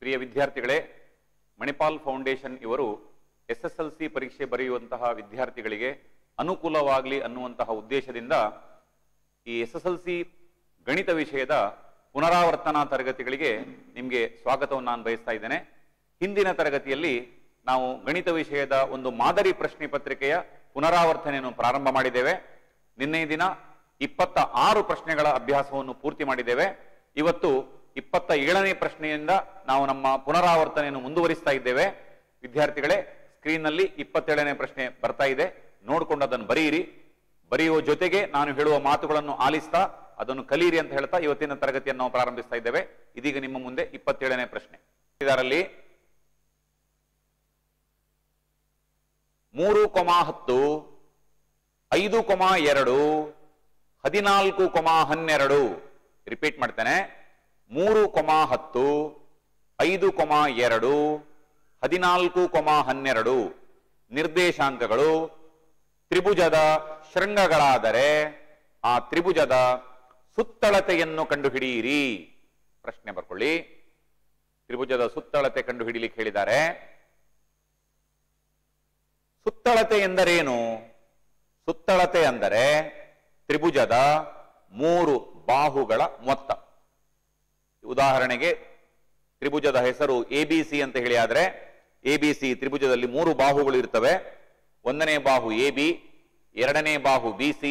ಪ್ರಿಯ ವಿದ್ಯಾರ್ಥಿಗಳೇ, ಮಣಿಪಾಲ್ ಫೌಂಡೇಶನ್ ಇವರು SSLC ಪರೀಕ್ಷೆ ಬರೆಯುವಂತಹ ವಿದ್ಯಾರ್ಥಿಗಳಿಗೆ ಅನುಕೂಲವಾಗಲಿ ಅನ್ನುವಂತಹ ಉದ್ದೇಶದಿಂದ ಈ SSLC ಗಣಿತ ವಿಷಯದ ಪುನರಾವರ್ತನಾ ತರಗತಿಗಳಿಗೆ ನಿಮಗೆ ಸ್ವಾಗತವನ್ನು ನಾನು ಬಯಸ್ತಾ ಇದ್ದೇನೆ. ಹಿಂದಿನ ತರಗತಿಯಲ್ಲಿ ನಾವು ಗಣಿತ ವಿಷಯದ ಒಂದು ಮಾದರಿ ಪ್ರಶ್ನೆ ಪತ್ರಿಕೆಯ ಪುನರಾವರ್ತನೆಯನ್ನು ಪ್ರಾರಂಭ ಮಾಡಿದ್ದೇವೆ. ನಿನ್ನೆ ದಿನ 26 ಪ್ರಶ್ನೆಗಳ ಅಭ್ಯಾಸವನ್ನು ಪೂರ್ತಿ ಮಾಡಿದ್ದೇವೆ. ಇವತ್ತು 27ನೇ ಪ್ರಶ್ನೆಯಿಂದ ನಾವು ನಮ್ಮ ಪುನರಾವರ್ತನೆಯನ್ನು ಮುಂದುವರಿಸ್ತಾ ಇದ್ದೇವೆ. ವಿದ್ಯಾರ್ಥಿಗಳೇ, ಸ್ಕ್ರೀನ್ ನಲ್ಲಿ 27ನೇ ಪ್ರಶ್ನೆ ಬರ್ತಾ ಇದೆ, ನೋಡ್ಕೊಂಡು ಅದನ್ನು ಬರೆಯಿರಿ. ಬರೆಯುವ ಜೊತೆಗೆ ನಾನು ಹೇಳುವ ಮಾತುಗಳನ್ನು ಆಲಿಸ್ತಾ ಅದನ್ನು ಕಲೀರಿ ಅಂತ ಹೇಳ್ತಾ ಇವತ್ತಿನ ತರಗತಿಯನ್ನು ನಾವು ಪ್ರಾರಂಭಿಸ್ತಾ ಇದ್ದೇವೆ. ಇದೀಗ ನಿಮ್ಮ ಮುಂದೆ 27ನೇ ಪ್ರಶ್ನೆ. ಇದರಲ್ಲಿ 3,10, 5,2, 14,12. ರಿಪೀಟ್ ಮಾಡ್ತೇನೆ. 3,10, 5,2, 14,12 ನಿರ್ದೇಶಾಂಕಗಳು ತ್ರಿಭುಜದ ಶೃಂಗಗಳಾದರೆ ಆ ತ್ರಿಭುಜದ ಸುತ್ತಳತೆಯನ್ನು ಕಂಡುಹಿಡಿಯಿರಿ. ಪ್ರಶ್ನೆ ಬರ್ಕೊಳ್ಳಿ. ತ್ರಿಭುಜದ ಸುತ್ತಳತೆ ಕಂಡುಹಿಡಿಯಲಿಕ್ಕೆ ಹೇಳಿದ್ದಾರೆ. ಸುತ್ತಳತೆ ಎಂದರೇನು? ಸುತ್ತಳತೆ ಅಂದರೆ ತ್ರಿಭುಜದ 3 ಬಾಹುಗಳ ಮೊತ್ತ. ಉದಾಹರಣೆಗೆ ತ್ರಿಭುಜದ ಹೆಸರು ABC ಅಂತ ಹೇಳಿ ಆದ್ರೆ ABC ತ್ರಿಭುಜದಲ್ಲಿ 3 ಬಾಹುಗಳು ಇರ್ತವೆ. 1ನೇ ಬಾಹು AB, 2ನೇ ಬಾಹು BC,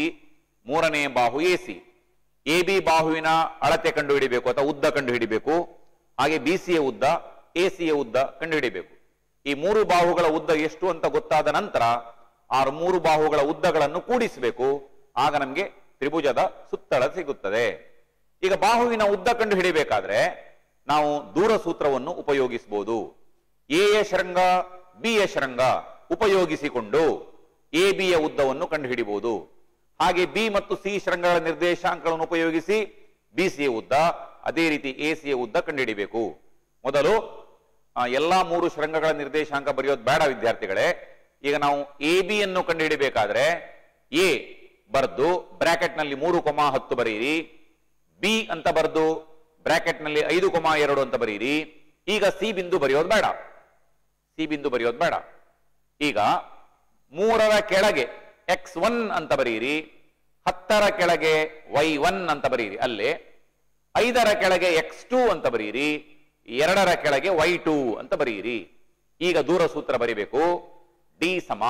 3ನೇ ಬಾಹು AC. AB ಬಾಹುವಿನ ಅಳತೆ ಕಂಡುಹಿಡಿಬೇಕು ಅಥವಾ ಉದ್ದ ಕಂಡುಹಿಡಿಬೇಕು. ಹಾಗೆ BCಯ ಉದ್ದ, ACಯ ಉದ್ದ ಕಂಡುಹಿಡಿಬೇಕು. ಈ 3 ಬಾಹುಗಳ ಉದ್ದ ಎಷ್ಟು ಅಂತ ಗೊತ್ತಾದ ನಂತರ ಆ 3 ಬಾಹುಗಳ ಉದ್ದಗಳನ್ನು ಕೂಡಿಸಬೇಕು. ಆಗ ನಮಗೆ ತ್ರಿಭುಜದ ಸುತ್ತಳ ಸಿಗುತ್ತದೆ. ಈಗ ಬಾಹುವಿನ ಉದ್ದ ಕಂಡು ಹಿಡಿಬೇಕಾದ್ರೆ ನಾವು ದೂರ ಸೂತ್ರವನ್ನು ಉಪಯೋಗಿಸಬಹುದು. ಎಯ ಶೃಂಗ ಬಿಯ ಶೃಂಗ ಉಪಯೋಗಿಸಿಕೊಂಡು AB ಯ ಉದ್ದವನ್ನು ಕಂಡು ಹಿಡಿಬಹುದು. ಹಾಗೆ B ಮತ್ತು C ಶೃಂಗಗಳ ನಿರ್ದೇಶಾಂಕಗಳನ್ನು ಉಪಯೋಗಿಸಿ BC ಯ ಉದ್ದ, ಅದೇ ರೀತಿ AC ಯ ಉದ್ದ ಕಂಡುಹಿಡಿಬೇಕು. ಮೊದಲು ಎಲ್ಲಾ 3 ಶೃಂಗಗಳ ನಿರ್ದೇಶಾಂಕ ಬರೆಯೋದು ಬೇಡ ವಿದ್ಯಾರ್ಥಿಗಳೇ. ಈಗ ನಾವು AB ಯನ್ನು ಕಂಡುಹಿಡಿಬೇಕಾದ್ರೆ A ಬರೆದು ಬ್ರಾಕೆಟ್ ನಲ್ಲಿ 3,10 ಬರೆಯಿರಿ. B ಅಂತ ಬರೆದು ಬ್ರಾಕೆಟ್ ನಲ್ಲಿ 5,2 ಅಂತ ಬರೆಯಿರಿ. ಈಗ C ಬಿಂದು ಬರೆಯೋದು ಬೇಡ. C ಬಿಂದು ಬರೆಯೋದು ಬೇಡ. ಈಗ 3ರ ಕೆಳಗೆ X1 ಅಂತ ಬರೆಯಿರಿ. 10ರ ಕೆಳಗೆ Y1 ಅಂತ ಬರೆಯಿರಿ. ಅಲ್ಲೇ 5ರ ಕೆಳಗೆ X2 ಅಂತ ಬರೆಯಿರಿ. 2ರ ಕೆಳಗೆ Y2 ಅಂತ ಬರೆಯಿರಿ. ಈಗ ದೂರ ಸೂತ್ರ ಬರೀಬೇಕು. D ಸಮ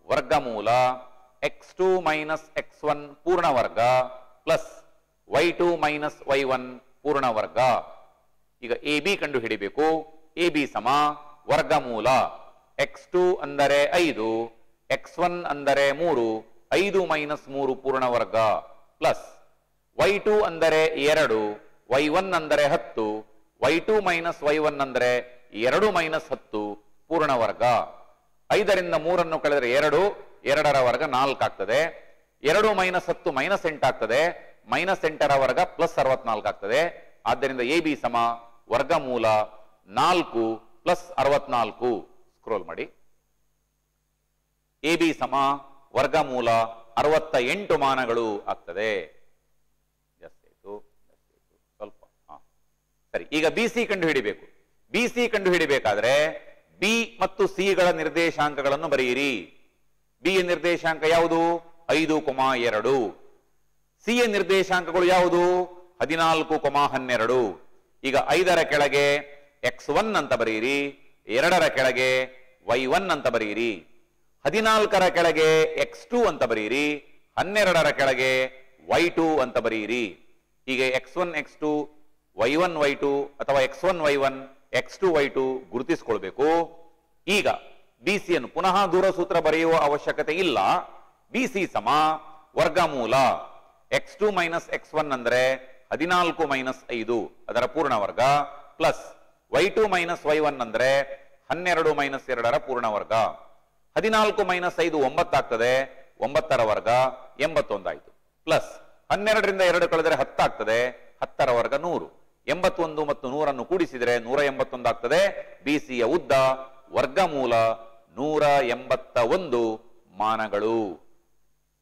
ವರ್ಗಮೂಲ X2 ಮೈನಸ್ X1 ಪೂರ್ಣ ವರ್ಗ ಪ್ಲಸ್ Y2 ಮೈನಸ್ Y1 ಪೂರ್ಣ ವರ್ಗ. ಈಗ AB ಕಂಡು ಹಿಡಿಬೇಕು. AB ಸಮ ವರ್ಗಮೂಲ X2 ಅಂದರೆ 5, X1 ಅಂದರೆ 3, 5 ಮೈನಸ್ 3 ಪೂರ್ಣ ವರ್ಗ ಪ್ಲಸ್ Y2 ಅಂದರೆ 2, Y1 ಅಂದರೆ 10, Y2 ಮೈನಸ್ Y1 ಅಂದರೆ 2 ಮೈನಸ್ 10 ಪೂರ್ಣ ವರ್ಗ. 5ರಿಂದ 3 ಕಳೆದರೆ 2, 2ರ ವರ್ಗ 4 ಆಗ್ತದೆ. 2 ಮೈನಸ್ 10 ಮೈನಸ್ 8 ಆಗ್ತದೆ. ಮೈನಸ್ 8ರ ವರ್ಗ ಪ್ಲಸ್ 64 ಆಗ್ತದೆ. ಆದ್ದರಿಂದ AB ಸಮ ವರ್ಗಮೂಲ 4 ಪ್ಲಸ್ 64. ಸ್ಕ್ರೋಲ್ ಮಾಡಿ. AB ಸಮ ವರ್ಗಮೂಲ 68 ಮಾನಗಳು ಆಗ್ತದೆ. ಸ್ವಲ್ಪ ಸರಿ. ಈಗ BC ಕಂಡು ಹಿಡಿಬೇಕು. BC ಕಂಡು ಹಿಡಿಬೇಕಾದ್ರೆ B ಮತ್ತು C ಗಳ ನಿರ್ದೇಶಾಂಕಗಳನ್ನು ಬರೆಯಿರಿ. B ಯ ನಿರ್ದೇಶಾಂಕ ಯಾವುದು? 5,2. C ಯ ನಿರ್ದೇಶಾಂಕಗಳು ಯಾವುದು? 14,12. ಈಗ 5ರ ಕೆಳಗೆ X1 ಅಂತ ಬರೆಯಿರಿ. 2ರ ಕೆಳಗೆ Y1 ಅಂತ ಬರೆಯಿರಿ. 14ರ ಕೆಳಗೆ X2 ಅಂತ ಬರೆಯಿರಿ. 12ರ ಕೆಳಗೆ Y2 ಅಂತ ಬರೆಯಿರಿ. ಈಗ X1 X2, Y1 Y2 ಅಥವಾ X1 Y1, X2 Y2 ಗುರುತಿಸಿಕೊಳ್ಬೇಕು. ಈಗ BC ಯನ್ನು ಪುನಃ ದೂರ ಸೂತ್ರ ಬರೆಯುವ ಅವಶ್ಯಕತೆ ಇಲ್ಲ. BC ಸಮ ವರ್ಗಮೂಲ X2 ಮೈನಸ್ X1 ಅಂದ್ರೆ 14 ಮೈನಸ್ 5 ಅದರ ಪೂರ್ಣ ವರ್ಗ ಪ್ಲಸ್ Y2 ಮೈನಸ್ Y1 ಅಂದ್ರೆ 12 ಮೈನಸ್ 2ರ ಪೂರ್ಣ ವರ್ಗ. 14 ಮೈನಸ್ 5 9 ಆಗ್ತದೆ. 9ರ ವರ್ಗ 81 ಆಯ್ತು. ಪ್ಲಸ್ 12ರಿಂದ 2 ಕಳೆದರೆ 10 ಆಗ್ತದೆ. 10ರ ವರ್ಗ 100. 81 ಮತ್ತು 100 ಕೂಡಿಸಿದರೆ 181 ಆಗ್ತದೆ. BC ಯ ಉದ್ದ ವರ್ಗಮೂಲ 181 ಮಾನಗಳು.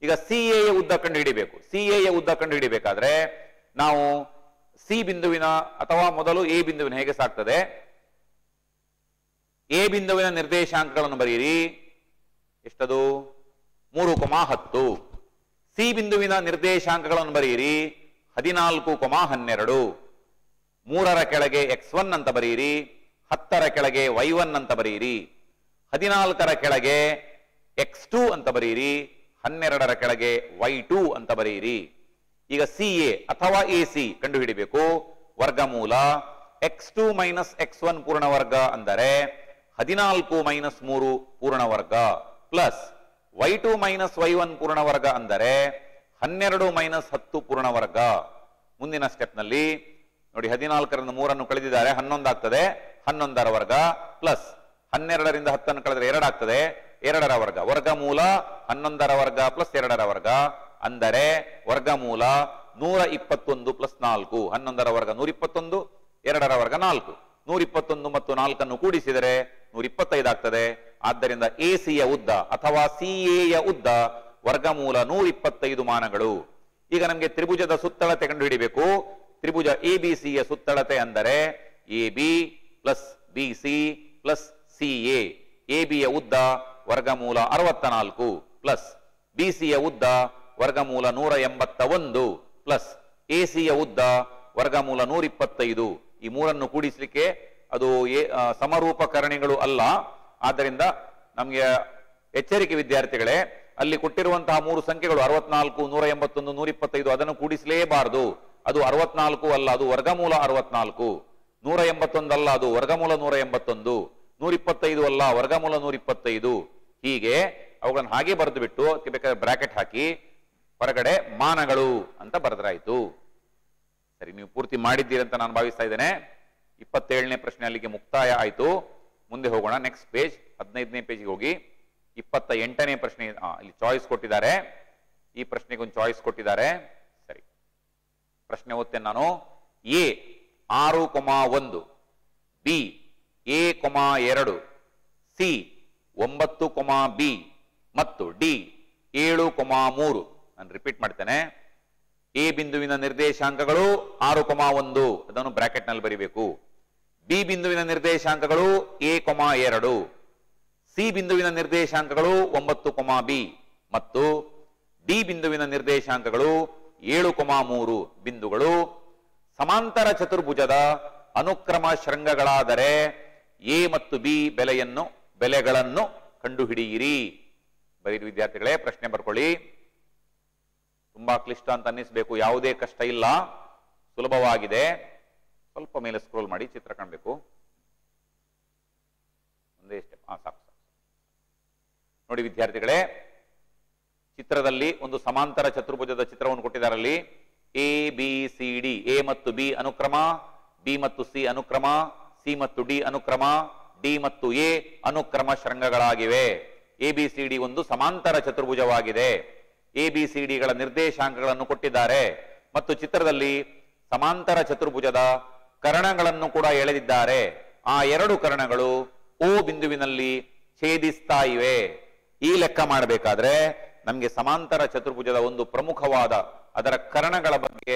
ಈಗ CA ಯ ಉದ್ದ ಕಂಡು ಹಿಡಿಬೇಕು. CA ಯ ಉದ್ದ ಕಂಡು ಹಿಡಿಬೇಕಾದ್ರೆ ನಾವು C ಬಿಂದುವಿನ ಅಥವಾ ಮೊದಲು A ಬಿಂದುವಿನ ಹೇಗೆ ಸಾಕ್ತದೆ ಎ ಬಿಂದುವಿನ ನಿರ್ದೇಶಾಂಕಗಳನ್ನು ಬರೆಯಿರಿ. ಎಷ್ಟದು? 3,10. ಸಿ ಬಿಂದುವಿನ ನಿರ್ದೇಶಾಂಕಗಳನ್ನು ಬರೆಯಿರಿ. 14,12. 3ರ ಕೆಳಗೆ x1 ಅಂತ ಬರೆಯಿರಿ. 10ರ ಕೆಳಗೆ y1 ಅಂತ ಬರೆಯಿರಿ. 14ರ ಕೆಳಗೆ x2 ಅಂತ ಬರೆಯಿರಿ. 12ರ ಕೆಳಗೆ y2 ಅಂತ ಬರೆಯಿರಿ. ಈಗ ಸಿ ಎ ಅಥವಾ ಎ ಸಿ ಕಂಡು ಹಿಡಿಬೇಕು. ವರ್ಗಮೂಲ x2 ಮೈನಸ್ x1 ಪೂರ್ಣವರ್ಗ ಅಂದರೆ 14 ಮೈನಸ್ 3 ಪೂರ್ಣವರ್ಗ ಪ್ಲಸ್ y2 ಮೈನಸ್ y1 ಪೂರ್ಣವರ್ಗ ಅಂದರೆ 12 ಮೈನಸ್ 10 ಪೂರ್ಣವರ್ಗ. ಮುಂದಿನ ಸ್ಟೆಪ್ನಲ್ಲಿ ನೋಡಿ, 14ರಿಂದ 3 ಕಳೆದಿದ್ದಾರೆ, 11 ಆಗ್ತದೆ. 11ರ ವರ್ಗ ಪ್ಲಸ್ 12ರಿಂದ 10 ಕಳೆದ್ರೆ 2 ಆಗ್ತದೆ, 2ರ ವರ್ಗ. ವರ್ಗಮೂಲ 11ರ ವರ್ಗ ಪ್ಲಸ್ 2ರ ವರ್ಗ ಅಂದರೆ ವರ್ಗಮೂಲ 121 ಪ್ಲಸ್ 4. 11ರ ವರ್ಗ 121, 2ರ ವರ್ಗ 4. 121 ಮತ್ತು 4 ಕೂಡಿಸಿದರೆ 125 ಆಗ್ತದೆ. ಆದ್ದರಿಂದ ಎಸಿಯ ಉದ್ದ ಅಥವಾ ಸಿಎಯ ಉದ್ದ ವರ್ಗಮೂಲ 125 ಮಾನಗಳು. ಈಗ ನಮಗೆ ತ್ರಿಭುಜದ ಸುತ್ತಳತೆ ಕಂಡು ಹಿಡಿಬೇಕು. ತ್ರಿಭುಜ ಎಬಿಸಿಯ ಸುತ್ತಳತೆ ಅಂದರೆ ಎಬಿ ಪ್ಲಸ್ ಬಿಸಿ ಪ್ಲಸ್ ಸಿಎ. ಎಬಿಯ ಉದ್ದ ವರ್ಗಮೂಲ 64 ಪ್ಲಸ್ ಬಿಸಿಯ ಉದ್ದ ವರ್ಗಮೂಲ 181 ಪ್ಲಸ್ ಎಸಿಯ ಉದ್ದ ವರ್ಗಮೂಲ 125. ಈ ಮೂರನ್ನು ಕೂಡಿಸಲಿಕ್ಕೆ ಅದು ಸಮರೂಪಕರಣಿಗಳು ಅಲ್ಲ. ಆದ್ದರಿಂದ ನಮಗೆ ಎಚ್ಚರಿಕೆ ವಿದ್ಯಾರ್ಥಿಗಳೇ, ಅಲ್ಲಿ ಕೊಟ್ಟಿರುವಂತಹ 3 ಸಂಖ್ಯೆಗಳು 64, 181, 125 ಅದನ್ನು ಕೂಡಿಸಲೇಬಾರದು. ಅದು 64 ಅಲ್ಲ, ಅದು ವರ್ಗಮೂಲ 64. 181 ಅಲ್ಲ, ಅದು ವರ್ಗಮೂಲ 181. 125 ಅಲ್ಲ, ವರ್ಗಮೂಲ 125. ಹೀಗೆ ಅವುಗಳನ್ನು ಹಾಗೆ ಬರೆದು ಬಿಟ್ಟು ಬೇಕಾದ್ರೆ ಬ್ರಾಕೆಟ್ ಹಾಕಿ ಹೊರಗಡೆ ಮಾನಗಳು ಅಂತ ಬರೆದ್ರಾಯ್ತು. ಸರಿ, ನೀವು ಪೂರ್ತಿ ಮಾಡಿದ್ದೀರಂತ ನಾನು ಭಾವಿಸ್ತಾ ಇದ್ದೇನೆ. 27ನೇ ಪ್ರಶ್ನೆ ಅಲ್ಲಿಗೆ ಮುಕ್ತಾಯ ಆಯಿತು. ಮುಂದೆ ಹೋಗೋಣ. ನೆಕ್ಸ್ಟ್ ಪೇಜ್ 15ನೇ ಪೇಜ್ಗೆ ಹೋಗಿ 28ನೇ ಪ್ರಶ್ನೆ ಇಲ್ಲಿ ಚಾಯ್ಸ್ ಕೊಟ್ಟಿದ್ದಾರೆ. ಈ ಪ್ರಶ್ನೆಗೆ ಒಂದು ಚಾಯ್ಸ್ ಕೊಟ್ಟಿದ್ದಾರೆ. ಸರಿ, ಪ್ರಶ್ನೆ ಓದ್ತೇನೆ ನಾನು. A 6,1, B A 2, C 9, B ಮತ್ತು ಡಿ 7,3. ನಾನು ರಿಪೀಟ್ ಮಾಡ್ತೇನೆ. ಎ ಬಿಂದುವಿನ ನಿರ್ದೇಶಾಂಕಗಳು 6,1 ಅದನ್ನು ಬ್ರಾಕೆಟ್ ನಲ್ಲಿ ಬರೀಬೇಕು. ಬಿ ಬಿಂದುವಿನ ನಿರ್ದೇಶಾಂಕಗಳು ಎ 2, ಸಿ ಬಿಂದುವಿನ ನಿರ್ದೇಶಾಂಕಗಳು 9, ಬಿ ಮತ್ತು ಡಿ ಬಿಂದುವಿನ ನಿರ್ದೇಶಾಂಕಗಳು 7,3 ಬಿಂದುಗಳು ಸಮಾಂತರ ಚತುರ್ಭುಜದ ಅನುಕ್ರಮ ಶೃಂಗಗಳಾದರೆ ಎ ಮತ್ತು ಬಿ ಬೆಲೆಗಳನ್ನು ಕಂಡುಹಿಡಿಯಿರಿ. ಬರೀರಿ ವಿದ್ಯಾರ್ಥಿಗಳೇ, ಪ್ರಶ್ನೆ ಬರ್ಕೊಳ್ಳಿ. ತುಂಬಾ ಕ್ಲಿಷ್ಟ ಅಂತ ಅನ್ನಿಸ್ಬೇಕು, ಯಾವುದೇ ಕಷ್ಟ ಇಲ್ಲ, ಸುಲಭವಾಗಿದೆ. ಸ್ವಲ್ಪ ಮೇಲೆ ಸ್ಕ್ರೋಲ್ ಮಾಡಿ, ಚಿತ್ರ ಕಾಣಬೇಕು. ಒಂದೇ ಸ್ಟೆಪ್. ಸಾಕು. ನೋಡಿ ವಿದ್ಯಾರ್ಥಿಗಳೇ, ಚಿತ್ರದಲ್ಲಿ ಒಂದು ಸಮಾಂತರ ಚತುರ್ಭುಜದ ಚಿತ್ರವನ್ನು ಕೊಟ್ಟಿದ್ದಾರಲ್ಲಿ. A B C D, A ಮತ್ತು ಬಿ ಅನುಕ್ರಮ, ಬಿ ಮತ್ತು ಸಿ ಅನುಕ್ರಮ, ಸಿ ಮತ್ತು ಡಿ ಅನುಕ್ರಮ, ಡಿ ಮತ್ತು ಎ ಅನುಕ್ರಮ ಶೃಂಗಗಳಾಗಿವೆ. ಎ ಬಿ ಸಿ ಡಿ ಒಂದು ಸಮಾಂತರ ಚತುರ್ಭುಜವಾಗಿದೆ. ಎ ಬಿ ಸಿ ಡಿಗಳ ನಿರ್ದೇಶಾಂಕಗಳನ್ನು ಕೊಟ್ಟಿದ್ದಾರೆ ಮತ್ತು ಚಿತ್ರದಲ್ಲಿ ಸಮಾಂತರ ಚತುರ್ಭುಜದ ಕರ್ಣಗಳನ್ನು ಕೂಡ ಎಳೆದಿದ್ದಾರೆ. ಆ 2 ಕರ್ಣಗಳು ಓ ಬಿಂದುವಿನಲ್ಲಿ ಛೇದಿಸ್ತಾ ಇವೆ. ಈ ಲೆಕ್ಕ ಮಾಡಬೇಕಾದ್ರೆ ನಮಗೆ ಸಮಾಂತರ ಚತುರ್ಭುಜದ ಒಂದು ಪ್ರಮುಖವಾದ ಅದರ ಕರ್ಣಗಳ ಬಗ್ಗೆ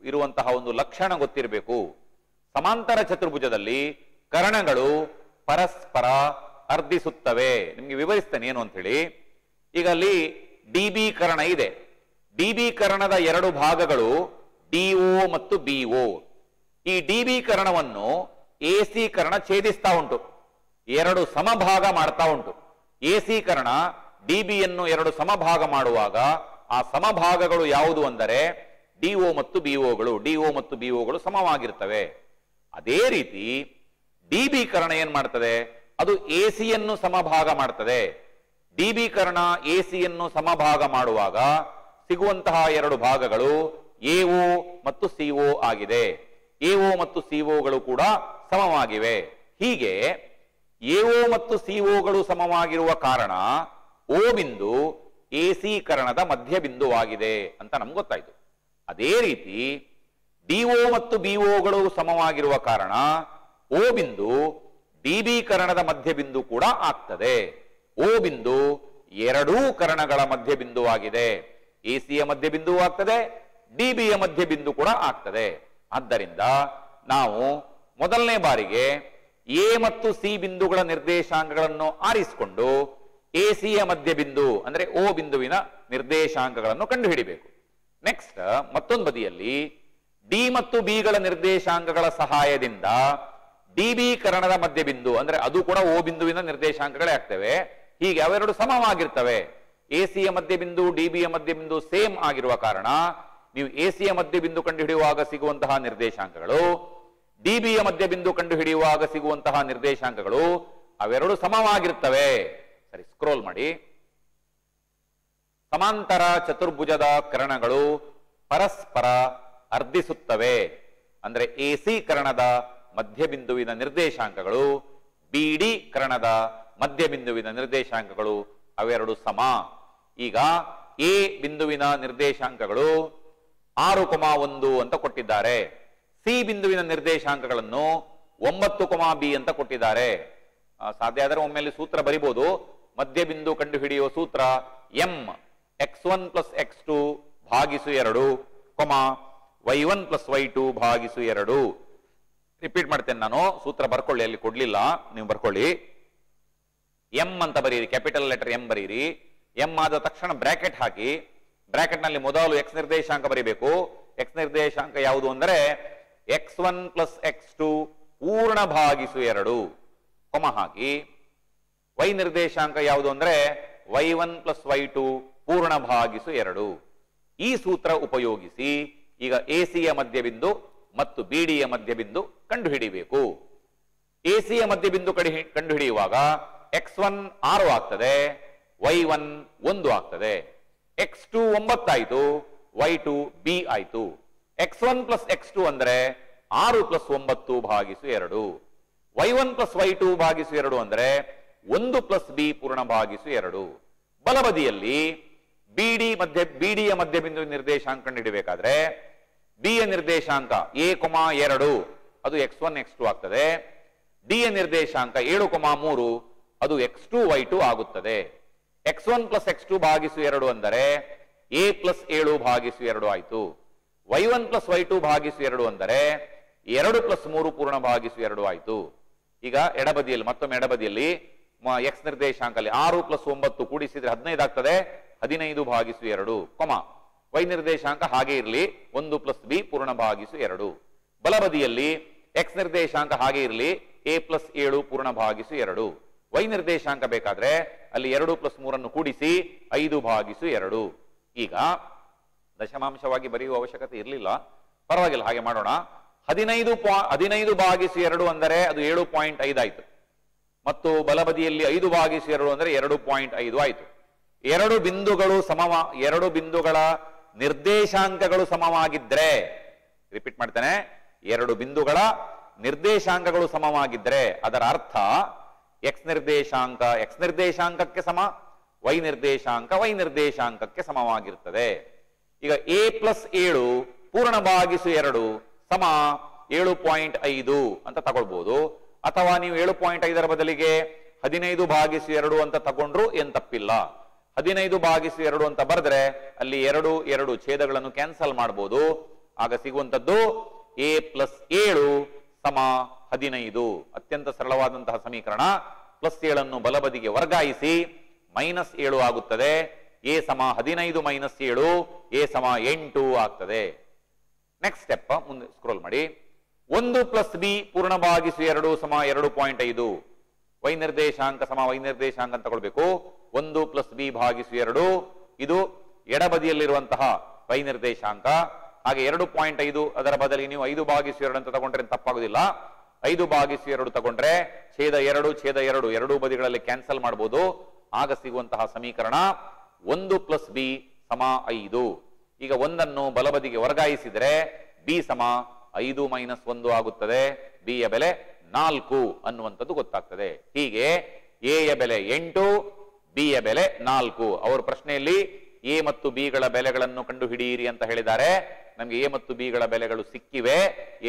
ಇರುವಂತಹ ಒಂದು ಲಕ್ಷಣ ಗೊತ್ತಿರಬೇಕು. ಸಮಾಂತರ ಚತುರ್ಭುಜದಲ್ಲಿ ಕರ್ಣಗಳು ಪರಸ್ಪರ ಅರ್ಧಿಸುತ್ತವೆ. ನಿಮ್ಗೆ ವಿವರಿಸ್ತೇನೆ ಏನು ಅಂತ ಹೇಳಿ. ಈಗ ಅಲ್ಲಿ ಡಿಬಿ ಕರ್ಣ ಇದೆ. ಡಿಬಿ ಕರ್ಣದ 2 ಭಾಗಗಳು ಡಿಒ ಮತ್ತು ಬಿಒ. ಈ ಡಿಬಿ ಕರ್ಣವನ್ನು ಎಸಿ ಕರ್ಣ ಛೇದಿಸ್ತಾ ಉಂಟು, 2 ಸಮಭಾಗ ಮಾಡ್ತಾ ಉಂಟು. ಎಸಿ ಕರ್ಣ ಡಿಬಿಯನ್ನು 2 ಸಮಭಾಗ ಮಾಡುವಾಗ ಆ ಸಮಭಾಗಗಳು ಯಾವುದು ಅಂದರೆ ಡಿಒ ಮತ್ತು ಬಿಒಗಳು. ಡಿಒ ಮತ್ತು ಬಿಒಗಳು ಸಮವಾಗಿರ್ತವೆ. ಅದೇ ರೀತಿ ಡಿಬಿ ಕರ್ಣ ಏನ್ ಮಾಡ್ತದೆ, ಅದು ಎಸಿಯನ್ನು ಸಮಭಾಗ ಮಾಡ್ತದೆ. ಡಿಬಿ ಕರ್ಣ ಎಸಿಯನ್ನು ಸಮಭಾಗ ಮಾಡುವಾಗ ಸಿಗುವಂತಹ 2 ಭಾಗಗಳು ಎಒ ಮತ್ತು ಸಿಒ ಆಗಿದೆ. ಎಒ ಮತ್ತು ಸಿಒಗಳು ಕೂಡ ಸಮವಾಗಿವೆ. ಹೀಗೆ ಎಒ ಮತ್ತು ಸಿಒಗಳು ಸಮವಾಗಿರುವ ಕಾರಣ ಓ ಬಿಂದು ಎಸಿ ಕರ್ಣದ ಮಧ್ಯ ಬಿಂದುವಾಗಿದೆ ಅಂತ ನಮ್ಗೆ ಗೊತ್ತಾಯ್ತು. ಅದೇ ರೀತಿ ಡಿಒ ಮತ್ತು ಬಿಒಗಳು ಸಮವಾಗಿರುವ ಕಾರಣ ಓ ಬಿಂದು ಡಿಬಿ ಕರ್ಣದ ಮಧ್ಯ ಬಿಂದು ಕೂಡ ಆಗ್ತದೆ. ಓ ಬಿಂದು 2 ಕರ್ಣಗಳ ಮಧ್ಯ ಬಿಂದುವಾಗಿದೆ. ಎಸಿಯ ಮಧ್ಯ ಬಿಂದು ಆಗ್ತದೆ, ಡಿಬಿಯ ಮಧ್ಯ ಬಿಂದು ಕೂಡ ಆಗ್ತದೆ. ಆದ್ದರಿಂದ ನಾವು ಮೊದಲನೇ ಬಾರಿಗೆ ಎ ಮತ್ತು ಸಿ ಬಿಂದುಗಳ ನಿರ್ದೇಶಾಂಕಗಳನ್ನು ಆರಿಸಿಕೊಂಡು ಎಸಿಯ ಮಧ್ಯ ಬಿಂದು ಅಂದ್ರೆ ಓ ಬಿಂದುವಿನ ನಿರ್ದೇಶಾಂಕಗಳನ್ನು ಕಂಡುಹಿಡಿಬೇಕು. ನೆಕ್ಸ್ಟ್ ಮತ್ತೊಂದು ಬದಿಯಲ್ಲಿ ಡಿ ಮತ್ತು ಬಿಗಳ ನಿರ್ದೇಶಾಂಕಗಳ ಸಹಾಯದಿಂದ ಡಿಬಿ ಕರಣದ ಮಧ್ಯಬಿಂದು ಅಂದ್ರೆ ಅದು ಕೂಡ ಓ ಬಿಂದುವಿನ ನಿರ್ದೇಶಾಂಕಗಳೇ ಆಗ್ತವೆ. ಹೀಗೆ ಅವೆರಡು ಸಮವಾಗಿರ್ತವೆ. ಎಸಿಯ ಮಧ್ಯಬಿಂದು ಡಿಬಿಯ ಮಧ್ಯಬಿಂದು ಸೇಮ್ ಆಗಿರುವ ಕಾರಣ ನೀವು ಎಸಿಯ ಮಧ್ಯಬಿಂದು ಕಂಡುಹಿಡಿಯುವಾಗ ಸಿಗುವಂತಹ ನಿರ್ದೇಶಾಂಕಗಳು ಡಿಬಿಯ ಮಧ್ಯಬಿಂದು ಕಂಡುಹಿಡಿಯುವಾಗ ಸಿಗುವಂತಹ ನಿರ್ದೇಶಾಂಕಗಳು ಅವೆರಡು ಸಮವಾಗಿರ್ತವೆ. ಸರಿ, ಸ್ಕ್ರೋಲ್ ಮಾಡಿ. ಸಮಾಂತರ ಚತುರ್ಭುಜದ ಕರ್ಣಗಳು ಪರಸ್ಪರ ಅರ್ಧಿಸುತ್ತವೆ. ಅಂದ್ರೆ ಎಸಿ ಕರ್ಣದ ಮಧ್ಯಬಿಂದುವಿನ ನಿರ್ದೇಶಾಂಕಗಳು ಬಿಡಿ ಕರ್ಣದ ಮಧ್ಯಬಿಂದುವಿನ ನಿರ್ದೇಶಾಂಕಗಳು ಅವೆರಡು ಸಮ. ಈಗ ಎ ಬಿಂದುವಿನ ನಿರ್ದೇಶಾಂಕಗಳು 6,1 ಅಂತ ಕೊಟ್ಟಿದ್ದಾರೆ. ಸಿ ಬಿಂದುವಿನ ನಿರ್ದೇಶಾಂಕಗಳನ್ನು 9, ಬಿ ಅಂತ ಕೊಟ್ಟಿದ್ದಾರೆ. ಸಾಧ್ಯ ಆದರೆ ಒಮ್ಮೆಲೆ ಸೂತ್ರ ಬರಿಬಹುದು. ಮಧ್ಯಬಿಂದು ಕಂಡುಹಿಡಿಯುವ ಸೂತ್ರ ಎಂ x1 + x2 ಭಾಗಿಸು 2, y1 + y2 ಭಾಗಿಸು 2. ರಿಪೀಟ್ ಮಾಡ್ತೇನೆ ನಾನು, ಸೂತ್ರ ಬರ್ಕೊಳ್ಳಿ, ಅಲ್ಲಿ ಕೊಡ್ಲಿಲ್ಲ, ನೀವು ಬರ್ಕೊಳ್ಳಿ. ಎಂ ಅಂತ ಬರೀರಿ, ಕ್ಯಾಪಿಟಲ್ ಲೆಟರ್ ಎಂ ಬರೀರಿ. ಎಂ ಆದ ತಕ್ಷಣ ಬ್ರಾಕೆಟ್ ಹಾಕಿ. ಬ್ರಾಕೆಟ್ ನಲ್ಲಿ ಮೊದಲು ಎಕ್ಸ್ ನಿರ್ದೇಶಾಂಕ ಬರೀಬೇಕು. ಎಕ್ಸ್ ನಿರ್ದೇಶಾಂಕ ಯಾವುದು ಅಂದರೆ x1 + x2 ಪೂರ್ಣ ಭಾಗಿಸು 2, ಹಾಕಿ. ವೈ ನಿರ್ದೇಶಾಂಕ ಯಾವುದು ಅಂದ್ರೆ y1 + y2 ಪೂರ್ಣ ಭಾಗಿಸು 2. ಈ ಸೂತ್ರ ಉಪಯೋಗಿಸಿ ಈಗ ಎಸಿಯ ಮಧ್ಯಬಿಂದು ಮತ್ತು ಬಿಡಿಯ ಮಧ್ಯಬಿಂದು ಕಂಡುಹಿಡಿಯಬೇಕು. ಎಸಿಯ ಮಧ್ಯಬಿಂದು ಕಂಡುಹಿಡಿಯುವಾಗ x1 6 ಆಗ್ತದೆ, y1 1 ಆಗ್ತದೆ. x2 9 ಆಯ್ತು, y2 b ಆಯ್ತು. x1 + x2 ಅಂದ್ರೆ 6 + 9 ಭಾಗಿಸು 2. y1 + y2 ಭಾಗಿಸು 2 ಅಂದ್ರೆ 1 + b ಪೂರ್ಣ ಭಾಗಿಸು 2. ಬಲಬದಿಯಲ್ಲಿ ಬಿಡಿಯ ಮಧ್ಯಬಿಂದು ನಿರ್ದೇಶಾಂಕ ಕಂಡುಹಿಡಿಯಬೇಕಾದ್ರೆ ಬಿ ಯ ನಿರ್ದೇಶಾಂಕ a, 2 ಅದು x1 x2 ಆಗ್ತದೆ. ಡಿ ಯ ನಿರ್ದೇಶಾಂಕ 7, 3 ಅದು x2 y2 ಆಗುತ್ತದೆ. x1 + x2 ಭಾಗಿಸು 2 ಅಂದರೆ a + 7 ಭಾಗಿಸು 2 ಆಯ್ತು. y1 + y2 ಭಾಗಿಸು 2 ಅಂದರೆ 2 + 3 ಪೂರ್ಣ ಭಾಗಿಸು 2 ಆಯ್ತು. ಈಗ ಎಡಬದಿಯಲ್ಲಿ ಮತ್ತೊಮ್ಮೆ ಎಡಬದಿಯಲ್ಲಿ ಎಕ್ಸ್ ನಿರ್ದೇಶಾಂಕ 6 + 9 ಕೂಡಿಸಿದ್ರೆ 15 ಆಗ್ತದೆ, 15 ಭಾಗಿಸು 2, ವೈ ನಿರ್ದೇಶಾಂಕ ಹಾಗೆ ಇರಲಿ 1 + b ಪೂರ್ಣ ಭಾಗಿಸು 2. ಬಲಬದಿಯಲ್ಲಿ ಎಕ್ಸ್ ನಿರ್ದೇಶಾಂಕ ಹಾಗೆ ಇರಲಿ a + 7 ಪೂರ್ಣ ಭಾಗಿಸು 2. ವೈ ನಿರ್ದೇಶಾಂಕ ಬೇಕಾದ್ರೆ ಅಲ್ಲಿ 2 + 3 ಕೂಡಿಸಿ 5 ಭಾಗಿಸು 2. ಈಗ ದಶಮಾಂಶವಾಗಿ ಬರೆಯುವ ಅವಶ್ಯಕತೆ ಇರಲಿಲ್ಲ, ಪರವಾಗಿಲ್ಲ, ಹಾಗೆ ಮಾಡೋಣ. 15 ಭಾಗಿಸು 2 ಅಂದರೆ ಅದು 7.5 ಆಯ್ತು. ಮತ್ತು ಬಲಬದಿಯಲ್ಲಿ 5 ಭಾಗಿಸು 2 ಅಂದರೆ 2.5 ಆಯ್ತು. ಎರಡು ಬಿಂದುಗಳ ನಿರ್ದೇಶಾಂಕಗಳು ಸಮವಾಗಿದ್ರೆ, ರಿಪೀಟ್ ಮಾಡ್ತೇನೆ, ಎರಡು ಬಿಂದುಗಳ ನಿರ್ದೇಶಾಂಕಗಳು ಸಮವಾಗಿದ್ರೆ ಅದರ ಅರ್ಥ ಎಕ್ಸ್ ನಿರ್ದೇಶಾಂಕಕ್ಕೆ ಸಮ, ವೈ ನಿರ್ದೇಶಾಂಕಕ್ಕೆ ಸಮವಾಗಿರುತ್ತದೆ. ಈಗ a + 7 ಪೂರ್ಣ ಭಾಗಿಸು 2 ಸಮ 7.5 ಅಂತ ತಗೊಳ್ಬಹುದು. ಅಥವಾ ನೀವು 7.5 ಬದಲಿಗೆ 15 ಭಾಗಿಸು 2 ಅಂತ ತಗೊಂಡ್ರು ಏನ್ ತಪ್ಪಿಲ್ಲ. 15 ಭಾಗಿಸು 2 ಅಂತ ಬರೆದ್ರೆ ಅಲ್ಲಿ 2 ಛೇದಗಳನ್ನು ಕ್ಯಾನ್ಸಲ್ ಮಾಡಬಹುದು. ಆಗ ಸಿಗುವಂತದ್ದು a + 7 ಸಮ 15. ಅತ್ಯಂತ ಸರಳವಾದಂತಹ ಸಮೀಕರಣ. +7 ಅನ್ನು ಬಲಬದಿಗೆ ವರ್ಗಾಯಿಸಿ -7 ಆಗುತ್ತದೆ. a ಸಮ 15 - 7, a ಸಮ 8 ಆಗ್ತದೆ. ನೆಕ್ಸ್ಟ್ ಸ್ಟೆಪ್, ಮುಂದೆ ಸ್ಕ್ರೋಲ್ ಮಾಡಿ. 1 + b ಪೂರ್ಣ ಭಾಗಿಸು 2 ಸಮ 2.5. ವೈ ನಿರ್ದೇಶಾಂಕ ಸಮ ವೈ ನಿರ್ದೇಶಾಂಕ ಅಂತ ತಗೊಳ್ಬೇಕು. 1 + b ಭಾಗಿಸು 2 ಇದು ಎಡಬದಿಯಲ್ಲಿರುವಂತಹ ವೈ ನಿರ್ದೇಶಾಂಕ. ಹಾಗೆ 2.5 ಅದರ ಬದಲಿಗೆ ನೀವು 5 ಭಾಗಿಸು 2 ಅಂತ ತಗೊಂಡ್ರೆ ತಪ್ಪಾಗುದಿಲ್ಲ. 5 ಭಾಗಿಸು 2 ತಗೊಂಡ್ರೆ ಛೇದ 2 ಎರಡೂ ಬದಿಗಳಲ್ಲಿ ಕ್ಯಾನ್ಸಲ್ ಮಾಡಬಹುದು. ಆಗ ಸಿಗುವಂತಹ ಸಮೀಕರಣ 1 + b ಸಮ 5. ಈಗ 1 ಬಲಬದಿಗೆ ವರ್ಗಾಯಿಸಿದರೆ b ಸಮ 5 - 1 ಆಗುತ್ತದೆ. b ಯ ಬೆಲೆ 4 ಅನ್ನುವಂಥದ್ದು ಗೊತ್ತಾಗ್ತದೆ. ಹೀಗೆ a ಯ ಬೆಲೆ 8, b ಯ ಬೆಲೆ 4. ಅವರ ಪ್ರಶ್ನೆಯಲ್ಲಿ a ಮತ್ತು b ಗಳ ಬೆಲೆಗಳನ್ನು ಕಂಡುಹಿಡಿಯಿರಿ ಅಂತ ಹೇಳಿದ್ದಾರೆ. ನಮಗೆ a ಮತ್ತು b ಗಳ ಬೆಲೆಗಳು ಸಿಕ್ಕಿವೆ.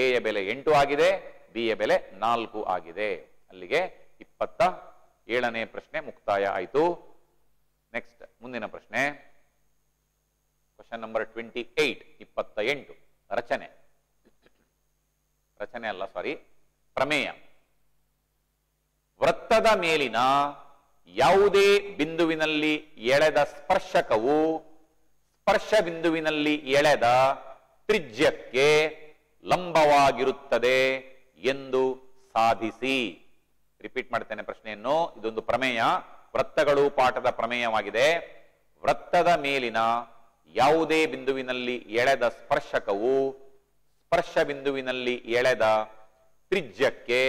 a ಯ ಬೆಲೆ 8 ಆಗಿದೆ, b ಯ ಬೆಲೆ 4 ಆಗಿದೆ. ಅಲ್ಲಿಗೆ 27ನೇ ಪ್ರಶ್ನೆ ಮುಕ್ತಾಯ ಆಯಿತು. ನೆಕ್ಸ್ಟ್ ಮುಂದಿನ ಪ್ರಶ್ನೆ, ಕ್ವಶನ್ ನಂಬರ್ 28. 28 ರಚನೆ ಅಲ್ಲ, ಸಾರಿ, ಪ್ರಮೇಯ. ವೃತ್ತದ ಮೇಲಿನ ಯಾವುದೇ ಬಿಂದುವಿನಲ್ಲಿ ಎಳೆದ ಸ್ಪರ್ಶಕವು ಸ್ಪರ್ಶ ಬಿಂದುವಿನಲ್ಲಿ ಎಳೆದ ತ್ರಿಜ್ಯಕ್ಕೆ ಲಂಬವಾಗಿರುತ್ತದೆ ಎಂದು ಸಾಧಿಸಿ. ರಿಪೀಟ್ ಮಾಡ್ತೇನೆ ಪ್ರಶ್ನೆಯನ್ನು. ಇದೊಂದು ಪ್ರಮೇಯ, ವೃತ್ತಗಳು ಪಾಠದ ಪ್ರಮೇಯವಾಗಿದೆ. ವೃತ್ತದ ಮೇಲಿನ ಯಾವುದೇ ಬಿಂದುವಿನಲ್ಲಿ ಎಳೆದ ಸ್ಪರ್ಶಕವು ಸ್ಪರ್ಶ ಬಿಂದುವಿನಲ್ಲಿ ಎಳೆದ ತ್ರಿಜ್ಯಕ್ಕೆ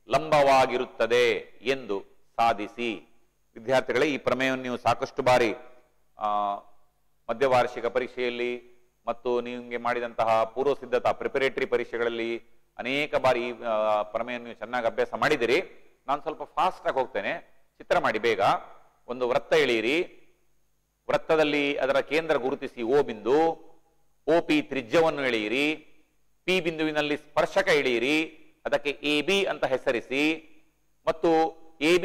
ಲಂಬವಾಗಿರುತ್ತದೆ ಎಂದು ಸಾಧಿಸಿ. ವಿದ್ಯಾರ್ಥಿಗಳೇ, ಈ ಪ್ರಮೇಯವನ್ನು ನೀವು ಸಾಕಷ್ಟು ಬಾರಿ ಮಧ್ಯವಾರ್ಷಿಕ ಪರೀಕ್ಷೆಯಲ್ಲಿ ಮತ್ತು ನಿಮಗೆ ಮಾಡಿದಂತಹ ಪೂರ್ವ ಸಿದ್ಧತಾ ಪ್ರಿಪರೇಟರಿ ಪರೀಕ್ಷೆಗಳಲ್ಲಿ ಅನೇಕ ಬಾರಿ ಈ ಪ್ರಮೇಯವನ್ನು ನೀವು ಚೆನ್ನಾಗಿ ಅಭ್ಯಾಸ ಮಾಡಿದಿರಿ. ನಾನು ಸ್ವಲ್ಪ ಫಾಸ್ಟ್ ಆಗಿ ಹೋಗ್ತೇನೆ. ಚಿತ್ರ ಮಾಡಿ ಬೇಗ. ಒಂದು ವೃತ್ತ ಎಳೆಯಿರಿ. ವೃತ್ತದಲ್ಲಿ ಅದರ ಕೇಂದ್ರ ಗುರುತಿಸಿ ಓ ಬಿಂದು. OP ತ್ರಿಜ್ಯವನ್ನು ಎಳೆಯಿರಿ. P ಬಿಂದುವಿನಲ್ಲಿ ಸ್ಪರ್ಶಕ ಎಳೆಯಿರಿ. ಅದಕ್ಕೆ AB ಅಂತ ಹೆಸರಿಸಿ. ಮತ್ತು AB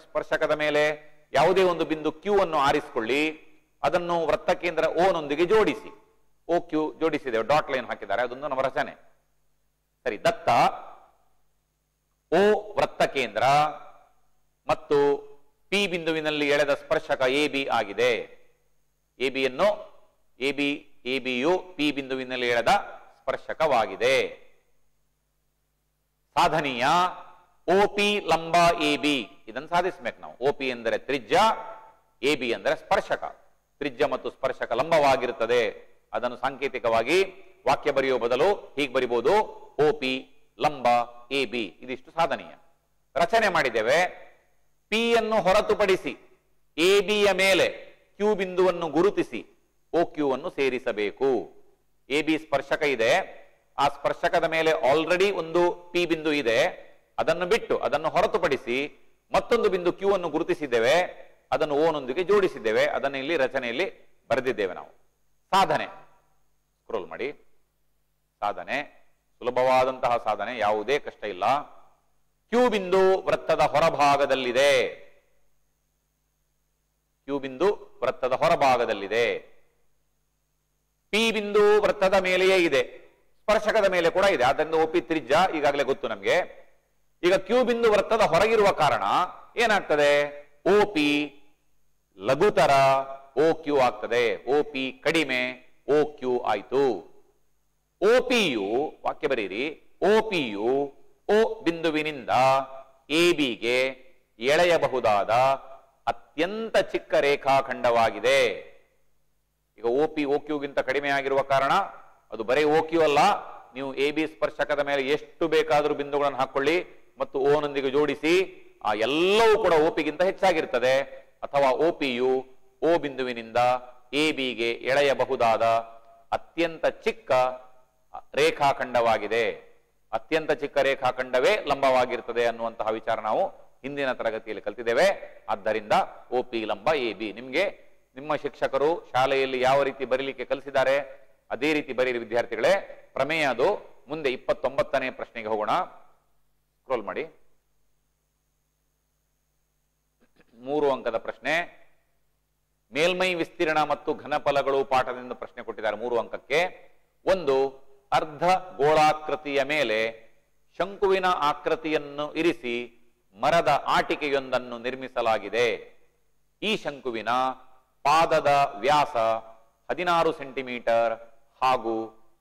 ಸ್ಪರ್ಶಕದ ಮೇಲೆ ಯಾವುದೇ ಒಂದು ಬಿಂದು Q ಅನ್ನು ಆರಿಸಿಕೊಳ್ಳಿ. ಅದನ್ನು ವೃತ್ತ ಕೇಂದ್ರ O ನೊಂದಿಗೆ ಜೋಡಿಸಿ. OQ ಜೋಡಿಸಿದೆ, ಡಾಟ್ ಲೈನ್ ಹಾಕಿದ್ದಾರೆ, ಅದೊಂದು ನಮ್ಮ ರಚನೆ. ಸರಿ, ದತ್ತ O ವೃತ್ತ ಕೇಂದ್ರ ಮತ್ತು P ಬಿಂದುವಿನಲ್ಲಿ ಎಳೆದ ಸ್ಪರ್ಶಕ AB ಆಗಿದೆ. ABಯು P ಬಿಂದುವಿನಲ್ಲಿ ಎಳೆದ ಸ್ಪರ್ಶಕವಾಗಿದೆ. ಸಾಧನೀಯ OP ಲಂಬ AB. ಇದನ್ನು ಸಾಧಿಸಬೇಕು ನಾವು. OP ಎಂದರೆ ತ್ರಿಜ್ಯ, AB ಎಂದರೆ ಸ್ಪರ್ಶಕ. ತ್ರಿಜ್ಯ ಮತ್ತು ಸ್ಪರ್ಶಕ ಲಂಬವಾಗಿರುತ್ತದೆ. ಅದನ್ನು ಸಾಂಕೇತಿಕವಾಗಿ ವಾಕ್ಯ ಬರೆಯುವ ಬದಲು ಹೀಗೆ ಬರಿಬಹುದು, OP ಲಂಬ AB. ಇದಿಷ್ಟು ಸಾಧನೀಯ. ರಚನೆ ಮಾಡಿದ್ದೇವೆ. P ಅನ್ನು ಹೊರತುಪಡಿಸಿ ABಯ ಮೇಲೆ Q ಬಿಂದುವನ್ನು ಗುರುತಿಸಿ OQ ಅನ್ನು ಸೇರಿಸಬೇಕು. AB ಸ್ಪರ್ಶಕ ಇದೆ. ಆ ಸ್ಪರ್ಶಕದ ಮೇಲೆ ಆಲ್ರೆಡಿ ಒಂದು P ಬಿಂದು ಇದೆ. ಅದನ್ನು ಬಿಟ್ಟು, ಅದನ್ನು ಹೊರತುಪಡಿಸಿ ಮತ್ತೊಂದು ಬಿಂದು Q ಅನ್ನು ಗುರುತಿಸಿದ್ದೇವೆ. ಅದನ್ನು O ನೊಂದಿಗೆ ಜೋಡಿಸಿದ್ದೇವೆ. ಅದನ್ನು ಇಲ್ಲಿ ರಚನೆಯಲ್ಲಿ ಬರೆದಿದ್ದೇವೆ ನಾವು. ಸಾಧನೆ ಸ್ಕ್ರೋಲ್ ಮಾಡಿ. ಸಾಧನೆ ಸುಲಭವಾದಂತಹ ಸಾಧನೆ, ಯಾವುದೇ ಕಷ್ಟ ಇಲ್ಲ. Q ಬಿಂದು ವೃತ್ತದ ಹೊರಭಾಗದಲ್ಲಿದೆ. Q ಬಿಂದು ವೃತ್ತದ ಹೊರಭಾಗದಲ್ಲಿದೆ. P ಬಿಂದು ವೃತ್ತದ ಮೇಲೆಯೇ ಇದೆ, ಸ್ಪರ್ಶಕದ ಮೇಲೆ ಕೂಡ ಇದೆ. ಆದ್ದರಿಂದ OP ತ್ರಿಜ್ಯ ಈಗಾಗಲೇ ಗೊತ್ತು ನಮಗೆ. ಈಗ Q ಬಿಂದು ವೃತ್ತದ ಹೊರಗಿರುವ ಕಾರಣ ಏನಾಗ್ತದೆ? OP ಲಘುತರ OQ ಆಗ್ತದೆ. OP ಕಡಿಮೆ, OQ ಆಯ್ತು. OPಯು, ವಾಕ್ಯ ಬರೀರಿ, OPಯು O ಬಿಂದುವಿನಿಂದ ABಗೆ ಎಳೆಯಬಹುದಾದ ಅತ್ಯಂತ ಚಿಕ್ಕ ರೇಖಾಖಂಡವಾಗಿದೆ. ಈಗ OP OQಗಿಂತ ಕಡಿಮೆ ಆಗಿರುವ ಕಾರಣ ಅದು ಬರೀ OQ ಅಲ್ಲ. ನೀವು AB ಸ್ಪರ್ಶಕದ ಮೇಲೆ ಎಷ್ಟು ಬೇಕಾದರೂ ಬಿಂದುಗಳನ್ನು ಹಾಕೊಳ್ಳಿ ಮತ್ತು O ನೊಂದಿಗೆ ಜೋಡಿಸಿ, ಆ ಎಲ್ಲವೂ ಕೂಡ OPಗಿಂತ ಹೆಚ್ಚಾಗಿರ್ತದೆ. ಅಥವಾ OPಯು O ಬಿಂದುವಿನಿಂದ ABಗೆ ಎಳೆಯಬಹುದಾದ ಅತ್ಯಂತ ಚಿಕ್ಕ ರೇಖಾಖಂಡವಾಗಿದೆ. ಅತ್ಯಂತ ಚಿಕ್ಕ ರೇಖಾಖಂಡವೇ ಲಂಬವಾಗಿರ್ತದೆ ಅನ್ನುವಂತಹ ವಿಚಾರ ನಾವು ಹಿಂದಿನ ತರಗತಿಯಲ್ಲಿ ಕಲಿತಿದ್ದೇವೆ. ಆದ್ದರಿಂದ OP ಲಂಬ AB. ನಿಮಗೆ ನಿಮ್ಮ ಶಿಕ್ಷಕರು ಶಾಲೆಯಲ್ಲಿ ಯಾವ ರೀತಿ ಬರೀಲಿಕ್ಕೆ ಕಲಿಸಿದ್ದಾರೆ ಅದೇ ರೀತಿ ಬರೀರಿ ವಿದ್ಯಾರ್ಥಿಗಳೇ. ಪ್ರಮೇಯ ಅದು. ಮುಂದೆ 29ನೇ ಪ್ರಶ್ನೆಗೆ ಹೋಗೋಣ. ಸ್ಕ್ರೋಲ್ ಮಾಡಿ. 3 ಅಂಕದ ಪ್ರಶ್ನೆ. ಮೇಲ್ಮೈ ವಿಸ್ತೀರ್ಣ ಮತ್ತು ಘನಫಲಗಳು ಪಾಠದಿಂದ ಪ್ರಶ್ನೆ ಕೊಟ್ಟಿದ್ದಾರೆ 3 ಅಂಕಕ್ಕೆ. ಒಂದು, ಅರ್ಧ ಗೋಳಾಕೃತಿಯ ಮೇಲೆ ಶಂಕುವಿನ ಆಕೃತಿಯನ್ನು ಇರಿಸಿ ಮರದ ಆಟಿಕೆಯೊಂದನ್ನು ನಿರ್ಮಿಸಲಾಗಿದೆ. ಈ ಶಂಕುವಿನ ಪಾದದ ವ್ಯಾಸ 16 ಸೆಂಟಿಮೀಟರ್ ಹಾಗೂ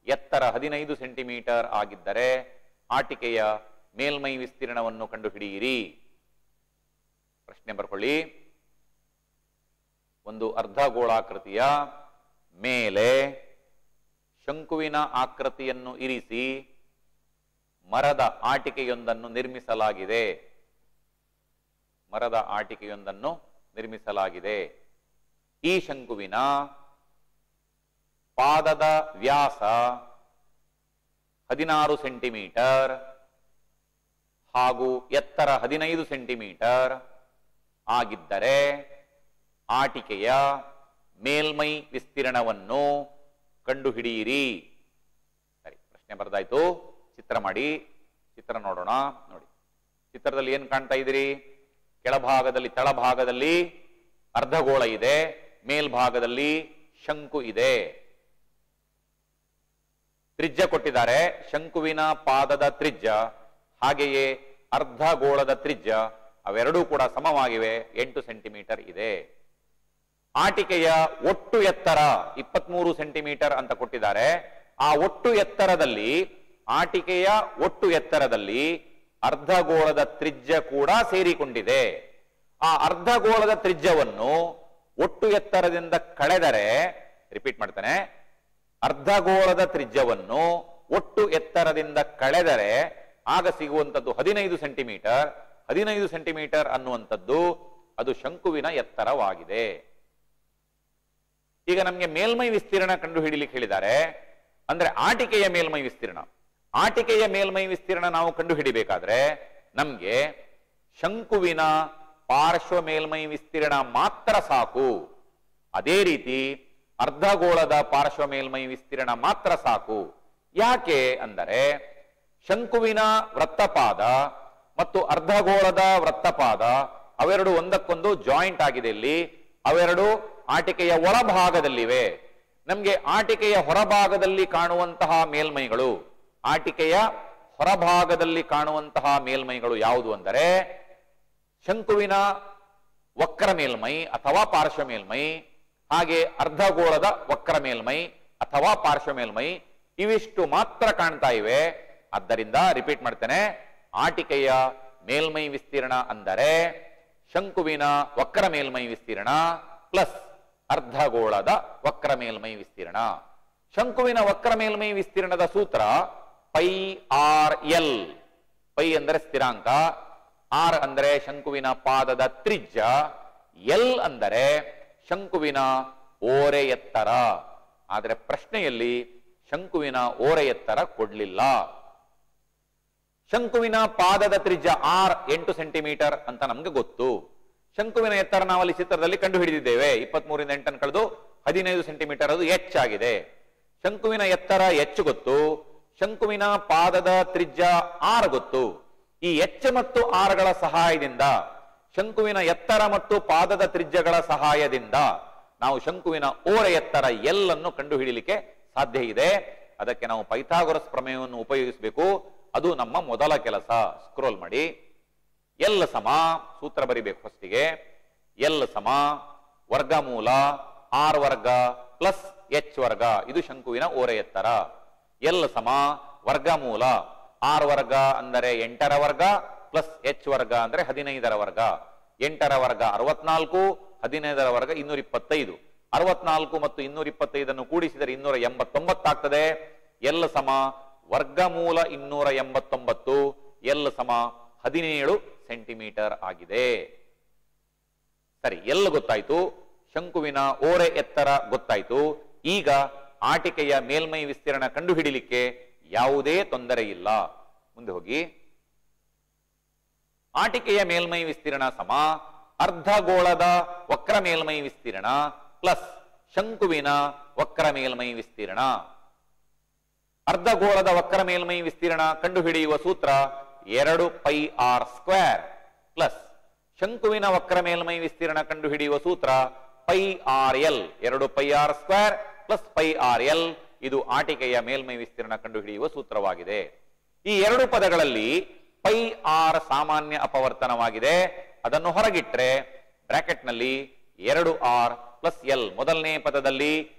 ಎತ್ತರ 15 ಸೆಂಟಿಮೀಟರ್ ಆಗಿದ್ದರೆ ಆಟಿಕೆಯ ಮೇಲ್ಮೈ ವಿಸ್ತೀರ್ಣವನ್ನು ಕಂಡುಹಿಡಿಯಿರಿ. ಪ್ರಶ್ನೆ ಬರ್ಕೊಳ್ಳಿ. ಒಂದು ಅರ್ಧ ಗೋಳಾಕೃತಿಯ ಮೇಲೆ ಶಂಕುವಿನ ಆಕೃತಿಯನ್ನು ಇರಿಸಿ ಮರದ ಆಟಿಕೆಯೊಂದನ್ನು ನಿರ್ಮಿಸಲಾಗಿದೆ. ಮರದ ಆಟಿಕೆಯೊಂದನ್ನು ನಿರ್ಮಿಸಲಾಗಿದೆ. ಈ ಶಂಕುವಿನ ಪಾದದ ವ್ಯಾಸ 16 ಸೆಂಟಿಮೀಟರ್ ಹಾಗೂ ಎತ್ತರ 15 ಸೆಂಟಿಮೀಟರ್ ಆಗಿದ್ದರೆ ಆಟಿಕೆಯ ಮೇಲ್ಮೈ ವಿಸ್ತೀರ್ಣವನ್ನು ಕಂಡುಹಿಡಿಯಿರಿ. ಸರಿ, ಪ್ರಶ್ನೆ ಬರ್ದಾಯ್ತು. ಚಿತ್ರ ಮಾಡಿ. ಚಿತ್ರ ನೋಡೋಣ. ನೋಡಿ, ಚಿತ್ರದಲ್ಲಿ ಏನ್ ಕಾಣ್ತಾ ಇದ್ದೀರಿ? ಕೆಳಭಾಗದಲ್ಲಿ, ತಳಭಾಗದಲ್ಲಿ ಅರ್ಧಗೋಳ ಇದೆ, ಮೇಲ್ಭಾಗದಲ್ಲಿ ಶಂಕು ಇದೆ. ತ್ರಿಜ್ಯ ಕೊಟ್ಟಿದ್ದಾರೆ. ಶಂಕುವಿನ ಪಾದದ ತ್ರಿಜ್ಯ ಹಾಗೆಯೇ ಅರ್ಧಗೋಳದ ತ್ರಿಜ್ಯ ಅವೆರಡೂ ಕೂಡ ಸಮವಾಗಿವೆ, 8 ಸೆಂಟಿಮೀಟರ್ ಇದೆ. ಆಟಿಕೆಯ ಒಟ್ಟು ಎತ್ತರ 23 ಸೆಂಟಿಮೀಟರ್ ಅಂತ ಕೊಟ್ಟಿದ್ದಾರೆ. ಆ ಒಟ್ಟು ಎತ್ತರದಲ್ಲಿ, ಆಟಿಕೆಯ ಒಟ್ಟು ಎತ್ತರದಲ್ಲಿ ಅರ್ಧಗೋಳದ ತ್ರಿಜ್ಯ ಕೂಡ ಸೇರಿಕೊಂಡಿದೆ. ಆ ಅರ್ಧಗೋಳದ ತ್ರಿಜ್ಯವನ್ನು ಒಟ್ಟು ಎತ್ತರದಿಂದ ಕಳೆದರೆ, ರಿಪೀಟ್ ಮಾಡ್ತಾನೆ, ಅರ್ಧಗೋಳದ ತ್ರಿಜ್ಯವನ್ನು ಒಟ್ಟು ಎತ್ತರದಿಂದ ಕಳೆದರೆ ಆಗ ಸಿಗುವಂಥದ್ದು 15 ಸೆಂಟಿಮೀಟರ್. 15 ಸೆಂಟಿಮೀಟರ್ ಅನ್ನುವಂಥದ್ದು ಅದು ಶಂಕುವಿನ ಎತ್ತರವಾಗಿದೆ. ಈಗ ನಮಗೆ ಮೇಲ್ಮೈ ವಿಸ್ತೀರ್ಣ ಕಂಡು ಹಿಡಿಲಿಕ್ಕೆ ಹೇಳಿದ್ದಾರೆ. ಅಂದ್ರೆ ಆಟಿಕೆಯ ಮೇಲ್ಮೈ ವಿಸ್ತೀರ್ಣ. ಆಟಿಕೆಯ ಮೇಲ್ಮೈ ವಿಸ್ತೀರ್ಣ ನಾವು ಕಂಡು ಹಿಡಿಬೇಕಾದ್ರೆ ನಮ್ಗೆ ಶಂಕುವಿನ ಪಾರ್ಶ್ವ ಮೇಲ್ಮೈ ವಿಸ್ತೀರ್ಣ ಮಾತ್ರ ಸಾಕು. ಅದೇ ರೀತಿ ಅರ್ಧಗೋಳದ ಪಾರ್ಶ್ವ ಮೇಲ್ಮೈ ವಿಸ್ತೀರ್ಣ ಮಾತ್ರ ಸಾಕು. ಯಾಕೆ ಅಂದರೆ ಶಂಕುವಿನ ವೃತ್ತಪಾದ ಮತ್ತು ಅರ್ಧಗೋಳದ ವೃತ್ತಪಾದ ಅವೆರಡು ಒಂದಕ್ಕೊಂದು ಜಾಯಿಂಟ್ ಆಗಿದೆ. ಇಲ್ಲಿ ಅವೆರಡು ಆಟಿಕೆಯ ಒಳಭಾಗದಲ್ಲಿವೆ. ನಮ್ಗೆ ಆಟಿಕೆಯ ಹೊರಭಾಗದಲ್ಲಿ ಕಾಣುವಂತಹ ಮೇಲ್ಮೈಗಳು, ಆಟಿಕೆಯ ಹೊರಭಾಗದಲ್ಲಿ ಕಾಣುವಂತಹ ಮೇಲ್ಮೈಗಳು ಯಾವುದು ಅಂದರೆ ಶಂಕುವಿನ ವಕ್ರ ಮೇಲ್ಮೈ ಅಥವಾ ಪಾರ್ಶ್ವ ಮೇಲ್ಮೈ, ಹಾಗೆ ಅರ್ಧಗೋಳದ ವಕ್ರ ಮೇಲ್ಮೈ ಅಥವಾ ಪಾರ್ಶ್ವ ಮೇಲ್ಮೈ, ಇವಿಷ್ಟು ಮಾತ್ರ ಕಾಣ್ತಾ ಇವೆ. ಆದ್ದರಿಂದ ರಿಪೀಟ್ ಮಾಡ್ತೇನೆ, ಆಟಿಕೆಯ ಮೇಲ್ಮೈ ವಿಸ್ತೀರ್ಣ ಅಂದರೆ ಶಂಕುವಿನ ವಕ್ರ ಮೇಲ್ಮೈ ವಿಸ್ತೀರ್ಣ ಪ್ಲಸ್ ಅರ್ಧಗೋಳದ ವಕ್ರ ಮೇಲ್ಮೈ ವಿಸ್ತೀರ್ಣ. ಶಂಕುವಿನ ವಕ್ರ ಮೇಲ್ಮೈ ವಿಸ್ತೀರ್ಣದ ಸೂತ್ರ ಪೈ ಆರ್ ಎಲ್. ಪೈ ಅಂದರೆ ಸ್ಥಿರಾಂಕ, ಆರ್ ಅಂದರೆ ಶಂಕುವಿನ ಪಾದದ ತ್ರಿಜ್ಯ, ಎಲ್ ಅಂದರೆ ಶಂಕುವಿನ ಓರೆ ಎತ್ತರ. ಆದರೆ ಪ್ರಶ್ನೆಯಲ್ಲಿ ಶಂಕುವಿನ ಓರೆ ಎತ್ತರ ಕೊಡ್ಲಿಲ್ಲ. ಶಂಕುವಿನ ಪಾದದ ತ್ರಿಜ್ಯ ಆರ್ 8 ಸೆಂಟಿಮೀಟರ್ ಅಂತ ನಮ್ಗೆ ಗೊತ್ತು. ಶಂಕುವಿನ ಎತ್ತರ ನಾವಲ್ಲಿ ಚಿತ್ರದಲ್ಲಿ ಕಂಡು ಹಿಡಿದಿದ್ದೇವೆ. 23ರಿಂದ 8 ಕಳೆದು 15 ಸೆಂಟಿಮೀಟರ್, ಅದು ಎಚ್ ಆಗಿದೆ. ಶಂಕುವಿನ ಎತ್ತರ ಎಚ್ ಗೊತ್ತು, ಶಂಕುವಿನ ಪಾದದ ತ್ರಿಜ್ಯ ಆರ್ ಗೊತ್ತು. ಈ ಎಚ್ ಮತ್ತು ಆರ್ ಗಳ ಸಹಾಯದಿಂದ, ಶಂಕುವಿನ ಎತ್ತರ ಮತ್ತು ಪಾದದ ತ್ರಿಜ್ಯಗಳ ಸಹಾಯದಿಂದ ನಾವು ಶಂಕುವಿನ ಓರೆ ಎತ್ತರ ಎಲ್ ಅನ್ನು ಕಂಡು ಹಿಡಿಯಲಿಕ್ಕೆ ಸಾಧ್ಯ ಇದೆ. ಅದಕ್ಕೆ ನಾವು ಪೈಥಾಗೊರಸ್ ಪ್ರಮೇಯವನ್ನು ಉಪಯೋಗಿಸಬೇಕು. ಅದು ನಮ್ಮ ಮೊದಲ ಕೆಲಸ. ಸ್ಕ್ರೋಲ್ ಮಾಡಿ. ಎಲ್ ಸಮ, ಸೂತ್ರ ಬರಿಬೇಕು ಫಸ್ಟಿಗೆ, ಎಲ್ ಸಮ ವರ್ಗಮೂಲ ಆರ್ ವರ್ಗ ಪ್ಲಸ್ ಎಚ್ ವರ್ಗ, ಇದು ಶಂಕುವಿನ ಓರೆ ಎತ್ತರ. ಎಲ್ ಸಮ ವರ್ಗಮೂಲ ಆರ್ ವರ್ಗ ಅಂದರೆ 8ರ ವರ್ಗ ಪ್ಲಸ್ ಎಚ್ ವರ್ಗ ಅಂದರೆ 15ರ ವರ್ಗ. 8ರ ವರ್ಗ 64, 15ರ ವರ್ಗ 225. 64 ಮತ್ತು 225 ಕೂಡಿಸಿದರೆ 289 ಆಗ್ತದೆ. ಎಲ್ ಸಮ ವರ್ಗಮೂಲ 289, ಎಲ್ ಸಮ 17 ಸೆಂಟಿಮೀಟರ್ ಆಗಿದೆ. ಸರಿ, ಎಲ್ ಗೊತ್ತಾಯ್ತು, ಶಂಕುವಿನ ಓರೆ ಎತ್ತರ ಗೊತ್ತಾಯ್ತು. ಈಗ ಆಟಿಕೆಯ ಮೇಲ್ಮೈ ವಿಸ್ತೀರ್ಣ ಕಂಡು ಹಿಡಿಲಿಕ್ಕೆ ಯಾವುದೇ ತೊಂದರೆ ಇಲ್ಲ. ಮುಂದೆ ಹೋಗಿ. ಆಟಿಕೆಯ ಮೇಲ್ಮೈ ವಿಸ್ತೀರ್ಣ ಸಮ ಅರ್ಧಗೋಳದ ವಕ್ರ ಮೇಲ್ಮೈ ವಿಸ್ತೀರ್ಣ ಪ್ಲಸ್ ಶಂಕುವಿನ ವಕ್ರ ಮೇಲ್ಮೈ ವಿಸ್ತೀರ್ಣ. ಅರ್ಧಗೋಳದ ವಕ್ರ ಮೇಲ್ಮೈ ವಿಸ್ತೀರ್ಣ ಕಂಡು ಹಿಡಿಯುವ ಸೂತ್ರ 2 ಪೈ ಆರ್ ಸ್ಕ್ವೇರ್ ಪ್ಲಸ್ ಶಂಕುವಿನ ವಕ್ರ ಮೇಲ್ಮೈ ವಿಸ್ತೀರ್ಣ ಕಂಡು ಹಿಡಿಯುವ ಸೂತ್ರ pi r l. 2 pi r square plus pi r l, ಇದು ಆಟಿಕೆಯ ಮೇಲ್ಮೈ ವಿಸ್ತೀರ್ಣ ಕಂಡು ಹಿಡಿಯುವ ಸೂತ್ರವಾಗಿದೆ. ಈ ಎರಡು ಪದಗಳಲ್ಲಿ ಪೈ ಆರ್ ಸಾಮಾನ್ಯ ಅಪವರ್ತನವಾಗಿದೆ. ಅದನ್ನು ಹೊರಗಿಟ್ರೆ ಬ್ರಾಕೆಟ್ ನಲ್ಲಿ 2 ಆರ್ ಪ್ಲಸ್ ಎಲ್. ಮೊದಲನೇ ಪದದಲ್ಲಿ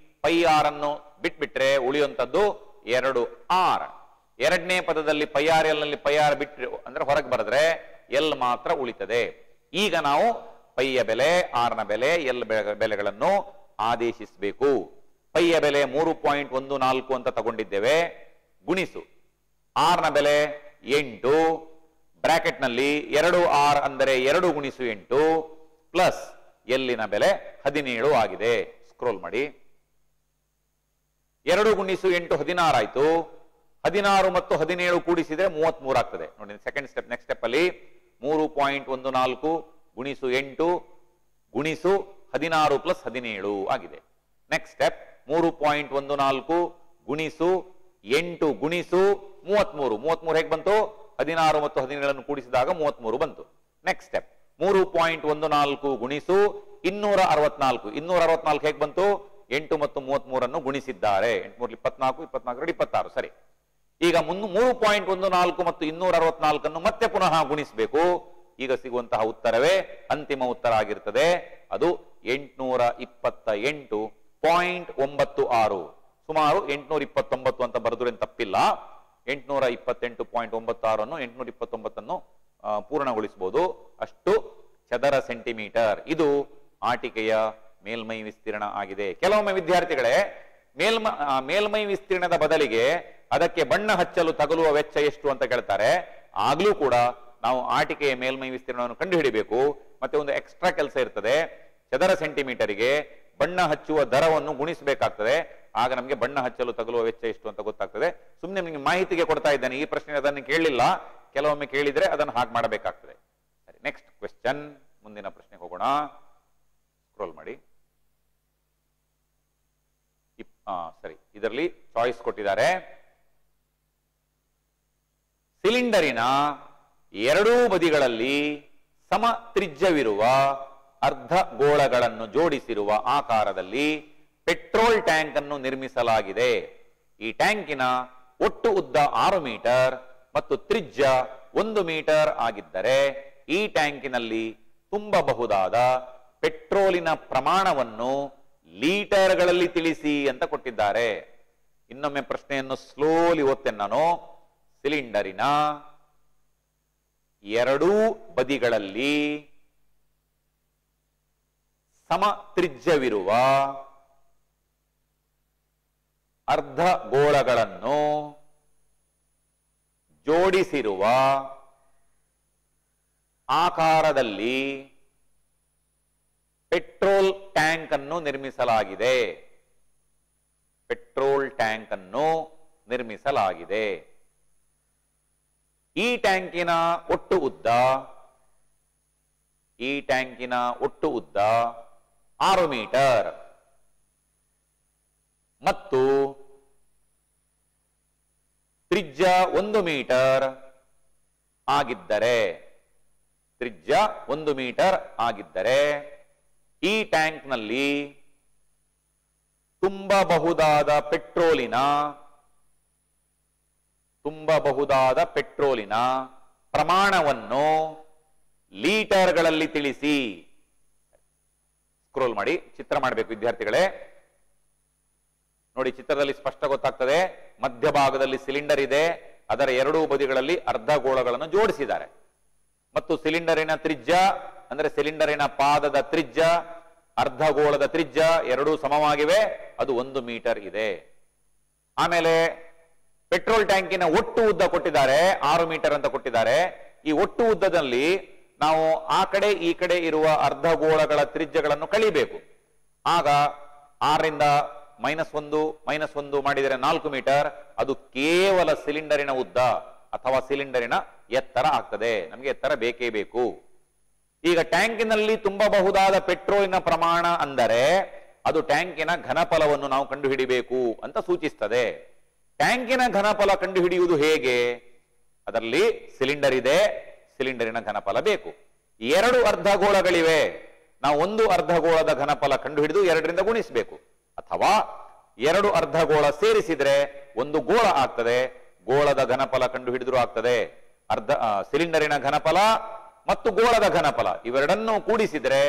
ಪೈ ಆರ್ ಅನ್ನು ಬಿಟ್ಬಿಟ್ರೆ ಉಳಿಯುವಂತದ್ದು 2 ಆರ್. ಎರಡನೇ ಪದದಲ್ಲಿ ಪೈ ಆರ್ ಎಲ್ ನಲ್ಲಿ ಪೈ ಆರ್ ಬಿಟ್ರೆ ಅಂದ್ರೆ ಹೊರಗೆ ಬರೆದ್ರೆ ಎಲ್ ಮಾತ್ರ ಉಳಿತದೆ. ಈಗ ನಾವು ಪೈಯ ಬೆಲೆ, ಆರ್ ನ ಬೆಲೆ, ಎಲ್ ಬೆಲೆಗಳನ್ನು ಆದೇಶಿಸಬೇಕು. ಪೈಯ ಬೆಲೆ 3.14 ಅಂತ ತಗೊಂಡಿದ್ದೇವೆ, ಗುಣಿಸು ಆರ್ ನ ಬೆಲೆ 8, ಬ್ರಾಕೆಟ್ ನಲ್ಲಿ 2 ಆರ್ ಅಂದರೆ 2 ಗುಣಿಸು 8 ಪ್ಲಸ್ ಎಲ್ಲಿನ ಬೆಲೆ 17 ಆಗಿದೆ. ಸ್ಕ್ರೋಲ್ ಮಾಡಿ. 2 ಗುಣಿಸು 8 16 ಆಯ್ತು. 16 ಮತ್ತು 17 ಕೂಡಿಸಿದ್ರೆ 33 ಆಗ್ತದೆ. ನೋಡಿ ಸೆಕೆಂಡ್ ಸ್ಟೆಪ್. ನೆಕ್ಸ್ಟ್ ಸ್ಟೆಪ್ ಅಲ್ಲಿ 3.14 ಗುಣಿಸು 8 ಗುಣಿಸು 16 ಪ್ಲಸ್ 17 ಆಗಿದೆ. ನೆಕ್ಸ್ಟ್ ಸ್ಟೆಪ್ 3.14 ಗುಣಿಸು 8 ಗುಣಿಸು 33. 33 ಹೇಗೆ ಬಂತು? 16 ಮತ್ತು 17 ಕೂಡಿಸಿದಾಗ 33 ಬಂತು. ನೆಕ್ಸ್ಟ್ ಸ್ಟೆಪ್ 3.14 ಗುಣಿಸು 264. 264 ಹೇಗೆ ಬಂತು? 8 ಮತ್ತು 33 ಅನ್ನು ಗುಣಿಸಿದ್ದಾರೆ. 8 24, 24 26. ಸರಿ, ಈಗ 3.14 ಮತ್ತು 264 ಅನ್ನು ಮತ್ತೆ ಪುನಃ ಗುಣಿಸಬೇಕು. ಈಗ ಸಿಗುವಂತಹ ಉತ್ತರವೇ ಅಂತಿಮ ಉತ್ತರ ಆಗಿರ್ತದೆ. ಅದು 828.96. ಸುಮಾರು 829 ಅಂತ ಬರೆದ್ರೆ ತಪ್ಪಿಲ್ಲ. 828.96 ಅನ್ನು 829 ಪೂರ್ಣಗೊಳಿಸಬಹುದು. ಅಷ್ಟು ಚದರ ಸೆಂಟಿಮೀಟರ್ ಇದು ಆಟಿಕೆಯ ಮೇಲ್ಮೈ ವಿಸ್ತೀರ್ಣ ಆಗಿದೆ. ಕೆಲವೊಮ್ಮೆ ವಿದ್ಯಾರ್ಥಿಗಳೇ ಮೇಲ್ಮೈ ವಿಸ್ತೀರ್ಣದ ಬದಲಿಗೆ ಅದಕ್ಕೆ ಬಣ್ಣ ಹಚ್ಚಲು ತಗಲುವ ವೆಚ್ಚ ಎಷ್ಟು ಅಂತ ಕೇಳ್ತಾರೆ. ಆಗ್ಲೂ ಕೂಡ ನಾವು ಆಟಿಕೆಯ ಮೇಲ್ಮೈ ವಿಸ್ತೀರ್ಣವನ್ನು ಕಂಡುಹಿಡಿಬೇಕು. ಮತ್ತೆ ಒಂದು ಎಕ್ಸ್ಟ್ರಾ ಕೆಲಸ ಇರ್ತದೆ. ಚದರ ಸೆಂಟಿಮೀಟರ್ಗೆ ಬಣ್ಣ ಹಚ್ಚುವ ದರವನ್ನು ಗುಣಿಸಬೇಕಾಗ್ತದೆ. ಆಗ ನಮಗೆ ಬಣ್ಣ ಹಚ್ಚಲು ತಗಲುವ ವೆಚ್ಚ ಎಷ್ಟು ಅಂತ ಗೊತ್ತಾಗ್ತದೆ. ಸುಮ್ಮನೆ ನಿಮಗೆ ಮಾಹಿತಿಗೆ ಕೊಡ್ತಾ ಇದ್ದೇನೆ. ಈ ಪ್ರಶ್ನೆ ಅದನ್ನು ಕೇಳಲಿಲ್ಲ, ಕೆಲವೊಮ್ಮೆ ಕೇಳಿದ್ರೆ ಅದನ್ನು ಹಾಗೆ ಮಾಡಬೇಕಾಗ್ತದೆ. ಸರಿ, ನೆಕ್ಸ್ಟ್ ಕ್ವೆಶ್ಚನ್, ಮುಂದಿನ ಪ್ರಶ್ನೆಗೆ ಹೋಗೋಣ. ಸ್ಕ್ರೋಲ್ ಮಾಡಿ. ಸರಿ, ಇದರಲ್ಲಿ ಚಾಯ್ಸ್ ಕೊಟ್ಟಿದ್ದಾರೆ. ಸಿಲಿಂಡರಿನ ಎರಡೂ ಬದಿಗಳಲ್ಲಿ ಸಮ ತ್ರಿಜ್ಯವಿರುವ ಅರ್ಧ ಗೋಳಗಳನ್ನು ಜೋಡಿಸಿರುವ ಆಕಾರದಲ್ಲಿ ಪೆಟ್ರೋಲ್ ಟ್ಯಾಂಕ್ ಅನ್ನು ನಿರ್ಮಿಸಲಾಗಿದೆ. ಈ ಟ್ಯಾಂಕಿನ ಒಟ್ಟು ಉದ್ದ 6 ಮೀಟರ್ ಮತ್ತು ತ್ರಿಜ್ಯ 1 ಮೀಟರ್ ಆಗಿದ್ದರೆ ಈ ಟ್ಯಾಂಕಿನಲ್ಲಿ ತುಂಬಬಹುದಾದ ಪೆಟ್ರೋಲಿನ ಪ್ರಮಾಣವನ್ನು ಲೀಟರ್ಗಳಲ್ಲಿ ತಿಳಿಸಿ ಅಂತ ಕೊಟ್ಟಿದ್ದಾರೆ. ಇನ್ನೊಮ್ಮೆ ಪ್ರಶ್ನೆಯನ್ನು ಸ್ಲೋಲಿ ಓದ್ತೇನೆ ನಾನು. ಸಿಲಿಂಡರಿನ ಎರಡೂ ಬದಿಗಳಲ್ಲಿ ಸಮ ತ್ರಿಜ್ಯವಿರುವ ಅರ್ಧ ಗೋಳಗಳನ್ನು ಜೋಡಿಸಿರುವ ಆಕಾರದಲ್ಲಿ ಪೆಟ್ರೋಲ್ ಟ್ಯಾಂಕ್ ಅನ್ನು ನಿರ್ಮಿಸಲಾಗಿದೆ. ಪೆಟ್ರೋಲ್ ಟ್ಯಾಂಕ್ ಅನ್ನು ನಿರ್ಮಿಸಲಾಗಿದೆ. ಈ ಟ್ಯಾಂಕಿನ ಒಟ್ಟು ಉದ್ದ 6 ಮೀಟರ್ ಮತ್ತು ತ್ರಿಜ್ಯ 1 ಮೀಟರ್ ಆಗಿದ್ದರೆ ಈ ಟ್ಯಾಂಕ್ನಲ್ಲಿ ತುಂಬಬಹುದಾದ ಪೆಟ್ರೋಲಿನ ಪ್ರಮಾಣವನ್ನು ಲೀಟರ್ಗಳಲ್ಲಿ ತಿಳಿಸಿ. ಸ್ಕ್ರೋಲ್ ಮಾಡಿ, ಚಿತ್ರ ಮಾಡಬೇಕು ವಿದ್ಯಾರ್ಥಿಗಳೇ. ನೋಡಿ, ಚಿತ್ರದಲ್ಲಿ ಸ್ಪಷ್ಟ ಗೊತ್ತಾಗ್ತದೆ. ಮಧ್ಯಭಾಗದಲ್ಲಿ ಸಿಲಿಂಡರ್ ಇದೆ, ಅದರ ಎರಡೂ ಬದಿಗಳಲ್ಲಿ ಅರ್ಧ ಗೋಳಗಳನ್ನು ಜೋಡಿಸಿದ್ದಾರೆ. ಮತ್ತು ಸಿಲಿಂಡರಿನ ತ್ರಿಜ್ಯ ಅಂದ್ರೆ ಸಿಲಿಂಡರಿನ ಪಾದದ ತ್ರಿಜ್ಯ, ಅರ್ಧ ಗೋಳದ ತ್ರಿಜ್ಯ ಎರಡೂ ಸಮವಾಗಿವೆ, ಅದು 1 ಮೀಟರ್ ಇದೆ. ಆಮೇಲೆ ಪೆಟ್ರೋಲ್ ಟ್ಯಾಂಕಿನ ಒಟ್ಟು ಉದ್ದ ಕೊಟ್ಟಿದ್ದಾರೆ, 6 ಮೀಟರ್ ಅಂತ ಕೊಟ್ಟಿದ್ದಾರೆ. ಈ ಒಟ್ಟು ಉದ್ದದಲ್ಲಿ ನಾವು ಆ ಕಡೆ ಈ ಕಡೆ ಇರುವ ಅರ್ಧ ಗೋಳಗಳ ತ್ರಿಜ್ಯಗಳನ್ನು ಕಳಿಬೇಕು. ಆಗ 6ರಿಂದ -1 ಮಾಡಿದರೆ 4 ಮೀಟರ್. ಅದು ಕೇವಲ ಸಿಲಿಂಡರಿನ ಉದ್ದ ಅಥವಾ ಸಿಲಿಂಡರಿನ ಎತ್ತರ ಆಗ್ತದೆ. ನಮಗೆ ಎತ್ತರ ಬೇಕೇ ಬೇಕು. ಈಗ ಟ್ಯಾಂಕಿನಲ್ಲಿ ತುಂಬಬಹುದಾದ ಪೆಟ್ರೋಲಿನ ಪ್ರಮಾಣ ಅಂದರೆ ಅದು ಟ್ಯಾಂಕಿನ ಘನಫಲವನ್ನು ನಾವು ಕಂಡುಹಿಡಿಬೇಕು ಅಂತ ಸೂಚಿಸ್ತದೆ. ಟ್ಯಾಂಕಿನ ಘನಫಲ ಕಂಡುಹಿಡಿಯುವುದು ಹೇಗೆ? ಅದರಲ್ಲಿ ಸಿಲಿಂಡರ್ ಇದೆ, ಸಿಲಿಂಡರಿನ ಘನಫಲ ಬೇಕು. 2 ಅರ್ಧಗೋಳಗಳಿವೆ, ನಾವು ಒಂದು ಅರ್ಧಗೋಳದ ಘನಫಲ ಕಂಡುಹಿಡಿದು 2ರಿಂದ ಗುಣಿಸಬೇಕು. ಅಥವಾ 2 ಅರ್ಧಗೋಳ ಸೇರಿಸಿದ್ರೆ 1 ಗೋಳ ಆಗ್ತದೆ, ಗೋಳದ ಘನಫಲ ಕಂಡುಹಿಡಿದ್ರೂ ಆಗ್ತದೆ. ಸಿಲಿಂಡರಿನ ಘನಫಲ ಮತ್ತು ಗೋಳದ ಘನಫಲ ಇವೆರಡನ್ನೂ ಕೂಡಿಸಿದ್ರೆ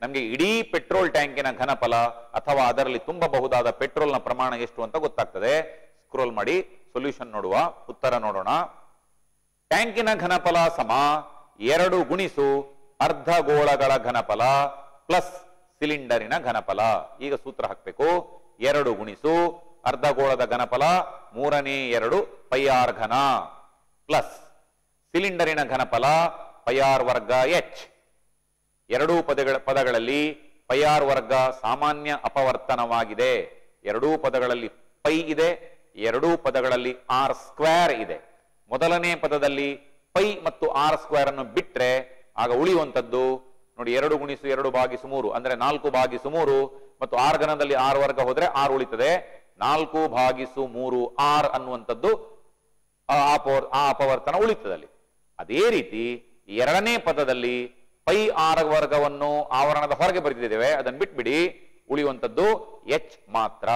ನಮಗೆ ಇಡೀ ಪೆಟ್ರೋಲ್ ಟ್ಯಾಂಕಿನ ಘನಫಲ ಅಥವಾ ಅದರಲ್ಲಿ ತುಂಬಬಹುದಾದ ಪೆಟ್ರೋಲ್ನ ಪ್ರಮಾಣ ಎಷ್ಟು ಅಂತ ಗೊತ್ತಾಗ್ತದೆ. ಸ್ಕ್ರೋಲ್ ಮಾಡಿ, ಸೊಲ್ಯೂಷನ್ ನೋಡುವ, ಉತ್ತರ ನೋಡೋಣ. ಟ್ಯಾಂಕಿನ ಘನಫಲ ಸಮ 2 ಗುಣಿಸು ಅರ್ಧ ಗೋಳಗಳ ಘನಫಲ ಪ್ಲಸ್ ಸಿಲಿಂಡರಿನ ಘನಫಲ. ಈಗ ಸೂತ್ರ ಹಾಕಬೇಕು. 2 ಗುಣಿಸು ಅರ್ಧ ಗೋಳದ ಘನಫಲ 3/2 πr ಘನ ಪ್ಲಸ್ ಸಿಲಿಂಡರಿನ ಘನಫಲ πr ವರ್ಗ h. ಎರಡೂ ಪದಗಳಲ್ಲಿ πr ವರ್ಗ ಸಾಮಾನ್ಯ ಅಪವರ್ತನವಾಗಿದೆ. ಎರಡೂ ಪದಗಳಲ್ಲಿ ಪೈ ಇದೆ, ಎರಡೂ ಪದಗಳಲ್ಲಿ r ಸ್ಕ್ವೇರ್ ಇದೆ. ಮೊದಲನೇ ಪದದಲ್ಲಿ ಪೈ ಮತ್ತು r ಸ್ಕ್ವೇರ್ ಅನ್ನು ಬಿಟ್ರೆ ಆಗ ಉಳಿಯುವಂತದ್ದು ನೋಡಿ 2 ಗುಣಿಸು 2 ಭಾಗಿಸು 3 ಅಂದ್ರೆ 4/3 ಮತ್ತು r ಘನದಲ್ಲಿ r ವರ್ಗ ಹೋದ್ರೆ r ಉಳಿತದೆ. 4/3 r ಅನ್ನುವಂಥದ್ದು ಆ ಅಪವರ್ತನ ಉಳಿತದಲ್ಲಿ. ಅದೇ ರೀತಿ ಎರಡನೇ ಪದದಲ್ಲಿ ಪೈ r ವರ್ಗವನ್ನು ಆವರಣದ ಹೊರಗೆ ಬರೆದಿದ್ದೇವೆ, ಅದನ್ನು ಬಿಟ್ಬಿಡಿ, ಉಳಿಯುವಂಥದ್ದು h ಮಾತ್ರ.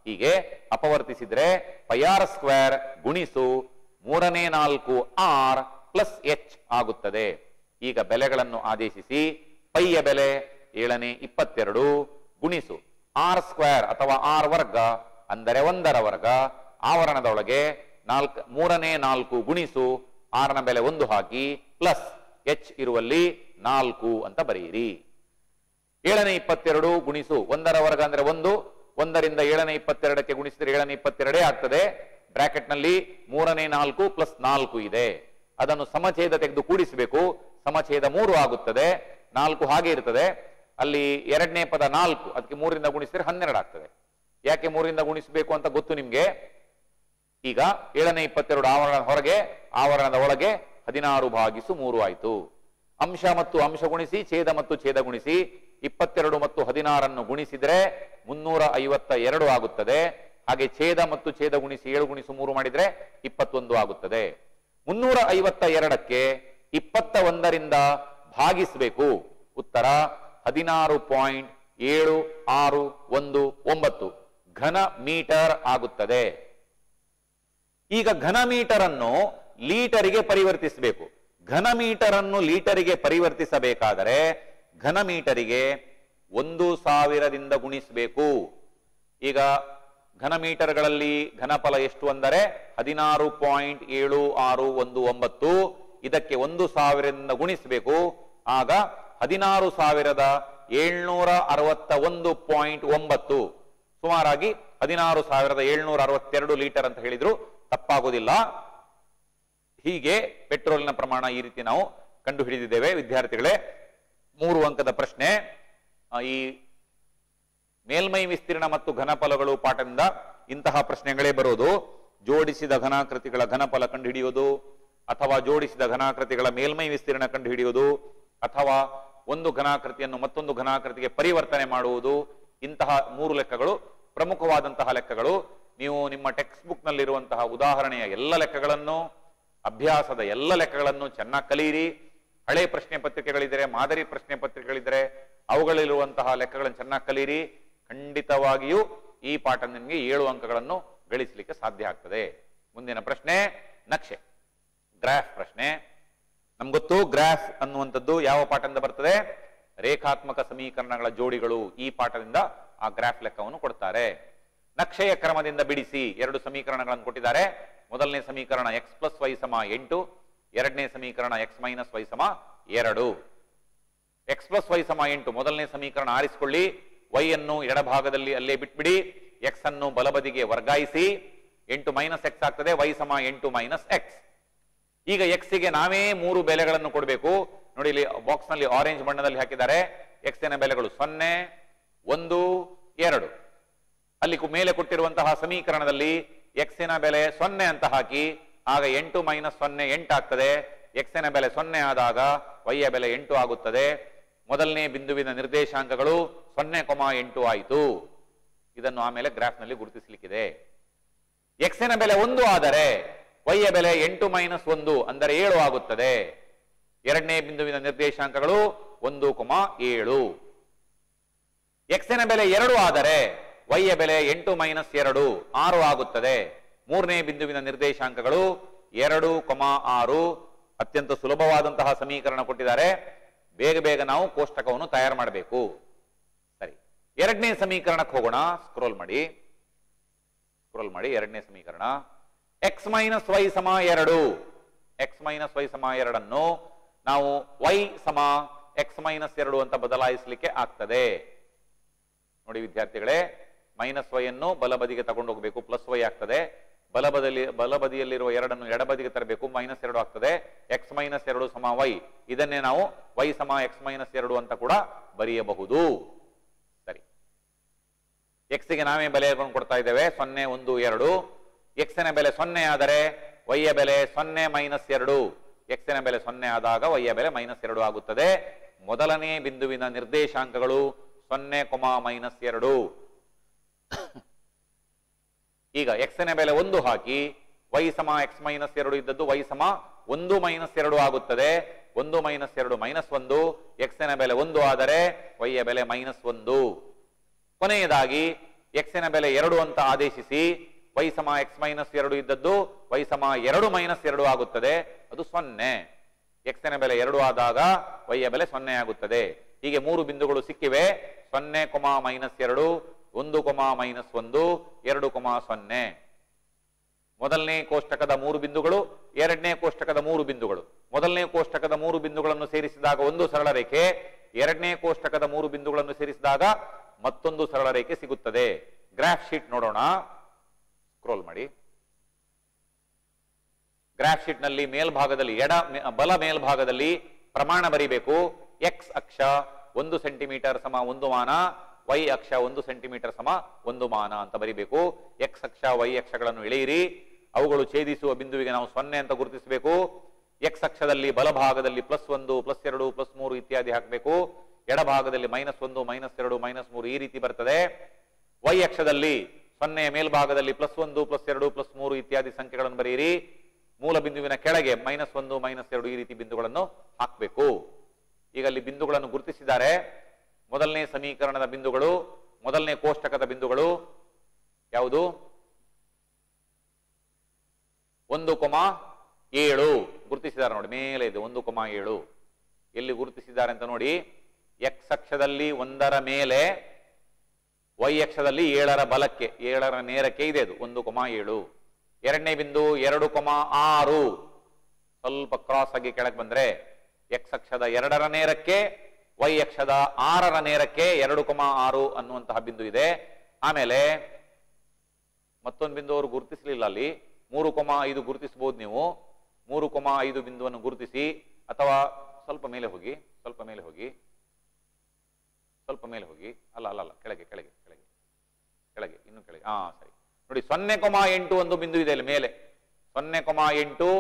ಹೀಗೆ ಅಪವರ್ತಿಸಿದ್ರೆ πr ಸ್ಕ್ವೇರ್ ಗುಣಿಸು 3/4 r ಪ್ಲಸ್ h ಆಗುತ್ತದೆ. ಈಗ ಬೆಲೆಗಳನ್ನು ಆದೇಶಿಸಿ ಪೈಯ ಬೆಲೆ 7ನೇ 22 ಗುಣಿಸು ಆರ್ ಸ್ಕ್ವೇರ್ ಅಥವಾ ಆರ್ ವರ್ಗ ಅಂದರೆ 1ರ ವರ್ಗ ಆವರಣದೊಳಗೆ 3ನೇ 4 ಗುಣಿಸು ಆರ್ನ ಬೆಲೆ 1 ಹಾಕಿ ಪ್ಲಸ್ ಎಚ್ ಇರುವಲ್ಲಿ 4 ಅಂತ ಬರೆಯಿರಿ. 7ನೇ 22 ಗುಣಿಸು 1ರ ವರ್ಗ ಅಂದ್ರೆ 1, 1ರಿಂದ 7ನೇ 22ಕ್ಕೆ ಗುಣಿಸಿದ್ರೆ 7ನೇ 22 ಆಗ್ತದೆ. ಬ್ರಾಕೆಟ್ ನಲ್ಲಿ 3ನೇ 4 ಪ್ಲಸ್ 4 ಇದೆ. ಅದನ್ನು ಸಮಛೇದ ತೆಗೆದು ಕೂಡಿಸಬೇಕು. ಸಮಛೇದ 3 ಆಗುತ್ತದೆ. 4 ಹಾಗೆ ಇರ್ತದೆ. ಅಲ್ಲಿ 2ನೇ ಪದ 4, ಅದಕ್ಕೆ 3ರಿಂದ ಗುಣಿಸಿದ್ರೆ 12 ಆಗ್ತದೆ. ಯಾಕೆ 3ರಿಂದ ಗುಣಿಸಬೇಕು ಅಂತ ಗೊತ್ತು ನಿಮ್ಗೆ. ಈಗ 7ನೇ 22 ಆವರಣ ಹೊರಗೆ, ಆವರಣದ ಒಳಗೆ 16/3 ಆಯ್ತು. ಅಂಶ ಮತ್ತು ಅಂಶ ಗುಣಿಸಿ, ಛೇದ ಮತ್ತು ಛೇದ ಗುಣಿಸಿ 22 ಮತ್ತು 16 ಗುಣಿಸಿದ್ರೆ 352 ಆಗುತ್ತದೆ. ಹಾಗೆ ಛೇದ ಮತ್ತು ಛೇದ ಗುಣಿಸಿ 7 ಗುಣಿಸು 3 ಮಾಡಿದ್ರೆ 21 ಆಗುತ್ತದೆ. 352ಕ್ಕೆ 21ರಿಂದ ಭಾಗಿಸಬೇಕು. ಉತ್ತರ 16.7619 ಘನ ಮೀಟರ್ ಆಗುತ್ತದೆ. ಈಗ ಘನ ಮೀಟರ್ ಅನ್ನು ಲೀಟರಿಗೆ ಪರಿವರ್ತಿಸಬೇಕು. ಘನ ಮೀಟರ್ ಅನ್ನು ಲೀಟರಿಗೆ ಪರಿವರ್ತಿಸಬೇಕಾದರೆ ಘನ ಮೀಟರಿಗೆ 1000ದಿಂದ ಗುಣಿಸಬೇಕು. ಈಗ ಘನ ಮೀಟರ್ಗಳಲ್ಲಿ ಘನಫಲ ಎಷ್ಟು ಅಂದರೆ 16.7619. ಇದಕ್ಕೆ 1000ರಿಂದ ಗುಣಿಸಬೇಕು. ಆಗ 16,761.9 ಸುಮಾರಾಗಿ 16,762 ಲೀಟರ್ ಅಂತ ಹೇಳಿದ್ರು ತಪ್ಪಾಗೋದಿಲ್ಲ. ಹೀಗೆ ಪೆಟ್ರೋಲಿನ ಪ್ರಮಾಣ ಈ ರೀತಿ ನಾವು ಕಂಡು ಹಿಡಿದಿದ್ದೇವೆ. ವಿದ್ಯಾರ್ಥಿಗಳೇ, 3 ಅಂಕದ ಪ್ರಶ್ನೆ. ಈ ಮೇಲ್ಮೈ ವಿಸ್ತೀರ್ಣ ಮತ್ತು ಘನಫಲಗಳು ಪಾಠದಿಂದ ಇಂತಹ ಪ್ರಶ್ನೆಗಳೇ ಬರೋದು. ಜೋಡಿಸಿದ ಘನಾಕೃತಿಗಳ ಘನಫಲ ಕಂಡುಹಿಡಿಯೋದು, ಅಥವಾ ಜೋಡಿಸಿದ ಘನಾಕೃತಿಗಳ ಮೇಲ್ಮೈ ವಿಸ್ತೀರ್ಣ ಕಂಡುಹಿಡಿಯೋದು, ಅಥವಾ ಒಂದು ಘನಾಕೃತಿಯನ್ನು ಮತ್ತೊಂದು ಘನಾಕೃತಿಗೆ ಪರಿವರ್ತನೆ ಮಾಡುವುದು. ಇಂತಹ 3 ಲೆಕ್ಕಗಳು ಪ್ರಮುಖವಾದಂತಹ ಲೆಕ್ಕಗಳು. ನೀವು ನಿಮ್ಮ ಟೆಕ್ಸ್ಟ್ ಬುಕ್ ನಲ್ಲಿರುವಂತಹ ಉದಾಹರಣೆಯ ಎಲ್ಲ ಲೆಕ್ಕಗಳನ್ನು, ಅಭ್ಯಾಸದ ಎಲ್ಲ ಲೆಕ್ಕಗಳನ್ನು ಚೆನ್ನಾಗಿ ಕಲಿಯಿರಿ. ಹಳೆ ಪ್ರಶ್ನೆ ಪತ್ರಿಕೆಗಳಿದ್ದರೆ, ಮಾದರಿ ಪ್ರಶ್ನೆ ಪತ್ರಿಕೆಗಳಿದ್ದರೆ ಅವುಗಳಲ್ಲಿರುವಂತಹ ಲೆಕ್ಕಗಳನ್ನು ಚೆನ್ನಾಗಿ ಕಲಿಯಿರಿ. ಖಂಡಿತವಾಗಿಯೂ ಈ ಪಾಠ ನಿಮಗೆ 7 ಅಂಕಗಳನ್ನು ಗಳಿಸಲಿಕ್ಕೆ ಸಾಧ್ಯ ಆಗ್ತದೆ. ಮುಂದಿನ ಪ್ರಶ್ನೆ ನಕ್ಷೆ, ಗ್ರಾಫ್ ಪ್ರಶ್ನೆ. ನಮ್ಗೆ ಗೊತ್ತು ಗ್ರಾಫ್ ಅನ್ನುವಂಥದ್ದು ಯಾವ ಪಾಠದಿಂದ ಬರ್ತದೆ? ರೇಖಾತ್ಮಕ ಸಮೀಕರಣಗಳ ಜೋಡಿಗಳು. ಈ ಪಾಠದಿಂದ ಆ ಗ್ರಾಫ್ ಲೆಕ್ಕವನ್ನು ಕೊಡ್ತಾರೆ. ನಕ್ಷೆಯ ಕ್ರಮದಿಂದ ಬಿಡಿಸಿ 2 ಸಮೀಕರಣಗಳನ್ನು ಕೊಟ್ಟಿದ್ದಾರೆ. ಮೊದಲನೇ ಸಮೀಕರಣ x + y = 8, ಎರಡನೇ ಸಮೀಕರಣ x - y = 2. x + y = 8 ಮೊದಲನೇ ಸಮೀಕರಣ ಆರಿಸಿಕೊಳ್ಳಿ. y ಅನ್ನು ಎಡಭಾಗದಲ್ಲಿ ಅಲ್ಲೇ ಬಿಟ್ಬಿಡಿ. x ಅನ್ನು ಬಲಬದಿಗೆ ವರ್ಗಾಯಿಸಿ. 8 - x ಆಗ್ತದೆ. y = 8 - x. ಈಗ x ಗೆ ನಾವೇ 3 ಬೆಲೆಗಳನ್ನು ಕೊಡಬೇಕು. ನೋಡಿ, ಇಲ್ಲಿ ಬಾಕ್ಸ್ ನಲ್ಲಿ ಆರೆಂಜ್ ಬಣ್ಣದಲ್ಲಿ ಹಾಕಿದ್ದಾರೆ. x ನ ಬೆಲೆಗಳು 0, 1, 2. ಅಲ್ಲಿ ಮೇಲೆ ಕೊಟ್ಟಿರುವಂತಹ ಸಮೀಕರಣದಲ್ಲಿ x ನ ಬೆಲೆ 0 ಅಂತ ಹಾಕಿ. ಆಗ 8 - 0 8 ಆಗ್ತದೆ. x ನ ಬೆಲೆ 0 ಆದಾಗ y ಯ ಬೆಲೆ 8 ಆಗುತ್ತದೆ. ಮೊದಲನೇ ಬಿಂದುವಿನ ನಿರ್ದೇಶಾಂಕಗಳು 0,8 ಆಯಿತು. ಇದನ್ನು ಆಮೇಲೆ ಗ್ರಾಫ್ ನಲ್ಲಿ ಗುರುತಿಸಲಿಕ್ಕಿದೆ. x ನ ಬೆಲೆ 1 ಆದರೆ y ಯ ಬೆಲೆ 8 - 1 ಅಂದರೆ 7 ಆಗುತ್ತದೆ. ಎರಡನೇ ಬಿಂದುವಿನ ನಿರ್ದೇಶಾಂಕಗಳು 1,7. x ನ ಬೆಲೆ 2 ಆದರೆ y ಯ ಬೆಲೆ 8 - 2 6 ಆಗುತ್ತದೆ. ಮೂರನೇ ಬಿಂದುವಿನ ನಿರ್ದೇಶಾಂಕಗಳು 2,6. ಅತ್ಯಂತ ಸುಲಭವಾದಂತಹ ಸಮೀಕರಣ ಕೊಟ್ಟಿದ್ದಾರೆ. ಬೇಗ ಬೇಗ ನಾವು ಕೋಷ್ಟಕವನ್ನು ತಯಾರು ಮಾಡಬೇಕು. ಸರಿ, ಎರಡನೇ ಸಮೀಕರಣಕ್ಕೆ ಹೋಗೋಣ. ಸ್ಕ್ರೋಲ್ ಮಾಡಿ. ಎರಡನೇ ಸಮೀಕರಣ x - y = 2. x - y = 2 ಅನ್ನು ನಾವು y = x - 2 ಅಂತ ಬದಲಾಯಿಸಲಿಕ್ಕೆ ಆಗ್ತದೆ. ನೋಡಿ ವಿದ್ಯಾರ್ಥಿಗಳೇ, -y ಅನ್ನು ಬಲಬದಿಗೆ ತಗೊಂಡು ಹೋಗಬೇಕು, +y ಆಗ್ತದೆ. ಬಲಬದಿಯಲ್ಲಿರುವ 2 ಅನ್ನು ಎಡಬದಿಗೆ ತರಬೇಕು, -2 ಆಗ್ತದೆ. x - 2 = y. ಇದನ್ನೇ ನಾವು y = x - 2 ಅಂತ ಕೂಡ ಬರೆಯಬಹುದು. ಸರಿ, x ಗೆ ನಾವೇ ಬೆಲೆಯನ್ನು ಕೊಡ್ತಾ ಇದ್ದೇವೆ 0, 1, 2. x ನ ಬೆಲೆ 0 ಆದರೆ y ಯ ಬೆಲೆ 0 - 2. x ನ ಬೆಲೆ 0 ಆದಾಗ y ಯ ಬೆಲೆ -2 ಆಗುತ್ತದೆ. ಮೊದಲನೇ ಬಿಂದುವಿನ ನಿರ್ದೇಶಾಂಕಗಳು 0, -2. ಈಗ x ನ ಬೆಲೆ 1 ಹಾಕಿ. y = x - 2 ಇದ್ದದ್ದು y = 1 - 2 ಆಗುತ್ತದೆ. 1 - 2 -1. x ನ ಬೆಲೆ 1 ಆದರೆ y ಯ ಬೆಲೆ -1. ಕೊನೆಯದಾಗಿ x ನ ಬೆಲೆ 2 ಅಂತ ಆದೇಶಿಸಿ. y = x - 2 ಇದ್ದದ್ದು y = 2 - 2 ಆಗುತ್ತದೆ. ಅದು 0. x ನ ಬೆಲೆ 2 ಆದಾಗ y ಯ ಬೆಲೆ 0 ಆಗುತ್ತದೆ. ಹೀಗೆ 3 ಬಿಂದುಗಳು ಸಿಕ್ಕಿವೆ. 0, -2, 1, -1, 2, 0. ಮೊದಲನೇ ಕೋಷ್ಟಕದ 3 ಬಿಂದುಗಳು, ಎರಡನೇ ಕೋಷ್ಟಕದ 3 ಬಿಂದುಗಳು. ಮೊದಲನೇ ಕೋಷ್ಟಕದ 3 ಬಿಂದುಗಳನ್ನು ಸೇರಿಸಿದಾಗ ಒಂದು ಸರಳ ರೇಖೆ, ಎರಡನೇ ಕೋಷ್ಟಕದ 3 ಬಿಂದುಗಳನ್ನು ಸೇರಿಸಿದಾಗ ಮತ್ತೊಂದು ಸರಳ ರೇಖೆ ಸಿಗುತ್ತದೆ. ಗ್ರಾಫ್ ಶೀಟ್ ನೋಡೋಣ. ಸ್ಕ್ರೋಲ್ ಮಾಡಿ. ಗ್ರಾಫ್ ಶೀಟ್ ನಲ್ಲಿ ಮೇಲ್ಭಾಗದಲ್ಲಿ ಬಲ ಮೇಲ್ಭಾಗದಲ್ಲಿ ಪ್ರಮಾಣ ಬರೀಬೇಕು. x ಅಕ್ಷ 1 ಸೆಂಟಿಮೀಟರ್ ಸಮ 1 ಮಾನ, y ಅಕ್ಷ 1 ಸೆಂಟಿಮೀಟರ್ ಸಮ 1 ಮಾನ ಅಂತ ಬರೀಬೇಕು. x ಅಕ್ಷ y ಅಕ್ಷಗಳನ್ನು ಎಳೆಯಿರಿ. ಅವುಗಳು ಛೇದಿಸುವ ಬಿಂದುವಿಗೆ ನಾವು 0 ಅಂತ ಗುರುತಿಸಬೇಕು. x ಅಕ್ಷದಲ್ಲಿ ಬಲಭಾಗದಲ್ಲಿ +1, +2, +3 ಇತ್ಯಾದಿ ಹಾಕಬೇಕು. ಎಡಭಾಗದಲ್ಲಿ -1, -2, -3 ಈ ರೀತಿ ಬರ್ತದೆ. y ಅಕ್ಷದಲ್ಲಿ 0 ಮೇಲ್ಭಾಗದಲ್ಲಿ +1, +2, +3 ಇತ್ಯಾದಿ ಸಂಖ್ಯೆಗಳನ್ನು ಬರೆಯಿರಿ. ಮೂಲ ಬಿಂದುವಿನ ಕೆಳಗೆ -1, -2 ಈ ರೀತಿ ಬಿಂದುಗಳನ್ನು ಹಾಕಬೇಕು. ಈಗ ಅಲ್ಲಿ ಬಿಂದುಗಳನ್ನು ಗುರುತಿಸಿದ್ದಾರೆ. ಮೊದಲನೇ ಸಮೀಕರಣದ ಬಿಂದುಗಳು, ಮೊದಲನೇ ಕೋಷ್ಟಕದ ಬಿಂದುಗಳು ಯಾವುದು? 1,7 ಗುರುತಿಸಿದ್ದಾರೆ ನೋಡಿ, ಮೇಲೆ ಇದೆ 1,7. ಎಲ್ಲಿ ಗುರುತಿಸಿದ್ದಾರೆ ಅಂತ ನೋಡಿ. x ಅಕ್ಷದಲ್ಲಿ 1ರ ಮೇಲೆ, y ಅಕ್ಷದಲ್ಲಿ 7ರ ಬಲಕ್ಕೆ, 7ರ ನೇರಕ್ಕೆ ಇದೆ ಅದು 1,7. ಎರಡನೇ ಬಿಂದು 2,6. ಸ್ವಲ್ಪ ಕ್ರಾಸ್ ಆಗಿ ಕೆಳಗೆ ಬಂದ್ರೆ x ಅಕ್ಷದ 2ರ ನೇರಕ್ಕೆ, y ಅಕ್ಷದ 6ರ ನೇರಕ್ಕೆ 2,6 ಅನ್ನುವಂತಹ ಬಿಂದು ಇದೆ. ಆಮೇಲೆ ಮತ್ತೊಂದು ಬಿಂದು ಅವರು ಗುರುತಿಸಲಿಲ್ಲ. ಅಲ್ಲಿ 3,5 ಗುರುತಿಸಬಹುದು ನೀವು. 3,5 ಬಿಂದುವನ್ನು ಗುರುತಿಸಿ, ಅಥವಾ ಸ್ವಲ್ಪ ಮೇಲೆ ಹೋಗಿ, ಸ್ವಲ್ಪ ಮೇಲೆ ಹೋಗಿ, ಸ್ವಲ್ಪ ಮೇಲೆ ಹೋಗಿ. ಅಲ್ಲ ಅಲ್ಲ ಅಲ್ಲ, ಕೆಳಗೆ ಕೆಳಗೆ ಕೆಳಗೆ ಕೆಳಗೆ, ಇನ್ನು ಕೆಳಗೆ. ಸರಿ ನೋಡಿ. 0,8 ಒಂದು ಬಿಂದು ಇದೆ ಅಲ್ಲಿ ಮೇಲೆ. 0,8,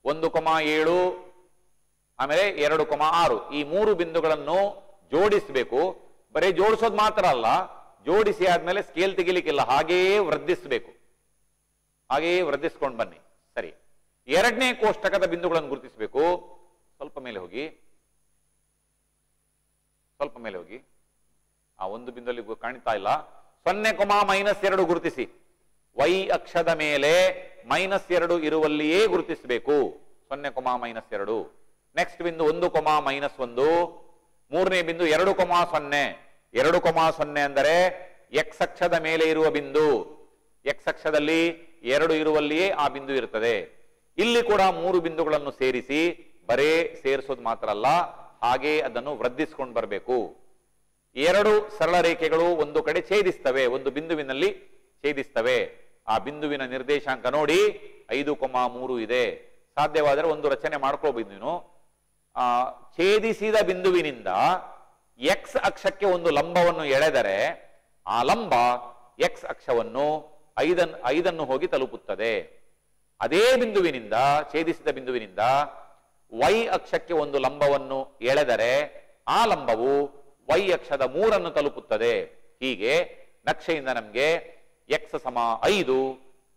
1,7, ಆಮೇಲೆ 2,6 ಈ 3 ಬಿಂದುಗಳನ್ನು ಜೋಡಿಸಬೇಕು. ಬರೀ ಜೋಡಿಸೋದು ಮಾತ್ರ ಅಲ್ಲ, ಜೋಡಿಸಿ ಆದ್ಮೇಲೆ ಸ್ಕೇಲ್ ತೆಗಿಲಿಕ್ಕಿಲ್ಲ, ಹಾಗೆಯೇ ವೃದ್ಧಿಸಬೇಕು. ಹಾಗೆಯೇ ವೃದ್ಧಿಸ್ಕೊಂಡು ಬನ್ನಿ. ಸರಿ, ಎರಡನೇ ಕೋಷ್ಟಕದ ಬಿಂದುಗಳನ್ನು ಗುರುತಿಸಬೇಕು. ಸ್ವಲ್ಪ ಮೇಲೆ ಹೋಗಿ, ಸ್ವಲ್ಪ ಮೇಲೆ ಹೋಗಿ. ಒಂದು ಬಿಂದುಲ್ಲಿ ಕಾಣ್ತಾ ಇಲ್ಲ. 0,-2 ಗುರುತಿಸಿ. y ಅಕ್ಷದ ಮೇಲೆ -2 ಇರುವಲ್ಲಿಯೇ ಗುರುತಿಸಬೇಕು. 0,-2. ನೆಕ್ಸ್ಟ್ ಬಿಂದು 1,-1. ಮೂರನೇ ಬಿಂದು 2,0. 2,0 ಅಂದರೆ x ಅಕ್ಷದ ಮೇಲೆ ಇರುವ ಬಿಂದು. x ಅಕ್ಷದಲ್ಲಿ 2 ಇರುವಲ್ಲಿಯೇ ಆ ಬಿಂದು ಇರುತ್ತದೆ. ಇಲ್ಲಿ ಕೂಡ 3 ಬಿಂದುಗಳನ್ನು ಸೇರಿಸಿ, ಬರೇ ಸೇರಿಸೋದು ಮಾತ್ರ ಅಲ್ಲ, ಹಾಗೆ ಅದನ್ನು ವೃದ್ಧಿಸಿಕೊಂಡು ಬರಬೇಕು. 2 ಸರಳ ರೇಖೆಗಳು ಒಂದು ಕಡೆ ಛೇದಿಸ್ತವೆ, ಒಂದು ಬಿಂದುವಿನಲ್ಲಿ ಛೇದಿಸ್ತವೆ. ಆ ಬಿಂದುವಿನ ನಿರ್ದೇಶಾಂಕ ನೋಡಿ 5,3 ಇದೆ. ಸಾಧ್ಯವಾದರೆ ಒಂದು ರಚನೆ ಮಾಡ್ಕೋಬಹುದು ನೀನು. ಛೇದಿಸಿದ ಬಿಂದುವಿನಿಂದ x ಅಕ್ಷಕ್ಕೆ ಒಂದು ಲಂಬವನ್ನು ಎಳೆದರೆ ಆ ಲಂಬ x ಅಕ್ಷವನ್ನು 5 ಹೋಗಿ ತಲುಪುತ್ತದೆ. ಅದೇ ಬಿಂದುವಿನಿಂದ, ಛೇದಿಸಿದ ಬಿಂದುವಿನಿಂದ y ಅಕ್ಷಕ್ಕೆ ಒಂದು ಲಂಬವನ್ನು ಎಳೆದರೆ ಆ ಲಂಬವು y ಅಕ್ಷದ 3 ತಲುಪುತ್ತದೆ. ಹೀಗೆ ನಕ್ಷೆಯಿಂದ ನಮಗೆ x ಸಮ 5,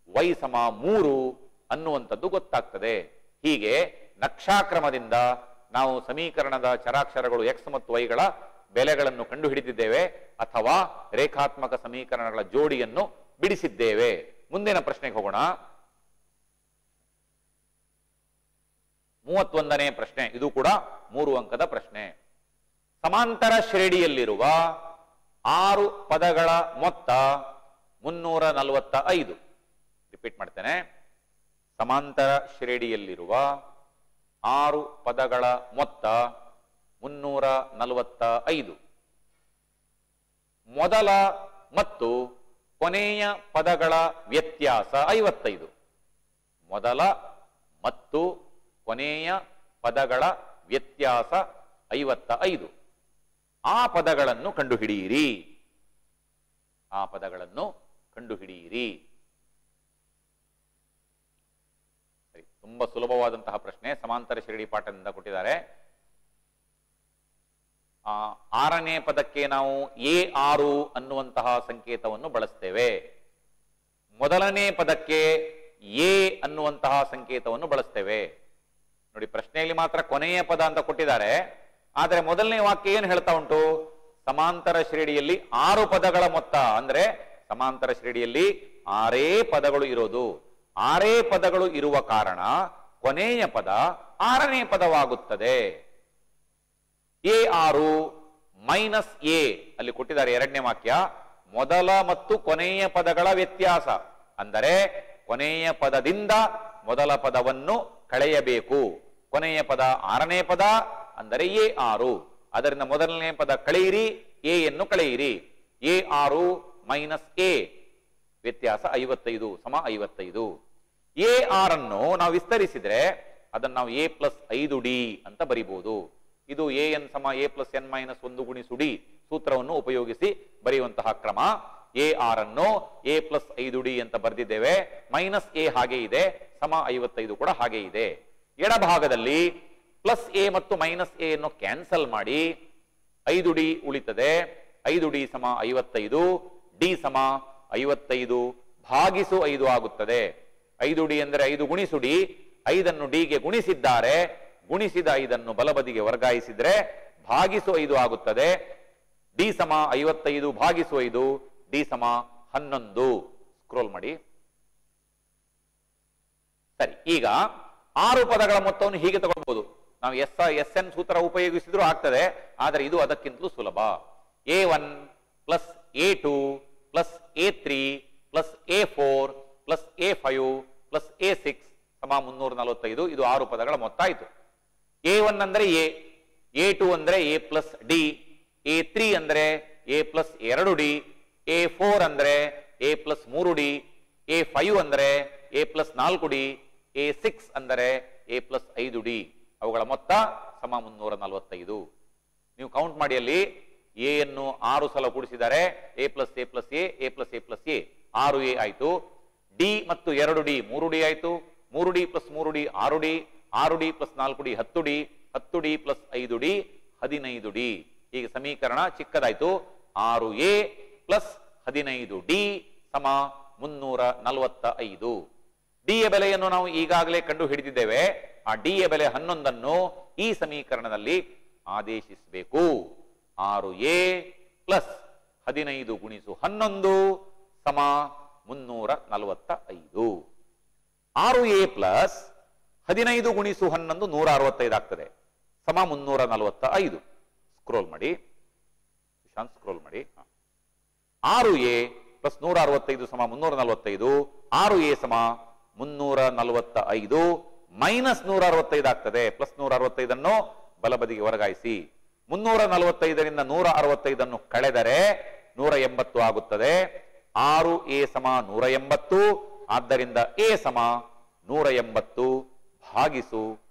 y ಸಮ 3 ಅನ್ನುವಂಥದ್ದು ಗೊತ್ತಾಗ್ತದೆ. ಹೀಗೆ ನಕ್ಷಾಕ್ರಮದಿಂದ ನಾವು ಸಮೀಕರಣದ ಚರಾಕ್ಷರಗಳು x ಮತ್ತು y ಗಳ ಬೆಲೆಗಳನ್ನು ಕಂಡುಹಿಡಿದಿದ್ದೇವೆ, ಅಥವಾ ರೇಖಾತ್ಮಕ ಸಮೀಕರಣಗಳ ಜೋಡಿಯನ್ನು ಬಿಡಿಸಿದ್ದೇವೆ. ಮುಂದಿನ ಪ್ರಶ್ನೆಗೆ ಹೋಗೋಣ. 31ನೇ ಪ್ರಶ್ನೆ. ಇದು ಕೂಡ 3 ಅಂಕದ ಪ್ರಶ್ನೆ. ಸಮಾಂತರ ಶ್ರೇಣಿಯಲ್ಲಿರುವ 6 ಪದಗಳ ಮೊತ್ತ 345. ರಿಪೀಟ್ ಮಾಡ್ತೇನೆ. ಸಮಾಂತರ ಶ್ರೇಣಿಯಲ್ಲಿರುವ 6 ಪದಗಳ ಮೊತ್ತ 345. ಮೊದಲ ಮತ್ತು ಕೊನೆಯ ಪದಗಳ ವ್ಯತ್ಯಾಸ 55. ಮೊದಲ ಮತ್ತು ಕೊನೆಯ ಪದಗಳ ವ್ಯತ್ಯಾಸ 55. ಆ ಪದಗಳನ್ನು ಕಂಡುಹಿಡಿಯಿರಿ. ಆ ಪದಗಳನ್ನು ಕಂಡುಹಿಡಿಯಿರಿ. ಸರಿ, ತುಂಬಾ ಸುಲಭವಾದಂತಹ ಪ್ರಶ್ನೆ. ಸಮಾಂತರ ಶ್ರೇಣಿ ಪಾಠದಿಂದ ಕೊಟ್ಟಿದ್ದಾರೆ. 6ನೇ ಪದಕ್ಕೆ ನಾವು A6 ಅನ್ನುವಂತಹ ಸಂಕೇತವನ್ನು ಬಳಸ್ತೇವೆ. ಮೊದಲನೇ ಪದಕ್ಕೆ A ಅನ್ನುವಂತಹ ಸಂಕೇತವನ್ನು ಬಳಸ್ತೇವೆ. ನೋಡಿ, ಪ್ರಶ್ನೆಯಲ್ಲಿ ಮಾತ್ರ ಕೊನೆಯ ಪದ ಅಂತ ಕೊಟ್ಟಿದ್ದಾರೆ, ಆದರೆ ಮೊದಲನೇ ವಾಕ್ಯ ಏನು ಹೇಳ್ತಾ ಉಂಟು? ಸಮಾಂತರ ಶ್ರೇಣಿಯಲ್ಲಿ 6 ಪದಗಳ ಮೊತ್ತ. ಅಂದ್ರೆ ಸಮಾಂತರ ಶ್ರೇಣಿಯಲ್ಲಿ 6 ಪದಗಳು ಇರೋದು. 6 ಪದಗಳು ಇರುವ ಕಾರಣ ಕೊನೆಯ ಪದ 6ನೇ ಪದವಾಗುತ್ತದೆ. ಎ 6 ಮೈನಸ್ ಎ ಅಲ್ಲಿ ಕೊಟ್ಟಿದ್ದಾರೆ 2ನೇ ವಾಕ್ಯ. ಮೊದಲ ಮತ್ತು ಕೊನೆಯ ಪದಗಳ ವ್ಯತ್ಯಾಸ ಅಂದರೆ ಕೊನೆಯ ಪದದಿಂದ ಮೊದಲ ಪದವನ್ನು ಕಳೆಯಬೇಕು. ಕೊನೆಯ ಪದ 6ನೇ ಪದ ಅಂದರೆ ಎ 6. ಅದರಿಂದ ಮೊದಲನೇ ಪದ ಕಳೆಯಿರಿ, ಎ ಯನ್ನು ಕಳೆಯಿರಿ. ಎ 6 ಮೈನಸ್ ಎ ವ್ಯತ್ಯಾಸ 55 ಸಮ 55. ಎ 6 ನಾವು ವಿಸ್ತರಿಸಿದ್ರೆ ಅದನ್ನು ನಾವು ಎ ಪ್ಲಸ್ 5d ಅಂತ ಬರಿಬಹುದು. ಇದು ಎ ಎನ್ ಸಮ ಎ ಪ್ಲಸ್ ಎನ್ ಮೈನಸ್ 1 ಗುಣಿಸು ಡಿ ಸೂತ್ರವನ್ನು ಉಪಯೋಗಿಸಿ ಬರೆಯುವಂತಹ ಕ್ರಮ. ಎ 6 ಎ ಪ್ಲಸ್ 5d ಅಂತ ಬರೆದಿದ್ದೇವೆ. ಮೈನಸ್ ಎ ಹಾಗೆ ಇದೆ, ಸಮ 55 ಕೂಡ ಹಾಗೆ ಇದೆ. ಎಡಭಾಗದಲ್ಲಿ ಪ್ಲಸ್ ಎ ಮತ್ತು ಮೈನಸ್ ಎ ಅನ್ನು ಕ್ಯಾನ್ಸಲ್ ಮಾಡಿ 5d ಉಳಿತದೆ. 5d ಸಮ 55, ಡಿ ಸಮ 55 ಭಾಗಿಸು 5 ಆಗುತ್ತದೆ. 5d ಅಂದರೆ 5 ಗುಣಿಸು ಡಿ. 5 ಡಿಗೆ ಗುಣಿಸಿದ್ದಾರೆ, ಗುಣಿಸಿದ 5 ಬಲಬದಿಗೆ ವರ್ಗಾಯಿಸಿದ್ರೆ ಭಾಗಿಸು 5 ಆಗುತ್ತದೆ. ಡಿ ಸಮ 55 ಭಾಗಿಸು 5, ಡಿ ಸಮ 11. ಸ್ಕ್ರೋಲ್ ಮಾಡಿ. ಸರಿ, ಈಗ 6 ಪದಗಳ ಮೊತ್ತವನ್ನು ಹೀಗೆ ತಗೊಳ್ಬಹುದು. ನಾವು ಎಸ್ ಎನ್ ಸೂತ್ರ ಉಪಯೋಗಿಸಿದ್ರು ಆಗ್ತದೆ, ಆದರೆ ಇದು ಅದಕ್ಕಿಂತಲೂ ಸುಲಭ. A1 plus A2 plus A3 plus A4 plus A5 plus A6 ಸಮ 345. ಇದು 6 ಪದಗಳ ಮೊತ್ತ ಆಯಿತು. A1 ಅಂದ್ರೆ ಎ, A2 ಅಂದ್ರೆ ಎ ಪ್ಲಸ್ ಡಿ, A3 ಅಂದ್ರೆ ಎ ಪ್ಲಸ್ 2d, A4 ಅಂದ್ರೆ ಎ ಪ್ಲಸ್ 3d, A5 ಅಂದ್ರೆ ಎ ಪ್ಲಸ್ 4d, A6 ಅಂದರೆ ಎ ಪ್ಲಸ್ 5d. ಅವುಗಳ ಮೊತ್ತ ಸಮ 345. ನೀವು ಕೌಂಟ್ ಮಾಡಿ. ಅಲ್ಲಿ ಎ ಅನ್ನು 6 ಸಲ ಕೂಡಿಸಿದ್ದಾರೆ. A plus A plus A, A plus A plus A 6a ಆಯಿತು. ಡಿ ಮತ್ತು 2d 3d ಆಯಿತು. 3d plus 3d 6d, 6d plus 4d 10d, 10d plus 5d 15d. ಈಗ ಸಮೀಕರಣ ಚಿಕ್ಕದಾಯಿತು. 6a ಪ್ಲಸ್ 15d ಸಮ 345. ಡಿ ಯ ಬೆಲೆಯನ್ನು ನಾವು ಈಗಾಗಲೇ ಕಂಡು ಹಿಡಿದಿದ್ದೇವೆ. ಆ ಡಿ ಯ ಬೆಲೆ 11 ಈ ಸಮೀಕರಣದಲ್ಲಿ ಆದೇಶಿಸಬೇಕು. 6a ಪ್ಲಸ್ 15 ಗುಣಿಸು 11 ಸಮ 345. 6a ಪ್ಲಸ್ 15 ಗುಣಿಸು 11 165 ಆಗ್ತದೆ, ಸಮ 345. ಸ್ಕ್ರೋಲ್ ಮಾಡಿ ವಿಶಾಂತ್, ಸ್ಕ್ರೋಲ್ ಮಾಡಿ. 6a ಪ್ಲಸ್ 165 ಸಮ 345. 6a ಸಮ 345 ಮೈನಸ್ 165 ಆಗ್ತದೆ. ಪ್ಲಸ್ 165 ಬಲಬದಿಗೆ ವರ್ಗಾಯಿಸಿ. 345ರಿಂದ 165 ಕಳೆದರೆ 180 ಆಗುತ್ತದೆ. 6a ಸಮ 180. ಆದ್ದರಿಂದ a ಸಮ 180 ಭಾಗಿಸು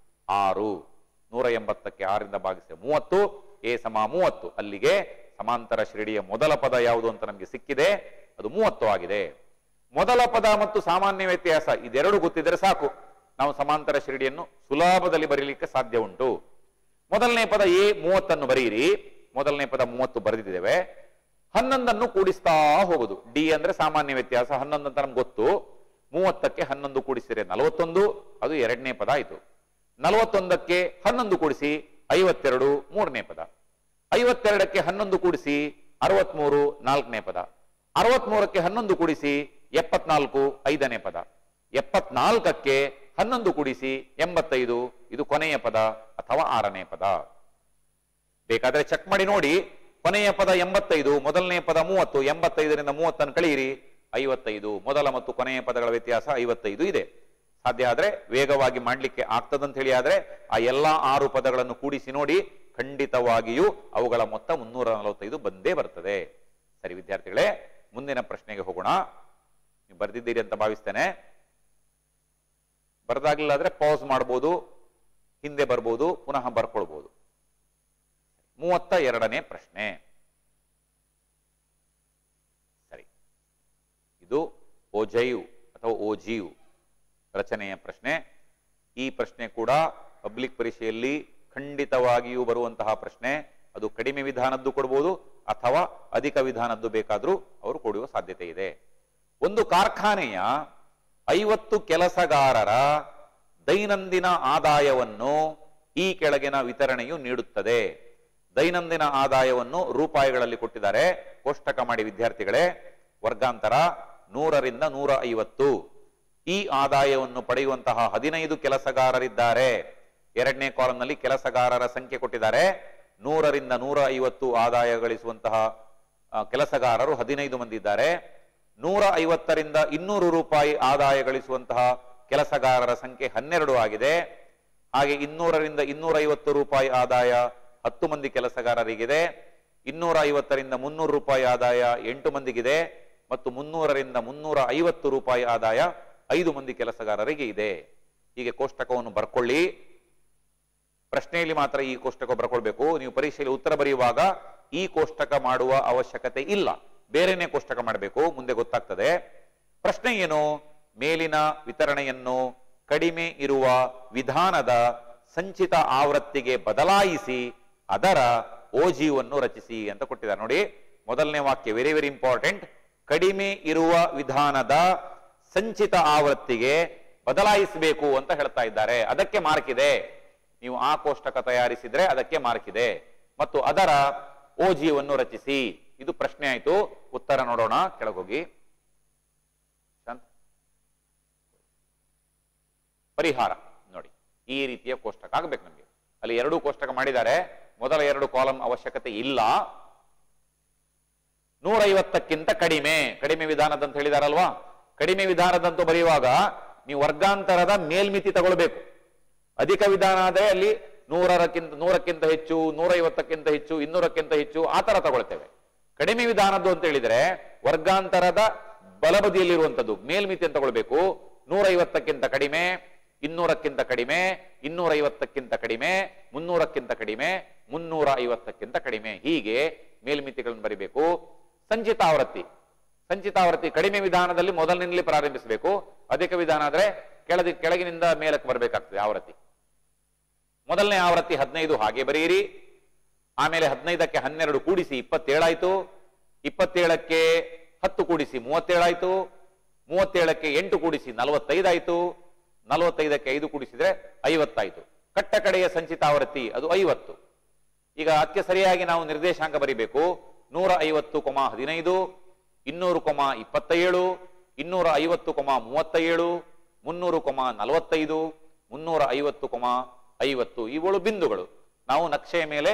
6. 180ಕ್ಕೆ 6ರಿಂದ ಭಾಗಿಸಿ 30. a ಸಮ 30. ಅಲ್ಲಿಗೆ ಸಮಾಂತರ ಶ್ರೇಣಿಯ ಮೊದಲ ಪದ ಯಾವುದು ಅಂತ ನಮಗೆ ಸಿಕ್ಕಿದೆ, ಅದು 30 ಆಗಿದೆ. ಮೊದಲ ಪದ ಮತ್ತು ಸಾಮಾನ್ಯ ವ್ಯತ್ಯಾಸ ಇದೆರಡು ಗೊತ್ತಿದ್ದರೆ ಸಾಕು, ನಾವು ಸಮಾಂತರ ಶ್ರೇಣಿಯನ್ನು ಸುಲಭದಲ್ಲಿ ಬರೀಲಿಕ್ಕೆ ಸಾಧ್ಯ ಉಂಟು. ಮೊದಲನೇ ಪದ ಎ 30 ಬರೆಯಿರಿ. ಮೊದಲನೇ ಪದ 30 ಬರೆದಿದ್ದೇವೆ. 11 ಕೂಡಿಸ್ತಾ ಹೋಗುದು. ಡಿ ಅಂದ್ರೆ ಸಾಮಾನ್ಯ ವ್ಯತ್ಯಾಸ. 11 ಅಂತ ನಮ್ಗೆ ಗೊತ್ತು. 30ಕ್ಕೆ 11 ಕೂಡಿಸಿದರೆ 41, ಅದು ಎರಡನೇ ಪದ ಆಯಿತು. 41ಕ್ಕೆ 11 ಕೂಡಿಸಿ 52 ಮೂರನೇ ಪದ. 52ಕ್ಕೆ 11 ಕೂಡಿಸಿ 63 ನಾಲ್ಕನೇ ಪದ. 63ಕ್ಕೆ 11 ಕೂಡಿಸಿ 74 ಐದನೇ ಪದ. 74ಕ್ಕೆ 11 ಕೂಡಿಸಿ 85, ಇದು ಕೊನೆಯ ಪದ ಅಥವಾ 6ನೇ ಪದ. ಬೇಕಾದ್ರೆ ಚೆಕ್ ಮಾಡಿ ನೋಡಿ. ಕೊನೆಯ ಪದ 85, ಮೊದಲನೇ ಪದ 30. 85ರಿಂದ 30 ಕಳೆಯಿರಿ 55. ಮೊದಲ ಮತ್ತು ಕೊನೆಯ ಪದಗಳ ವ್ಯತ್ಯಾಸ 55 ಇದೆ. ಸಾಧ್ಯ ಆದ್ರೆ ವೇಗವಾಗಿ ಮಾಡ್ಲಿಕ್ಕೆ ಆಗ್ತದಂತ ಹೇಳಿ ಆದ್ರೆ ಆ ಎಲ್ಲಾ 6 ಪದಗಳನ್ನು ಕೂಡಿಸಿ ನೋಡಿ, ಖಂಡಿತವಾಗಿಯೂ ಅವುಗಳ ಮೊತ್ತ 345 ಬಂದೇ ಬರ್ತದೆ. ಸರಿ ವಿದ್ಯಾರ್ಥಿಗಳೇ, ಮುಂದಿನ ಪ್ರಶ್ನೆಗೆ ಹೋಗೋಣ. ನೀವು ಬರೆದಿದ್ದೀರಿ ಅಂತ ಭಾವಿಸ್ತೇನೆ. ಬರೆದಾಗಲಿಲ್ಲ ಆದ್ರೆ ಪಾಸ್ ಮಾಡಬಹುದು, ಹಿಂದೆ ಬರ್ಬೋದು, ಪುನಃ ಬರ್ಕೊಳ್ಬಹುದು. 32ನೇ ಪ್ರಶ್ನೆ. ಸರಿ, ಇದು ಓಜೈವ್ ಅಥವಾ ಓಜೀವ್ ರಚನೆಯ ಪ್ರಶ್ನೆ. ಈ ಪ್ರಶ್ನೆ ಕೂಡ ಪಬ್ಲಿಕ್ ಪರೀಕ್ಷೆಯಲ್ಲಿ ಖಂಡಿತವಾಗಿಯೂ ಬರುವಂತಹ ಪ್ರಶ್ನೆ. ಅದು ಕಡಿಮೆ ವಿಧಾನದ್ದು ಕೊಡಬಹುದು ಅಥವಾ ಅಧಿಕ ವಿಧಾನದ್ದು ಬೇಕಾದರೂ ಅವರು ಕೊಡುವ ಸಾಧ್ಯತೆ ಇದೆ. ಒಂದು ಕಾರ್ಖಾನೆಯ 50 ಕೆಲಸಗಾರರ ದೈನಂದಿನ ಆದಾಯವನ್ನು ಈ ಕೆಳಗಿನ ವಿತರಣೆಯು ನೀಡುತ್ತದೆ. ದೈನಂದಿನ ಆದಾಯವನ್ನು ರೂಪಾಯಿಗಳಲ್ಲಿ ಕೊಟ್ಟಿದ್ದಾರೆ. ಕೋಷ್ಟಕ ಮಾಡಿ ವಿದ್ಯಾರ್ಥಿಗಳೇ. ವರ್ಗಾಂತರ 100ರಿಂದ 150. ಈ ಆದಾಯವನ್ನು ಪಡೆಯುವಂತಹ 15 ಕೆಲಸಗಾರರಿದ್ದಾರೆ. ಎರಡನೇ ಕಾಲಂನಲ್ಲಿ ಕೆಲಸಗಾರರ ಸಂಖ್ಯೆ ಕೊಟ್ಟಿದ್ದಾರೆ. 100ರಿಂದ 150 ಆದಾಯ ಗಳಿಸುವಂತಹ ಕೆಲಸಗಾರರು 15 ಮಂದಿ ಇದ್ದಾರೆ. 150ರಿಂದ 200 ರೂಪಾಯಿ ಆದಾಯ ಗಳಿಸುವಂತಹ ಕೆಲಸಗಾರರ ಸಂಖ್ಯೆ 12 ಆಗಿದೆ. ಹಾಗೆ 200ರಿಂದ 250 ರೂಪಾಯಿ ಆದಾಯ 10 ಮಂದಿ ಕೆಲಸಗಾರರಿಗಿದೆ. 250ರಿಂದ 300 ರೂಪಾಯಿ ಆದಾಯ 8 ಮಂದಿಗಿದೆ. ಮತ್ತು 300ರಿಂದ 350 ರೂಪಾಯಿ ಆದಾಯ 5 ಮಂದಿ ಕೆಲಸಗಾರರಿಗೆ ಇದೆ. ಹೀಗೆ ಕೋಷ್ಟಕವನ್ನು ಬರ್ಕೊಳ್ಳಿ. ಪ್ರಶ್ನೆಯಲ್ಲಿ ಮಾತ್ರ ಈ ಕೋಷ್ಟಕ ಬರ್ಕೊಳ್ಬೇಕು. ನೀವು ಪರೀಕ್ಷೆಯಲ್ಲಿ ಉತ್ತರ ಬರೆಯುವಾಗ ಈ ಕೋಷ್ಟಕ ಮಾಡುವ ಅವಶ್ಯಕತೆ ಇಲ್ಲ, ಬೇರೆನೇ ಕೋಷ್ಟಕ ಮಾಡಬೇಕು, ಮುಂದೆ ಗೊತ್ತಾಗ್ತದೆ. ಪ್ರಶ್ನೆ ಏನು? ಮೇಲಿನ ವಿತರಣೆಯನ್ನು ಕಡಿಮೆ ಇರುವ ವಿಧಾನದ ಸಂಚಿತ ಆವೃತ್ತಿಗೆ ಬದಲಾಯಿಸಿ ಅದರ ಓಜಿವನ್ನು ರಚಿಸಿ ಅಂತ ಕೊಟ್ಟಿದ್ದಾರೆ. ನೋಡಿ, ಮೊದಲನೇ ವಾಕ್ಯ ವೆರಿ ವೆರಿ ಇಂಪಾರ್ಟೆಂಟ್. ಕಡಿಮೆ ಇರುವ ವಿಧಾನದ ಸಂಚಿತ ಆವೃತ್ತಿಗೆ ಬದಲಾಯಿಸಬೇಕು ಅಂತ ಹೇಳ್ತಾ ಇದ್ದಾರೆ. ಅದಕ್ಕೆ ಮಾರ್ಕ್ ಇದೆ. ನೀವು ಆ ಕೋಷ್ಟಕ ತಯಾರಿಸಿದ್ರೆ ಅದಕ್ಕೆ ಮಾರ್ಕ್ ಇದೆ. ಮತ್ತು ಅದರ ಓಜಿಯನ್ನು ರಚಿಸಿ. ಇದು ಪ್ರಶ್ನೆ ಆಯ್ತು. ಉತ್ತರ ನೋಡೋಣ. ಕೆಳಗೋಗಿ ಪರಿಹಾರ ನೋಡಿ. ಈ ರೀತಿಯ ಕೋಷ್ಟಕ ಆಗ್ಬೇಕು ನಮಗೆ. ಅಲ್ಲಿ 2 ಕೋಷ್ಟಕ ಮಾಡಿದ್ದಾರೆ. ಮೊದಲ 2 ಕಾಲಂ ಅವಶ್ಯಕತೆ ಇಲ್ಲ. 150ಕ್ಕಿಂತ ಕಡಿಮೆ ವಿಧಾನದಂತ ಹೇಳಿದಾರಲ್ವಾ. ಕಡಿಮೆ ವಿಧಾನದಂತೂ ಬರೆಯುವಾಗ ನೀವು ವರ್ಗಾಂತರದ ಮೇಲ್ಮಿತಿ ತಗೊಳ್ಬೇಕು. ಅಧಿಕ ವಿಧಾನ ಆದ್ರೆ ಅಲ್ಲಿ 100ಕ್ಕಿಂತ ಹೆಚ್ಚು, 150ಕ್ಕಿಂತ ಹೆಚ್ಚು, 200ಕ್ಕಿಂತ ಹೆಚ್ಚು ಆ ತರ ತಗೊಳ್ತೇವೆ. ಕಡಿಮೆ ವಿಧಾನದ್ದು ಅಂತ ಹೇಳಿದ್ರೆ ವರ್ಗಾಂತರದ ಬಲಬದಿಯಲ್ಲಿರುವಂತದ್ದು ಮೇಲ್ಮಿತಿ ಅಂತ ತಗೊಳ್ಬೇಕು. 150ಕ್ಕಿಂತ ಕಡಿಮೆ, 200ಕ್ಕಿಂತ ಕಡಿಮೆ, 250ಕ್ಕಿಂತ ಕಡಿಮೆ, 300ಕ್ಕಿಂತ ಕಡಿಮೆ, 350ಕ್ಕಿಂತ ಕಡಿಮೆ, ಹೀಗೆ ಮೇಲ್ಮಿತಿಗಳನ್ನು ಬರಿಬೇಕು. ಸಂಚಿತಾವೃತ್ತಿ ಕಡಿಮೆ ವಿಧಾನದಲ್ಲಿ ಮೊದಲಿನಿಂದಲೇ ಪ್ರಾರಂಭಿಸಬೇಕು. ಅಧಿಕ ವಿಧಾನ ಆದ್ರೆ ಕೆಳಗಿನಿಂದ ಮೇಲಕ್ಕೆ ಬರಬೇಕಾಗ್ತದೆ ಆವೃತ್ತಿ. ಮೊದಲನೇ ಆವೃತ್ತಿ 15 ಹಾಗೆ ಬರೆಯಿರಿ. ಆಮೇಲೆ 15ಕ್ಕೆ 12 ಕೂಡಿಸಿ 27 ಆಯ್ತು. 27ಕ್ಕೆ 10 ಕೂಡಿಸಿ 37 ಆಯ್ತು. 37ಕ್ಕೆ 8 ಕೂಡಿಸಿ 45 ಆಯ್ತು. 45ಕ್ಕೆ 5 ಕೂಡಿಸಿದ್ರೆ 50 ಆಯ್ತು. ಕಟ್ಟ ಕಡೆಯ ಸಂಚಿತಾವೃತ್ತಿ ಅದು 50. ಈಗ ಅದಕ್ಕೆ ಸರಿಯಾಗಿ ನಾವು ನಿರ್ದೇಶಾಂಕ ಬರಿಬೇಕು. 150, 15, 200, 27, 250, 37, 300, 45, 350, 50 ಇವುಗಳು ಬಿಂದುಗಳು. ನಾವು ನಕ್ಷೆಯ ಮೇಲೆ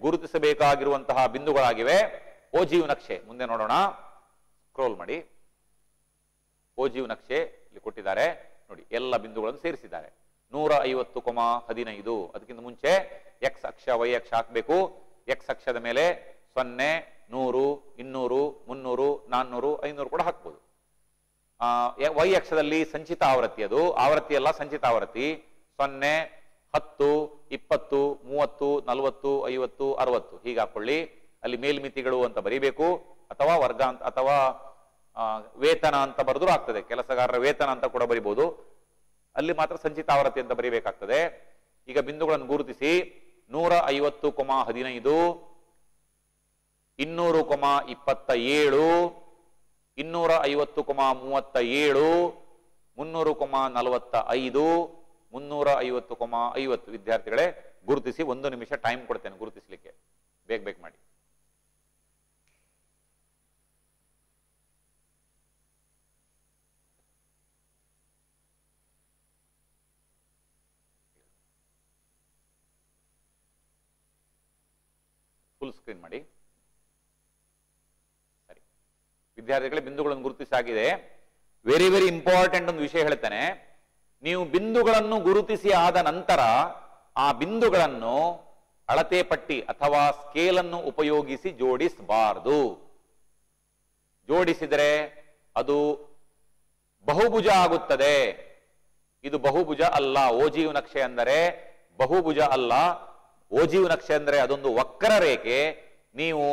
ಗುರುತಿಸಬೇಕಾಗಿರುವಂತಹ ಬಿಂದುಗಳಾಗಿವೆ. ಓಜಿಯು ನಕ್ಷೆ ಮುಂದೆ ನೋಡೋಣ. ಸ್ಕ್ರೋಲ್ ಮಾಡಿ. ಓಜಿಯು ನಕ್ಷೆ ಇಲ್ಲಿ ಕೊಟ್ಟಿದ್ದಾರೆ ನೋಡಿ. ಎಲ್ಲ ಬಿಂದುಗಳನ್ನು ಸೇರಿಸಿದ್ದಾರೆ. 150, 15 ಅದಕ್ಕಿಂತ ಮುಂಚೆ ಎಕ್ಸ್ ಅಕ್ಷ ವೈ ಅಕ್ಷ ಹಾಕಬೇಕು. ಎಕ್ಸ್ ಅಕ್ಷದ ಮೇಲೆ 0, 100, 200, 300, 400, 500 ಕೂಡ ಹಾಕ್ಬೋದು. ವೈ ಅಕ್ಷದಲ್ಲಿ ಸಂಚಿತ ಆವೃತ್ತಿ, ಅದು ಆವೃತ್ತಿ ಅಲ್ಲ ಸಂಚಿತ ಆವೃತ್ತಿ. 0, 10, 20, 30, 40, 50, 60 ಹೀಗೆ ಹಾಕೊಳ್ಳಿ. ಅಲ್ಲಿ ಮೇಲ್ಮಿತಿಗಳು ಅಂತ ಬರೀಬೇಕು. ಅಥವಾ ವರ್ಗ ಅಂತ ಅಥವಾ ವೇತನ ಅಂತ ಬರೆದ್ರು ಆಗ್ತದೆ. ಕೆಲಸಗಾರರ ವೇತನ ಅಂತ ಕೂಡ ಬರಿಬಹುದು. ಅಲ್ಲಿ ಮಾತ್ರ ಸಂಚಿತ ಆವೃತ್ತಿ ಅಂತ ಬರೀಬೇಕಾಗ್ತದೆ. ಈಗ ಬಿಂದುಗಳನ್ನು ಗುರುತಿಸಿ. 150, 15, 200, 27, 250, 37, 300, 45, 350, 50 ವಿದ್ಯಾರ್ಥಿಗಳೇ ಗುರುತಿಸಿ. 1 ನಿಮಿಷ ಟೈಮ್ ಕೊಡ್ತೇನೆ ಗುರುತಿಸಲಿಕ್ಕೆ. ಬೇಗ ಮಾಡಿ. ಫುಲ್ ಸ್ಕ್ರೀನ್ ಮಾಡಿ. ಸರಿ ವಿದ್ಯಾರ್ಥಿಗಳೇ, ಬಿಂದುಗಳನ್ನು ಗುರುತಿಸಾಗಿದೆ. ವೆರಿ ವೆರಿ ಇಂಪಾರ್ಟೆಂಟ್ ಒಂದು ವಿಷಯ ಹೇಳ್ತೇನೆ. ನೀವು ಬಿಂದುಗಳನ್ನು ಗುರುತಿಸಿ ಆದ ನಂತರ ಆ ಬಿಂದುಗಳನ್ನು ಅಳತೆ ಪಟ್ಟಿ ಅಥವಾ ಸ್ಕೇಲ್ ಅನ್ನು ಉಪಯೋಗಿಸಿ ಜೋಡಿಸಬಾರದು. ಜೋಡಿಸಿದರೆ ಅದು ಬಹುಭುಜ ಆಗುತ್ತದೆ. ಇದು ಬಹುಭುಜ ಅಲ್ಲ. ಓಜಿಯು ನಕ್ಷೆ ಅಂದರೆ ಬಹುಭುಜ ಅಲ್ಲ. ಓಜಿಯು ನಕ್ಷೆ ಅಂದರೆ ಅದೊಂದು ವಕ್ರ ರೇಖೆ. ನೀವು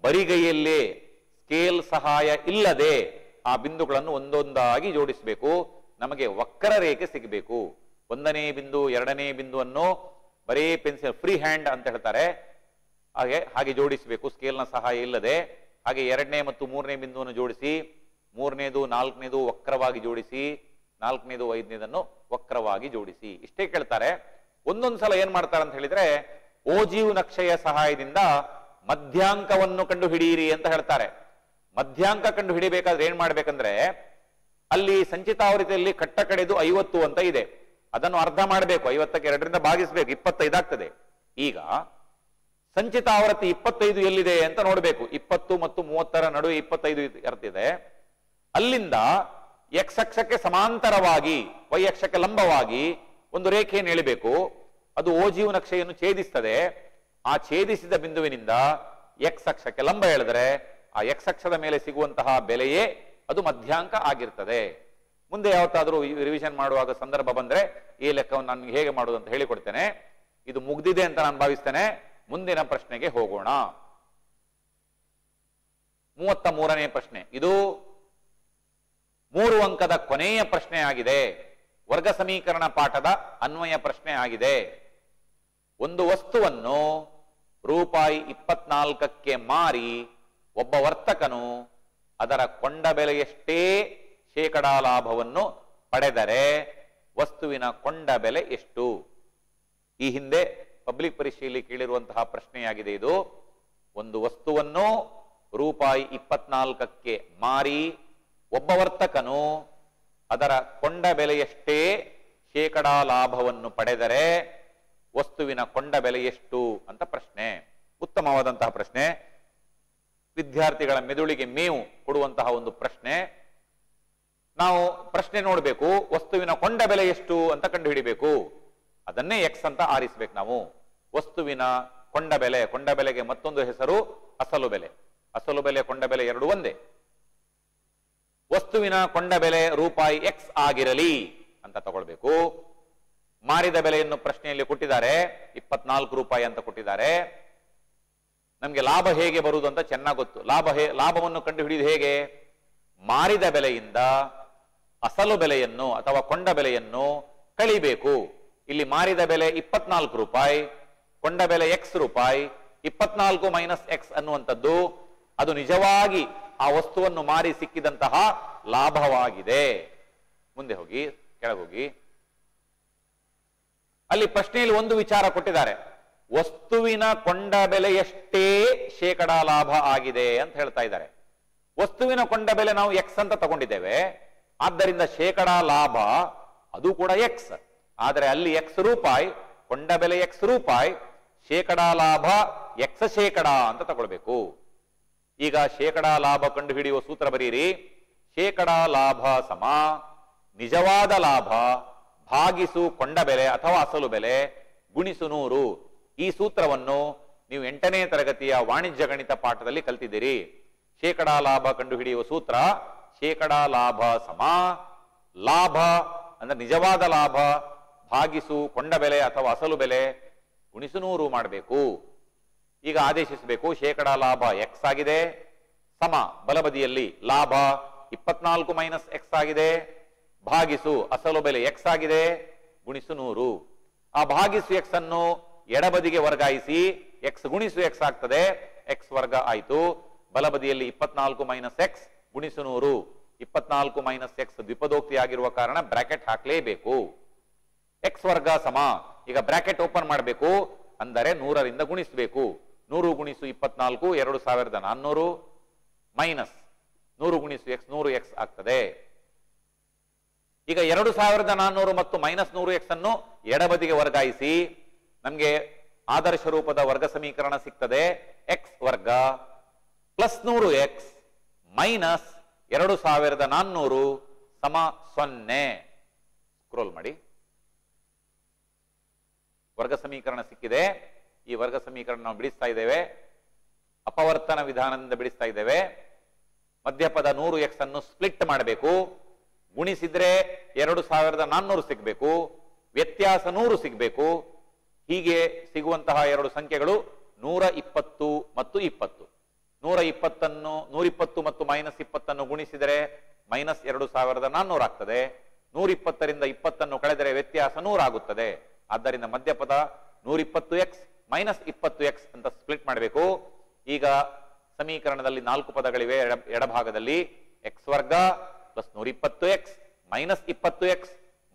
ಬರಿಗೈಯಲ್ಲೇ ಸ್ಕೇಲ್ ಸಹಾಯ ಇಲ್ಲದೆ ಆ ಬಿಂದುಗಳನ್ನು ಒಂದೊಂದಾಗಿ ಜೋಡಿಸಬೇಕು. ನಮಗೆ ವಕ್ರ ರೇಖೆ ಸಿಗಬೇಕು. 1ನೇ ಬಿಂದು 2ನೇ ಬಿಂದುವನ್ನು ಬರೀ ಪೆನ್ಸಿಲ್ ಫ್ರೀ ಹ್ಯಾಂಡ್ ಅಂತ ಹೇಳ್ತಾರೆ, ಹಾಗೆ ಜೋಡಿಸಬೇಕು ಸ್ಕೇಲ್ನ ಸಹಾಯ ಇಲ್ಲದೆ. ಹಾಗೆ 2ನೇ ಮತ್ತು 3ನೇ ಬಿಂದುವನ್ನು ಜೋಡಿಸಿ, 3ನೇದು 4ನೇದು ವಕ್ರವಾಗಿ ಜೋಡಿಸಿ, 4ನೇದು 5ನೇದನ್ನು ವಕ್ರವಾಗಿ ಜೋಡಿಸಿ. ಇಷ್ಟೇ ಕೇಳ್ತಾರೆ. ಒಂದೊಂದು ಸಲ ಏನ್ ಮಾಡ್ತಾರೆ ಅಂತ ಹೇಳಿದ್ರೆ, ಓಜಿಯು ನಕ್ಷೆಯ ಸಹಾಯದಿಂದ ಮಧ್ಯಾಂಕವನ್ನು ಕಂಡು ಹಿಡಿಯಿರಿ ಅಂತ ಹೇಳ್ತಾರೆ. ಮಧ್ಯಾಂಕ ಕಂಡು ಹಿಡಿಬೇಕಾದ್ರೆ ಏನ್ ಮಾಡ್ಬೇಕಂದ್ರೆ, ಅಲ್ಲಿ ಸಂಚಿತಾವೃತ್ತಿಯಲ್ಲಿ ಕಟ್ಟ ಕಡೆದು 50 ಅಂತ ಇದೆ. ಅದನ್ನು ಅರ್ಧ ಮಾಡಬೇಕು, 50ಕ್ಕೆ 2ರಿಂದ ಭಾಗಿಸಬೇಕು, 25 ಆಗ್ತದೆ. ಈಗ ಸಂಚಿತ ಆವೃತ್ತಿ 25 ಎಲ್ಲಿದೆ ಅಂತ ನೋಡಬೇಕು. 20 ಮತ್ತು 30ರ ನಡುವೆ 25 ಇರ್ತಿದೆ. ಅಲ್ಲಿಂದ ಎಕ್ಸ್ ಅಕ್ಷಕ್ಕೆ ಸಮಾಂತರವಾಗಿ ವೈ ಅಕ್ಷಕ್ಕೆ ಲಂಬವಾಗಿ ಒಂದು ರೇಖೆಯನ್ನು ಎಳಿಬೇಕು. ಅದು ಓಜೀವ ನಕ್ಷೆಯನ್ನು ಛೇದಿಸ್ತದೆ. ಆ ಛೇದಿಸಿದ ಬಿಂದುವಿನಿಂದ ಎಕ್ಸ್ ಅಕ್ಷಕ್ಕೆ ಲಂಬ ಎಳೆದರೆ ಆ ಎಕ್ಸ್ ಅಕ್ಷದ ಮೇಲೆ ಸಿಗುವಂತಹ ಬೆಲೆಯೇ ಅದು ಮಧ್ಯಾಂಕ ಆಗಿರ್ತದೆ. ಮುಂದೆ ಯಾವತ್ತಾದ್ರೂ ರಿವಿಷನ್ ಮಾಡುವಾಗ ಸಂದರ್ಭ ಬಂದ್ರೆ ಈ ಲೆಕ್ಕವನ್ನು ನಾನು ಹೇಗೆ ಮಾಡುವುದು ಅಂತ ಹೇಳಿಕೊಡ್ತೇನೆ. ಇದು ಮುಗ್ದಿದೆ ಅಂತ ನಾನು ಭಾವಿಸ್ತೇನೆ. ಮುಂದಿನ ಪ್ರಶ್ನೆಗೆ ಹೋಗೋಣ. 33ನೇ ಪ್ರಶ್ನೆ. ಇದು 3 ಅಂಕದ ಕೊನೆಯ ಪ್ರಶ್ನೆ ಆಗಿದೆ. ವರ್ಗ ಸಮೀಕರಣ ಪಾಠದ ಅನ್ವಯ ಪ್ರಶ್ನೆ ಆಗಿದೆ. ಒಂದು ವಸ್ತುವನ್ನು ರೂಪಾಯಿ 24ಕ್ಕೆ ಮಾರಿ ಒಬ್ಬ ವರ್ತಕನು ಅದರ ಕೊಂಡ ಬೆಲೆಯಷ್ಟೇ ಶೇಕಡಾ ಲಾಭವನ್ನು ಪಡೆದರೆ ವಸ್ತುವಿನ ಕೊಂಡ ಬೆಲೆ ಎಷ್ಟು? ಈ ಹಿಂದೆ ಪಬ್ಲಿಕ್ ಪರೀಕ್ಷೆಯಲ್ಲಿ ಕೇಳಿರುವಂತಹ ಪ್ರಶ್ನೆಯಾಗಿದೆ ಇದು. ಒಂದು ವಸ್ತುವನ್ನು ರೂಪಾಯಿ 24ಕ್ಕೆ ಮಾರಿ ಒಬ್ಬ ವರ್ತಕನು ಅದರ ಕೊಂಡ ಬೆಲೆಯಷ್ಟೇ ಶೇಕಡಾ ಲಾಭವನ್ನು ಪಡೆದರೆ ವಸ್ತುವಿನ ಕೊಂಡ ಬೆಲೆ ಎಷ್ಟು ಅಂತ ಪ್ರಶ್ನೆ. ಉತ್ತಮವಾದಂತಹ ಪ್ರಶ್ನೆ, ವಿದ್ಯಾರ್ಥಿಗಳ ಮೆದುಳಿಗೆ ಮೇವು ಕೊಡುವಂತಹ ಒಂದು ಪ್ರಶ್ನೆ. ನಾವು ಪ್ರಶ್ನೆ ನೋಡಬೇಕು, ವಸ್ತುವಿನ ಕೊಂಡ ಬೆಲೆ ಎಷ್ಟು ಅಂತ ಕಂಡು ಹಿಡಿಬೇಕು. ಅದನ್ನೇ ಎಕ್ಸ್ ಅಂತ ಆರಿಸಬೇಕು ನಾವು. ವಸ್ತುವಿನ ಕೊಂಡ ಬೆಲೆ, ಕೊಂಡ ಬೆಲೆಗೆ ಮತ್ತೊಂದು ಹೆಸರು ಅಸಲು ಬೆಲೆ. ಅಸಲು ಬೆಲೆ ಕೊಂಡ ಬೆಲೆ ಎರಡು ಒಂದೇ. ವಸ್ತುವಿನ ಕೊಂಡ ಬೆಲೆ ರೂಪಾಯಿ ಎಕ್ಸ್ ಆಗಿರಲಿ ಅಂತ ತಗೊಳ್ಬೇಕು. ಮಾರಿದ ಬೆಲೆಯನ್ನು ಪ್ರಶ್ನೆಯಲ್ಲಿ ಕೊಟ್ಟಿದ್ದಾರೆ, 24 ರೂಪಾಯಿ ಅಂತ ಕೊಟ್ಟಿದ್ದಾರೆ. ನಮ್ಗೆ ಲಾಭ ಹೇಗೆ ಬರುವುದು ಅಂತ ಚೆನ್ನಾಗಿ ಗೊತ್ತು. ಲಾಭವನ್ನು ಕಂಡು ಹಿಡಿದು ಹೇಗೆ? ಮಾರಿದ ಬೆಲೆಯಿಂದ ಅಸಲು ಬೆಲೆಯನ್ನು ಅಥವಾ ಕೊಂಡ ಬೆಲೆಯನ್ನು ಕಳಿಬೇಕು. ಇಲ್ಲಿ ಮಾರಿದ ಬೆಲೆ 24 ರೂಪಾಯಿ, ಕೊಂಡ ಬೆಲೆ ಎಕ್ಸ್ ರೂಪಾಯಿ. 24 ಮೈನಸ್ ಎಕ್ಸ್ ಅನ್ನುವಂಥದ್ದು ಅದು ನಿಜವಾಗಿ ಆ ವಸ್ತುವನ್ನು ಮಾರಿ ಸಿಕ್ಕಿದಂತಹ ಲಾಭವಾಗಿದೆ. ಮುಂದೆ ಹೋಗಿ, ಕೆಳಗೋಗಿ. ಅಲ್ಲಿ ಪ್ರಶ್ನೆಯಲ್ಲಿ ಒಂದು ವಿಚಾರ ಕೊಟ್ಟಿದ್ದಾರೆ, ವಸ್ತುವಿನ ಕೊಂಡ ಬೆಲೆಯಷ್ಟೇ ಶೇಕಡಾ ಲಾಭ ಆಗಿದೆ ಅಂತ ಹೇಳ್ತಾ ಇದ್ದಾರೆ. ವಸ್ತುವಿನ ಕೊಂಡ ಬೆಲೆ ನಾವು ಎಕ್ಸ್ ಅಂತ ತಗೊಂಡಿದ್ದೇವೆ, ಆದ್ದರಿಂದ ಶೇಕಡಾ ಲಾಭ ಅದು ಕೂಡ ಎಕ್ಸ್. ಆದರೆ ಅಲ್ಲಿ ಎಕ್ಸ್ ರೂಪಾಯಿ, ಕೊಂಡ ಬೆಲೆ ಎಕ್ಸ್ ರೂಪಾಯಿ, ಶೇಕಡಾ ಲಾಭ ಎಕ್ಸ್ ಶೇಕಡಾ ಅಂತ ತಗೊಳ್ಬೇಕು. ಈಗ ಶೇಕಡಾ ಲಾಭ ಕಂಡು ಹಿಡಿಯುವ ಸೂತ್ರ ಬರೀರಿ. ಶೇಕಡಾ ಲಾಭ ಸಮ ನಿಜವಾದ ಲಾಭ ಭಾಗಿಸು ಕೊಂಡ ಬೆಲೆ ಅಥವಾ ಅಸಲು ಬೆಲೆ ಗುಣಿಸು 100. ಈ ಸೂತ್ರವನ್ನು ನೀವು 8ನೇ ತರಗತಿಯ ವಾಣಿಜ್ಯ ಗಣಿತ ಪಾಠದಲ್ಲಿ ಕಲ್ತಿದ್ದೀರಿ. ಶೇಕಡಾ ಲಾಭ ಕಂಡು ಹಿಡಿಯುವ ಸೂತ್ರ ಶೇಕಡಾ ಲಾಭ ಸಮ ಲಾಭ ಅಂದ್ರೆ ನಿಜವಾದ ಲಾಭ ಭಾಗಿಸು ಕೊಂಡ ಬೆಲೆ ಅಥವಾ ಅಸಲು ಬೆಲೆ ಗುಣಿಸು 100 ಮಾಡಬೇಕು. ಈಗ ಆದೇಶಿಸಬೇಕು, ಶೇಕಡಾ ಲಾಭ ಎಕ್ಸ್ ಆಗಿದೆ, ಸಮ ಬಲಬದಿಯಲ್ಲಿ ಲಾಭ 24 ಮೈನಸ್ ಎಕ್ಸ್ ಆಗಿದೆ, ಭಾಗಿಸು ಅಸಲು ಬೆಲೆ ಎಕ್ಸ್ ಆಗಿದೆ, ಗುಣಿಸು 100. ಆ ಭಾಗಿಸು ಎಕ್ಸ್ ಅನ್ನು ಎಡಬದಿಗೆ ವರ್ಗಾಯಿಸಿ ಎಕ್ಸ್ ಗುಣಿಸು ಎಕ್ಸ್ ಆಗ್ತದೆ, ಎಕ್ಸ್ ವರ್ಗ ಆಯಿತು. ಬಲಬದಿಯಲ್ಲಿ 24 ಮೈನಸ್ ಎಕ್ಸ್ ಗುಣಿಸು 100. 24 ಮೈನಸ್ ಎಕ್ಸ್ ದ್ವಿಪದೋಕ್ತಿ ಆಗಿರುವ ಕಾರಣ ಬ್ರಾಕೆಟ್ ಹಾಕಲೇಬೇಕು. ಎಕ್ಸ್ ವರ್ಗ ಸಮ, ಈಗ ಬ್ರಾಕೆಟ್ ಓಪನ್ ಮಾಡಬೇಕು, ಅಂದರೆ 100ರಿಂದ ಗುಣಿಸಬೇಕು. 100 ಗುಣಿಸು 24 2400 ಮೈನಸ್ 100 ಗುಣಿಸು ಎಕ್ಸ್ 100 ಎಕ್ಸ್ ಆಗ್ತದೆ. ಈಗ 2400 ಮತ್ತು ಮೈನಸ್ 100 ಎಕ್ಸ್ ಅನ್ನು ಎಡಬದಿಗೆ ವರ್ಗಾಯಿಸಿ ನಮಗೆ ಆದರ್ಶ ರೂಪದ ವರ್ಗ ಸಮೀಕರಣ ಸಿಗ್ತದೆ. ಎಕ್ಸ್ ವರ್ಗ ಪ್ಲಸ್ 100 ಎಕ್ಸ್ ಮೈನಸ್ 2400 ಸಮ 0. ಸ್ಕ್ರೋಲ್ ಮಾಡಿ. ವರ್ಗ ಸಮೀಕರಣ ಸಿಕ್ಕಿದೆ. ಈ ವರ್ಗ ಸಮೀಕರಣ ನಾವು ಬಿಡಿಸ್ತಾ ಇದ್ದೇವೆ, ಅಪವರ್ತನ ವಿಧಾನದಿಂದ ಬಿಡಿಸ್ತಾ ಇದ್ದೇವೆ. ಮಧ್ಯಪದ 100 ಎಕ್ಸ್ ಅನ್ನು ಸ್ಪ್ಲಿಟ್ ಮಾಡಬೇಕು. ಗುಣಿಸಿದ್ರೆ 2400 ಸಿಗಬೇಕು, ವ್ಯತ್ಯಾಸ 100 ಸಿಗಬೇಕು. ಹೀಗೆ ಸಿಗುವಂತಹ ಎರಡು ಸಂಖ್ಯೆಗಳು 120 ಮತ್ತು 20. 120 ಮತ್ತು ಮೈನಸ್ 20 ಗುಣಿಸಿದರೆ ಮೈನಸ್ 2400 ಆಗ್ತದೆ. 120ರಿಂದ 20 ಕಳೆದರೆ ವ್ಯತ್ಯಾಸ 100 ಆಗುತ್ತದೆ. ಆದ್ದರಿಂದ ಮಧ್ಯಪದ 120x ಮೈನಸ್ 20x ಅಂತ ಸ್ಪ್ಲಿಟ್ ಮಾಡಬೇಕು. ಈಗ ಸಮೀಕರಣದಲ್ಲಿ 4 ಪದಗಳಿವೆ. ಎಡಭಾಗದಲ್ಲಿ ಎಕ್ಸ್ ವರ್ಗ plus 120x minus 20x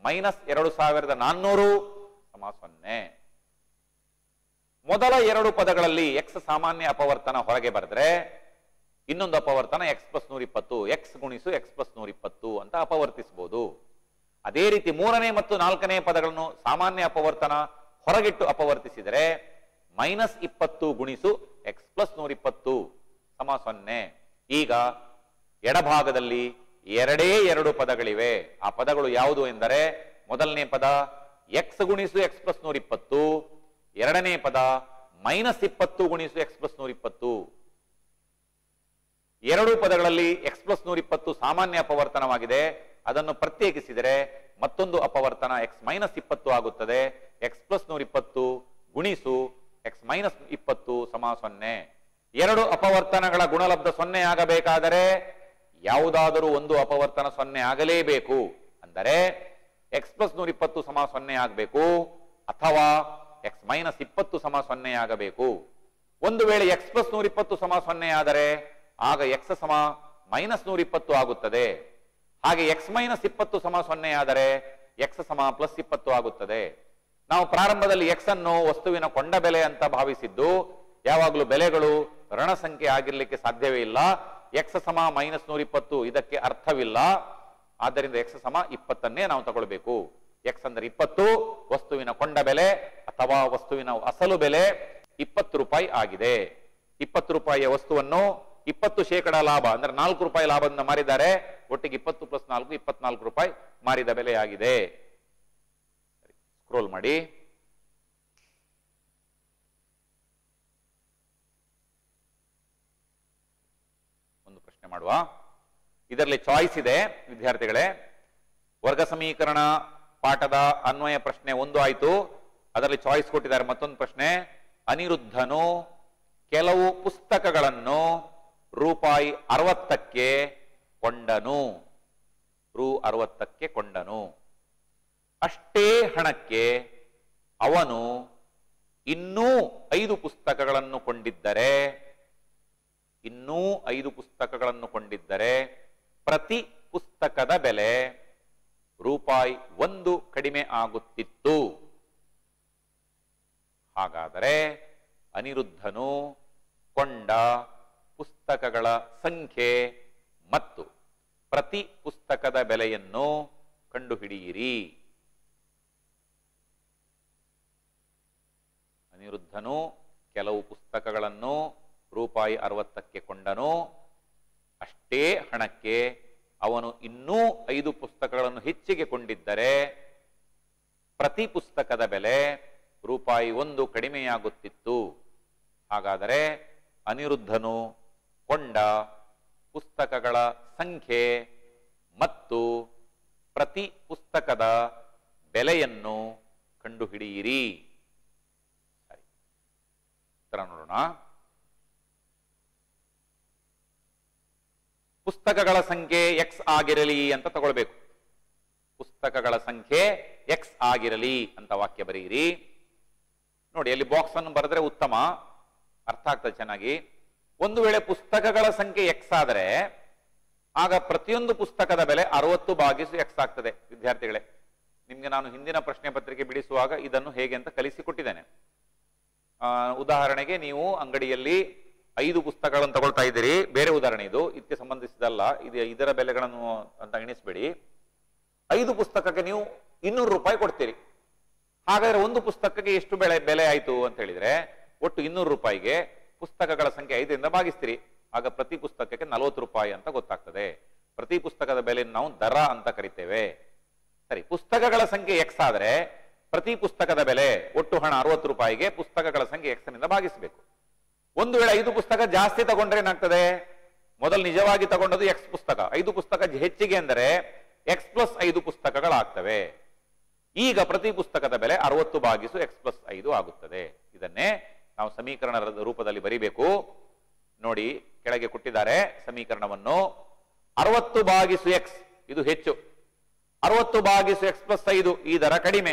minus 2400 ಸಮ 0. ಮೊದಲ ಎರಡು ಪದಗಳಲ್ಲಿ ಎಕ್ಸ್ ಸಾಮಾನ್ಯ ಅಪವರ್ತನ ಹೊರಗೆ ಬರೆದ್ರೆ ಇನ್ನೊಂದು ಅಪವರ್ತನ ಎಕ್ಸ್ ಪ್ಲಸ್ 120, ಎಕ್ಸ್ ಗುಣಿಸು ಎಕ್ಸ್ ಪ್ಲಸ್ 120 ಅಂತ ಅಪವರ್ತಿಸಬಹುದು. ಅದೇ ರೀತಿ ಮೂರನೇ ಮತ್ತು ನಾಲ್ಕನೇ ಪದಗಳನ್ನು ಸಾಮಾನ್ಯ ಅಪವರ್ತನ ಹೊರಗಿಟ್ಟು ಅಪವರ್ತಿಸಿದರೆ -20 ಗುಣಿಸು x + 120 ಸಮ 0. ಈಗ ಎಡಭಾಗದಲ್ಲಿ ಎರಡೇ ಎರಡು ಪದಗಳಿವೆ. ಆ ಪದಗಳು ಯಾವುದು ಎಂದರೆ ಮೊದಲನೇ ಪದ x ಗುಣಿಸು x + 120, ಎರಡನೇ ಪದ -20 ಗುಣಿಸು x + 120. ಎರಡು ಪದಗಳಲ್ಲಿ x + 120 ಸಾಮಾನ್ಯ ಅಪವರ್ತನವಾಗಿದೆ. ಅದನ್ನು ಪ್ರತ್ಯೇಕಿಸಿದರೆ ಮತ್ತೊಂದು ಅಪವರ್ತನ x - 20 ಆಗುತ್ತದೆ. x + 120 ಗುಣಿಸು x - 20 ಸಮ 0. ಎರಡು ಅಪವರ್ತನಗಳ ಗುಣಲಬ್ಧ 0 ಆಗಬೇಕಾದರೆ ಯಾವುದಾದರೂ ಒಂದು ಅಪವರ್ತನ 0 ಆಗಲೇಬೇಕು. ಅಂದರೆ x + 120 ಸಮ 0 ಆಗಬೇಕು ಅಥವಾ x - 20 ಸಮ 0 ಆಗಬೇಕು. ಒಂದು ವೇಳೆ x + 120 ಸಮ 0 ಆದರೆ ಆಗ x ಸಮ -120 ಆಗುತ್ತದೆ. ಹಾಗೆ x - 20 ಸಮ 0 ಆದರೆ x ಸಮ +20 ಆಗುತ್ತದೆ. ನಾವು ಪ್ರಾರಂಭದಲ್ಲಿ x ಅನ್ನು ವಸ್ತುವಿನ ಕೊಂಡ ಬೆಲೆ ಅಂತ ಭಾವಿಸಿದ್ದು, ಯಾವಾಗಲೂ ಬೆಲೆಗಳು ಋಣ ಸಂಖ್ಯೆ ಆಗಿರ್ಲಿಕ್ಕೆ ಸಾಧ್ಯವೇ ಇಲ್ಲ. x ಸಮ -120 ಇದಕ್ಕೆ ಅರ್ಥವಿಲ್ಲ. ಆದ್ದರಿಂದ x ಸಮ 20 ನಾವು ತಗೊಳ್ಬೇಕು. x ಅಂದ್ರೆ 20, ವಸ್ತುವಿನ ಕೊಂಡ ಬೆಲೆ ಅಥವಾ ವಸ್ತುವಿನ ಅಸಲು ಬೆಲೆ 20 ರೂಪಾಯಿ ಆಗಿದೆ. 20 ರೂಪಾಯಿಯ ವಸ್ತುವನ್ನು 20% ಲಾಭ ಅಂದ್ರೆ 4 ರೂಪಾಯಿ ಲಾಭದಿಂದ ಮಾರಿದ್ದಾರೆ. ಒಟ್ಟಿಗೆ 20 + 4 24 ರೂಪಾಯಿ ಮಾರಿದ ಬೆಲೆ ಆಗಿದೆ. ಸ್ಕ್ರೋಲ್ ಮಾಡಿ. ಒಂದು ಪ್ರಶ್ನೆ ಮಾಡುವ. ಇದರಲ್ಲಿ ಚಾಯ್ಸ್ ಇದೆ ವಿದ್ಯಾರ್ಥಿಗಳೇ. ವರ್ಗ ಸಮೀಕರಣ ಪಾಠದ ಅನ್ವಯ ಪ್ರಶ್ನೆ 1 ಆಯಿತು. ಅದರಲ್ಲಿ ಚಾಯ್ಸ್ ಕೊಟ್ಟಿದ್ದಾರೆ. ಮತ್ತೊಂದು ಪ್ರಶ್ನೆ, ಅನಿರುದ್ಧನು ಕೆಲವು ಪುಸ್ತಕಗಳನ್ನು ರೂಪಾಯಿ 60ಕ್ಕೆ ಕೊಂಡನು. ರೂ 60ಕ್ಕೆ ಕೊಂಡನು. ಅಷ್ಟೇ ಹಣಕ್ಕೆ ಅವನು ಇನ್ನೂ 5 ಪುಸ್ತಕಗಳನ್ನು ಕೊಂಡಿದ್ದರೆ, ಪ್ರತಿ ಪುಸ್ತಕದ ಬೆಲೆ ರೂಪಾಯಿ 1 ಕಡಿಮೆ ಆಗುತ್ತಿತ್ತು. ಹಾಗಾದರೆ ಅನಿರುದ್ಧನು ಕೊಂಡ ಪುಸ್ತಕಗಳ ಸಂಖ್ಯೆ ಮತ್ತು ಪ್ರತಿ ಪುಸ್ತಕದ ಬೆಲೆಯನ್ನು ಕಂಡುಹಿಡಿಯಿರಿ. ಅನಿರುದ್ಧನು ಕೆಲವು ಪುಸ್ತಕಗಳನ್ನು ರೂಪಾಯಿ 60ಕ್ಕೆ ಕೊಂಡನು. ಅಷ್ಟೇ ಹಣಕ್ಕೆ ಅವನು ಇನ್ನೂ 5 ಪುಸ್ತಕಗಳನ್ನು ಹೆಚ್ಚಿಗೆ ಕೊಂಡಿದ್ದರೆ ಪ್ರತಿ ಪುಸ್ತಕದ ಬೆಲೆ ರೂಪಾಯಿ 1 ಕಡಿಮೆಯಾಗುತ್ತಿತ್ತು. ಹಾಗಾದರೆ ಅನಿರುದ್ಧನು ಕೊಂಡ ಪುಸ್ತಕಗಳ ಸಂಖ್ಯೆ ಮತ್ತು ಪ್ರತಿ ಪುಸ್ತಕದ ಬೆಲೆಯನ್ನು ಕಂಡುಹಿಡಿಯಿರಿ. ಸರಿ, ಉತ್ತರ ನೋಡೋಣ. ಪುಸ್ತಕಗಳ ಸಂಖ್ಯೆ x ಆಗಿರಲಿ ಅಂತ ತಗೊಳ್ಬೇಕು. ಪುಸ್ತಕಗಳ ಸಂಖ್ಯೆ x ಆಗಿರಲಿ ಅಂತ ವಾಕ್ಯ ಬರೆಯಿರಿ. ನೋಡಿ, ಅಲ್ಲಿ ಬಾಕ್ಸ್ ಅನ್ನು ಬರೆದ್ರೆ ಉತ್ತಮ, ಅರ್ಥ ಆಗ್ತದೆ ಚೆನ್ನಾಗಿ. ಒಂದು ವೇಳೆ ಪುಸ್ತಕಗಳ ಸಂಖ್ಯೆ x ಆದರೆ ಆಗ ಪ್ರತಿಯೊಂದು ಪುಸ್ತಕದ ಬೆಲೆ 60/x ಆಗ್ತದೆ. ವಿದ್ಯಾರ್ಥಿಗಳೇ, ನಿಮ್ಗೆ ನಾನು ಹಿಂದಿನ ಪ್ರಶ್ನೆ ಪತ್ರಿಕೆ ಬಿಡಿಸುವಾಗ ಇದನ್ನು ಹೇಗೆ ಅಂತ ಕಲಿಸಿಕೊಟ್ಟಿದ್ದೇನೆ. ಉದಾಹರಣೆಗೆ ನೀವು ಅಂಗಡಿಯಲ್ಲಿ 5 ಪುಸ್ತಕಗಳನ್ನು ತಗೊಳ್ತಾ ಇದ್ದೀರಿ. ಬೇರೆ ಉದಾಹರಣೆ ಇದು, ಇದಕ್ಕೆ ಸಂಬಂಧಿಸಿದಲ್ಲ, ಇದರ ಬೆಲೆಗಳನ್ನು ಅಂತ ಎಣಿಸ್ಬೇಡಿ. 5 ಪುಸ್ತಕಕ್ಕೆ ನೀವು 200 ರೂಪಾಯಿ ಕೊಡ್ತೀರಿ. ಹಾಗಾದ್ರೆ ಒಂದು ಪುಸ್ತಕಕ್ಕೆ ಎಷ್ಟು ಬೆಲೆ ಆಯ್ತು ಅಂತ ಹೇಳಿದ್ರೆ, ಒಟ್ಟು 200 ರೂಪಾಯಿಗೆ ಪುಸ್ತಕಗಳ ಸಂಖ್ಯೆ 5ರಿಂದ ಭಾಗಿಸ್ತೀರಿ. ಆಗ ಪ್ರತಿ ಪುಸ್ತಕಕ್ಕೆ 40 ರೂಪಾಯಿ ಅಂತ ಗೊತ್ತಾಗ್ತದೆ. ಪ್ರತಿ ಪುಸ್ತಕದ ಬೆಲೆ ನಾವು ದರ ಅಂತ ಕರಿತೇವೆ. ಸರಿ, ಪುಸ್ತಕಗಳ ಸಂಖ್ಯೆ x ಆದ್ರೆ ಪ್ರತಿ ಪುಸ್ತಕದ ಬೆಲೆ ಒಟ್ಟು ಹಣ 60 ರೂಪಾಯಿಗೆ ಪುಸ್ತಕಗಳ ಸಂಖ್ಯೆ x ನಿಂದ ಭಾಗಿಸಬೇಕು. ಒಂದು ವೇಳೆ 5 ಪುಸ್ತಕ ಜಾಸ್ತಿ ತಗೊಂಡ್ರೆ ಏನಾಗ್ತದೆ? ಮೊದಲು ನಿಜವಾಗಿ ತಗೊಂಡದ್ದು x ಪುಸ್ತಕ, 5 ಪುಸ್ತಕ ಹೆಚ್ಚಿಗೆ ಅಂದರೆ x + 5 ಪುಸ್ತಕಗಳಾಗ್ತವೆ. ಈಗ ಪ್ರತಿ ಪುಸ್ತಕದ ಬೆಲೆ 60/x + 5 ಆಗುತ್ತದೆ. ಇದನ್ನೇ ನಾವು ಸಮೀಕರಣದ ರೂಪದಲ್ಲಿ ಬರಿಬೇಕು. ನೋಡಿ, ಕೆಳಗೆ ಕೊಟ್ಟಿದ್ದಾರೆ ಸಮೀಕರಣವನ್ನು. 60/x ಇದು ಹೆಚ್ಚು, 60/x + 5 ಈ ದರ ಕಡಿಮೆ.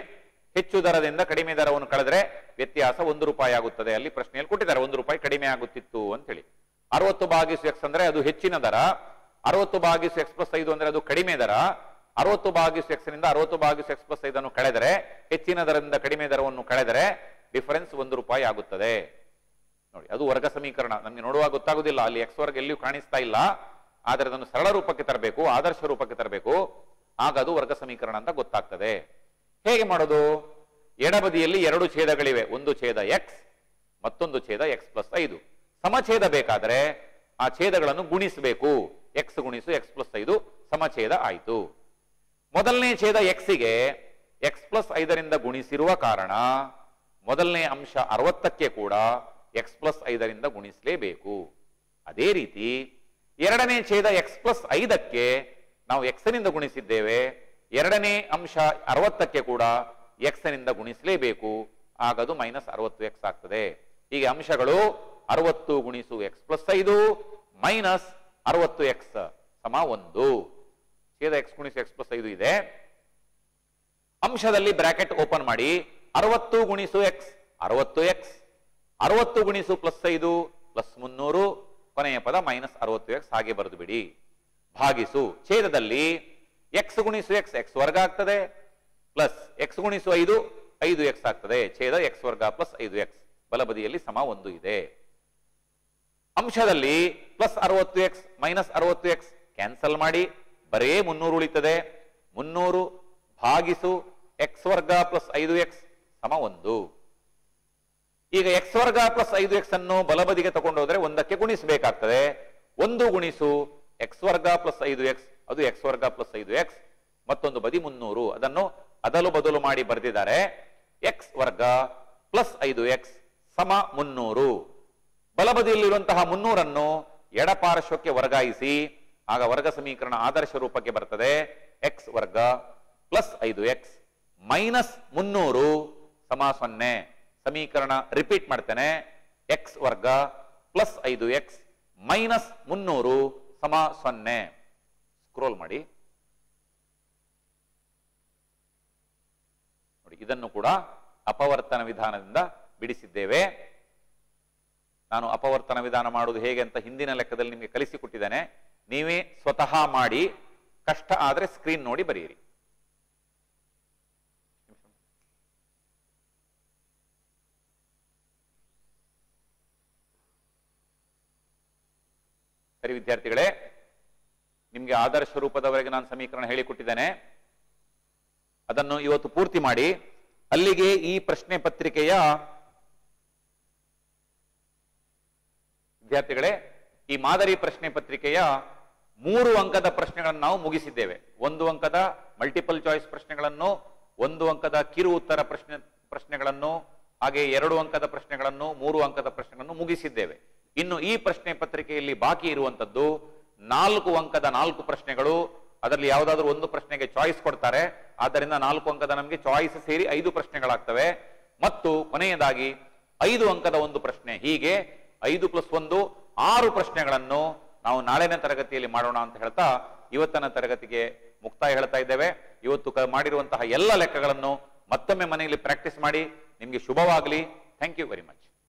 ಹೆಚ್ಚು ದರದಿಂದ ಕಡಿಮೆ ದರವನ್ನು ಕಳೆದ್ರೆ ವ್ಯತ್ಯಾಸ 1 ರೂಪಾಯಿ ಆಗುತ್ತದೆ. ಅಲ್ಲಿ ಪ್ರಶ್ನೆಯಲ್ಲಿ ಕೊಟ್ಟಿದ್ದಾರೆ 1 ರೂಪಾಯಿ ಕಡಿಮೆ ಆಗುತ್ತಿತ್ತು ಅಂತ ಹೇಳಿ. 60/x ಅಂದ್ರೆ ಅದು ಹೆಚ್ಚಿನ ದರ, 60/x + 5 ಅಂದ್ರೆ ಅದು ಕಡಿಮೆ ದರ. 60/x ನಿಂದ 60/x + 5 ಅನ್ನು ಕಳೆದರೆ, ಹೆಚ್ಚಿನ ದರದಿಂದ ಕಡಿಮೆ ದರವನ್ನು ಕಳೆದರೆ ಡಿಫರೆನ್ಸ್ 1 ರೂಪಾಯಿ ಆಗುತ್ತದೆ. ನೋಡಿ, ಅದು ವರ್ಗ ಸಮೀಕರಣ. ನಮಗೆ ನೋಡುವಾಗ ಗೊತ್ತಾಗುದಿಲ್ಲ, ಅಲ್ಲಿ x ವರ್ಗ ಎಲ್ಲಿಯೂ ಕಾಣಿಸ್ತಾ ಇಲ್ಲ. ಆದರೆ ಅದನ್ನು ಸರಳ ರೂಪಕ್ಕೆ ತರಬೇಕು, ಆದರ್ಶ ರೂಪಕ್ಕೆ ತರಬೇಕು. ಆಗ ಅದು ವರ್ಗ ಸಮೀಕರಣ ಅಂತ ಗೊತ್ತಾಗ್ತದೆ. ಹೇಗೆ ಮಾಡೋದು? ಎಡಬದಿಯಲ್ಲಿ ಎರಡು ಛೇದಗಳಿವೆ, ಒಂದು ಛೇದ ಎಕ್ಸ್ ಮತ್ತೊಂದು ಛೇದ ಎಕ್ಸ್ ಪ್ಲಸ್ 5. ಸಮಛೇದ ಬೇಕಾದರೆ ಆ ಛೇದಗಳನ್ನು ಗುಣಿಸಬೇಕು. ಎಕ್ಸ್ ಗುಣಿಸು ಎಕ್ಸ್ ಪ್ಲಸ್ 5 ಸಮಛೇದ ಆಯಿತು. ಮೊದಲನೇ ಛೇದ ಎಕ್ಸಿಗೆ ಎಕ್ಸ್ ಪ್ಲಸ್ 5ರಿಂದ ಗುಣಿಸಿರುವ ಕಾರಣ ಮೊದಲನೇ ಅಂಶ 60ಕ್ಕೆ ಕೂಡ ಎಕ್ಸ್ ಪ್ಲಸ್ 5ರಿಂದ ಗುಣಿಸಲೇಬೇಕು. ಅದೇ ರೀತಿ ಎರಡನೇ ಛೇದ ಎಕ್ಸ್ ಪ್ಲಸ್ 5ಕ್ಕೆ ನಾವು ಎಕ್ಸ್ ನಿಂದ ಗುಣಿಸಿದ್ದೇವೆ, ಎರಡನೇ ಅಂಶ 60ಕ್ಕೆ ಕೂಡ ಎಕ್ಸ್ ನಿಂದ ಗುಣಿಸಲೇಬೇಕು. ಆಗದು -60x ಆಗ್ತದೆ. ಹೀಗೆ ಅಂಶಗಳು 60 ಗುಣಿಸು ಎಕ್ಸ್ ಪ್ಲಸ್ 5 ಮೈನಸ್ 60x ಸಮ 1. ಛೇದ ಎಕ್ಸ್ ಗುಣಿಸು ಎಕ್ಸ್ ಪ್ಲಸ್ 5 ಇದೆ. ಅಂಶದಲ್ಲಿ ಬ್ರಾಕೆಟ್ ಓಪನ್ ಮಾಡಿ 60 ಗುಣಿಸು ಎಕ್ಸ್ 60x, 60 ಗುಣಿಸು ಪ್ಲಸ್ 5 ಪ್ಲಸ್ 300, ಕೊನೆಯ ಪದ -60x ಹಾಗೆ ಬರೆದು ಬಿಡಿ. ಭಾಗಿಸು ಛೇದದಲ್ಲಿ ಎಕ್ಸ್ ಗುಣಿಸು ಎಕ್ಸ್ ಎಕ್ಸ್ ವರ್ಗ ಆಗ್ತದೆ, ಪ್ಲಸ್ ಎಕ್ಸ್ ಗುಣಿಸು 5 5x ಆಗ್ತದೆ. ಛೇದ ಎಕ್ಸ್ ವರ್ಗ ಪ್ಲಸ್ 5x ಬಲಬದಿಯಲ್ಲಿ ಸಮ 1 ಇದೆ. ಅಂಶದಲ್ಲಿ plus 60x minus 60x cancel ಮಾಡಿ ಬರೇ 300 ಉಳಿತದೆ. 300 ಭಾಗಿಸು ಎಕ್ಸ್ ವರ್ಗ ಪ್ಲಸ್ 5x ಸಮ 1. ಈಗ ಎಕ್ಸ್ ವರ್ಗ ಪ್ಲಸ್ 5x ಅನ್ನು ಬಲಬದಿಗೆ ತಗೊಂಡೋದ್ರೆ 1ಕ್ಕೆ ಗುಣಿಸಬೇಕಾಗ್ತದೆ. 1 ಗುಣಿಸು ಎಕ್ಸ್ ವರ್ಗ ಪ್ಲಸ್ 5x ಅದು ಎಕ್ಸ್ ವರ್ಗ ಪ್ಲಸ್ 5x, ಮತ್ತೊಂದು ಬದಿ 300, ಅದನ್ನು ಅದಲು ಬದಲು ಮಾಡಿ ಬರೆದಿದ್ದಾರೆ. ಎಕ್ಸ್ ವರ್ಗ ಪ್ಲಸ್ 5x ಸಮ 300. ಬಲಬದಿಯಲ್ಲಿರುವಂತಹ 300 ಎಡಪಾರ್ಶ್ವಕ್ಕೆ ವರ್ಗಾಯಿಸಿ, ಆಗ ವರ್ಗ ಸಮೀಕರಣ ಆದರ್ಶ ರೂಪಕ್ಕೆ ಬರ್ತದೆ. ಎಕ್ಸ್ ವರ್ಗ ಪ್ಲಸ್ 5x ಮೈನಸ್ 300 ಸಮ 0. ಸಮೀಕರಣ ರಿಪೀಟ್ ಮಾಡ್ತೇನೆ. ಎಕ್ಸ್ ವರ್ಗ ಪ್ಲಸ್ 5x ಮೈನಸ್ 300 ಸಮ 0. ಸ್ಕ್ರೋಲ್ ಮಾಡಿ ನೋಡಿ, ಇದನ್ನು ಕೂಡ ಅಪವರ್ತನ ವಿಧಾನದಿಂದ ಬಿಡಿಸಿದ್ದೇವೆ. ನಾನು ಅಪವರ್ತನ ವಿಧಾನ ಮಾಡುವುದು ಹೇಗೆ ಅಂತ ಹಿಂದಿನ ಲೆಕ್ಕದಲ್ಲಿ ನಿಮಗೆ ಕಲಿಸಿಕೊಟ್ಟಿದ್ದೇನೆ. ನೀವೇ ಸ್ವತಃ ಮಾಡಿ, ಕಷ್ಟ ಆದ್ರೆ ಸ್ಕ್ರೀನ್ ನೋಡಿ ಬರೆಯಿರಿ. ಸರಿ ವಿದ್ಯಾರ್ಥಿಗಳೇ, ನಿಮಗೆ ಆದರ್ಶ ರೂಪದವರೆಗೆ ನಾನು ಸಮೀಕರಣ ಹೇಳಿಕೊಟ್ಟಿದ್ದೇನೆ. ಅದನ್ನು ಇವತ್ತು ಪೂರ್ತಿ ಮಾಡಿ. ಅಲ್ಲಿಗೆ ಈ ಪ್ರಶ್ನೆ ಪತ್ರಿಕೆಯ ವಿದ್ಯಾರ್ಥಿಗಳೇ, ಈ ಮಾದರಿ ಪ್ರಶ್ನೆ ಪತ್ರಿಕೆಯ 3 ಅಂಕದ ಪ್ರಶ್ನೆಗಳನ್ನು ನಾವು ಮುಗಿಸಿದ್ದೇವೆ. 1 ಅಂಕದ ಮಲ್ಟಿಪಲ್ ಚಾಯ್ಸ್ ಪ್ರಶ್ನೆಗಳನ್ನು, 1 ಅಂಕದ ಕಿರು ಉತ್ತರ ಪ್ರಶ್ನೆಗಳನ್ನು, ಹಾಗೆ 2 ಅಂಕದ ಪ್ರಶ್ನೆಗಳನ್ನು, 3 ಅಂಕದ ಪ್ರಶ್ನೆಗಳನ್ನು ಮುಗಿಸಿದ್ದೇವೆ. ಇನ್ನು ಈ ಪ್ರಶ್ನೆ ಪತ್ರಿಕೆಯಲ್ಲಿ ಬಾಕಿ ಇರುವಂತದ್ದು 4 ಅಂಕದ 4 ಪ್ರಶ್ನೆಗಳು. ಅದರಲ್ಲಿ ಯಾವುದಾದ್ರೂ ಒಂದು ಪ್ರಶ್ನೆಗೆ ಚಾಯ್ಸ್ ಕೊಡ್ತಾರೆ, ಆದ್ದರಿಂದ 4 ಅಂಕದ ನಮಗೆ ಚಾಯ್ಸ್ ಸೇರಿ 5 ಪ್ರಶ್ನೆಗಳಾಗ್ತವೆ. ಮತ್ತು ಕೊನೆಯದಾಗಿ 5 ಅಂಕದ ಒಂದು ಪ್ರಶ್ನೆ. ಹೀಗೆ 5 + 1 6 ಪ್ರಶ್ನೆಗಳನ್ನು ನಾವು ನಾಳಿನ ತರಗತಿಯಲ್ಲಿ ಮಾಡೋಣ ಅಂತ ಹೇಳ್ತಾ ಇವತ್ತಿನ ತರಗತಿಗೆ ಮುಕ್ತಾಯ ಹೇಳ್ತಾ ಇದ್ದೇವೆ. ಇವತ್ತು ಮಾಡಿರುವಂತಹ ಎಲ್ಲ ಲೆಕ್ಕಗಳನ್ನು ಮತ್ತೊಮ್ಮೆ ಮನೆಯಲ್ಲಿ ಪ್ರಾಕ್ಟೀಸ್ ಮಾಡಿ. ನಿಮಗೆ ಶುಭವಾಗಲಿ. Thank you very much.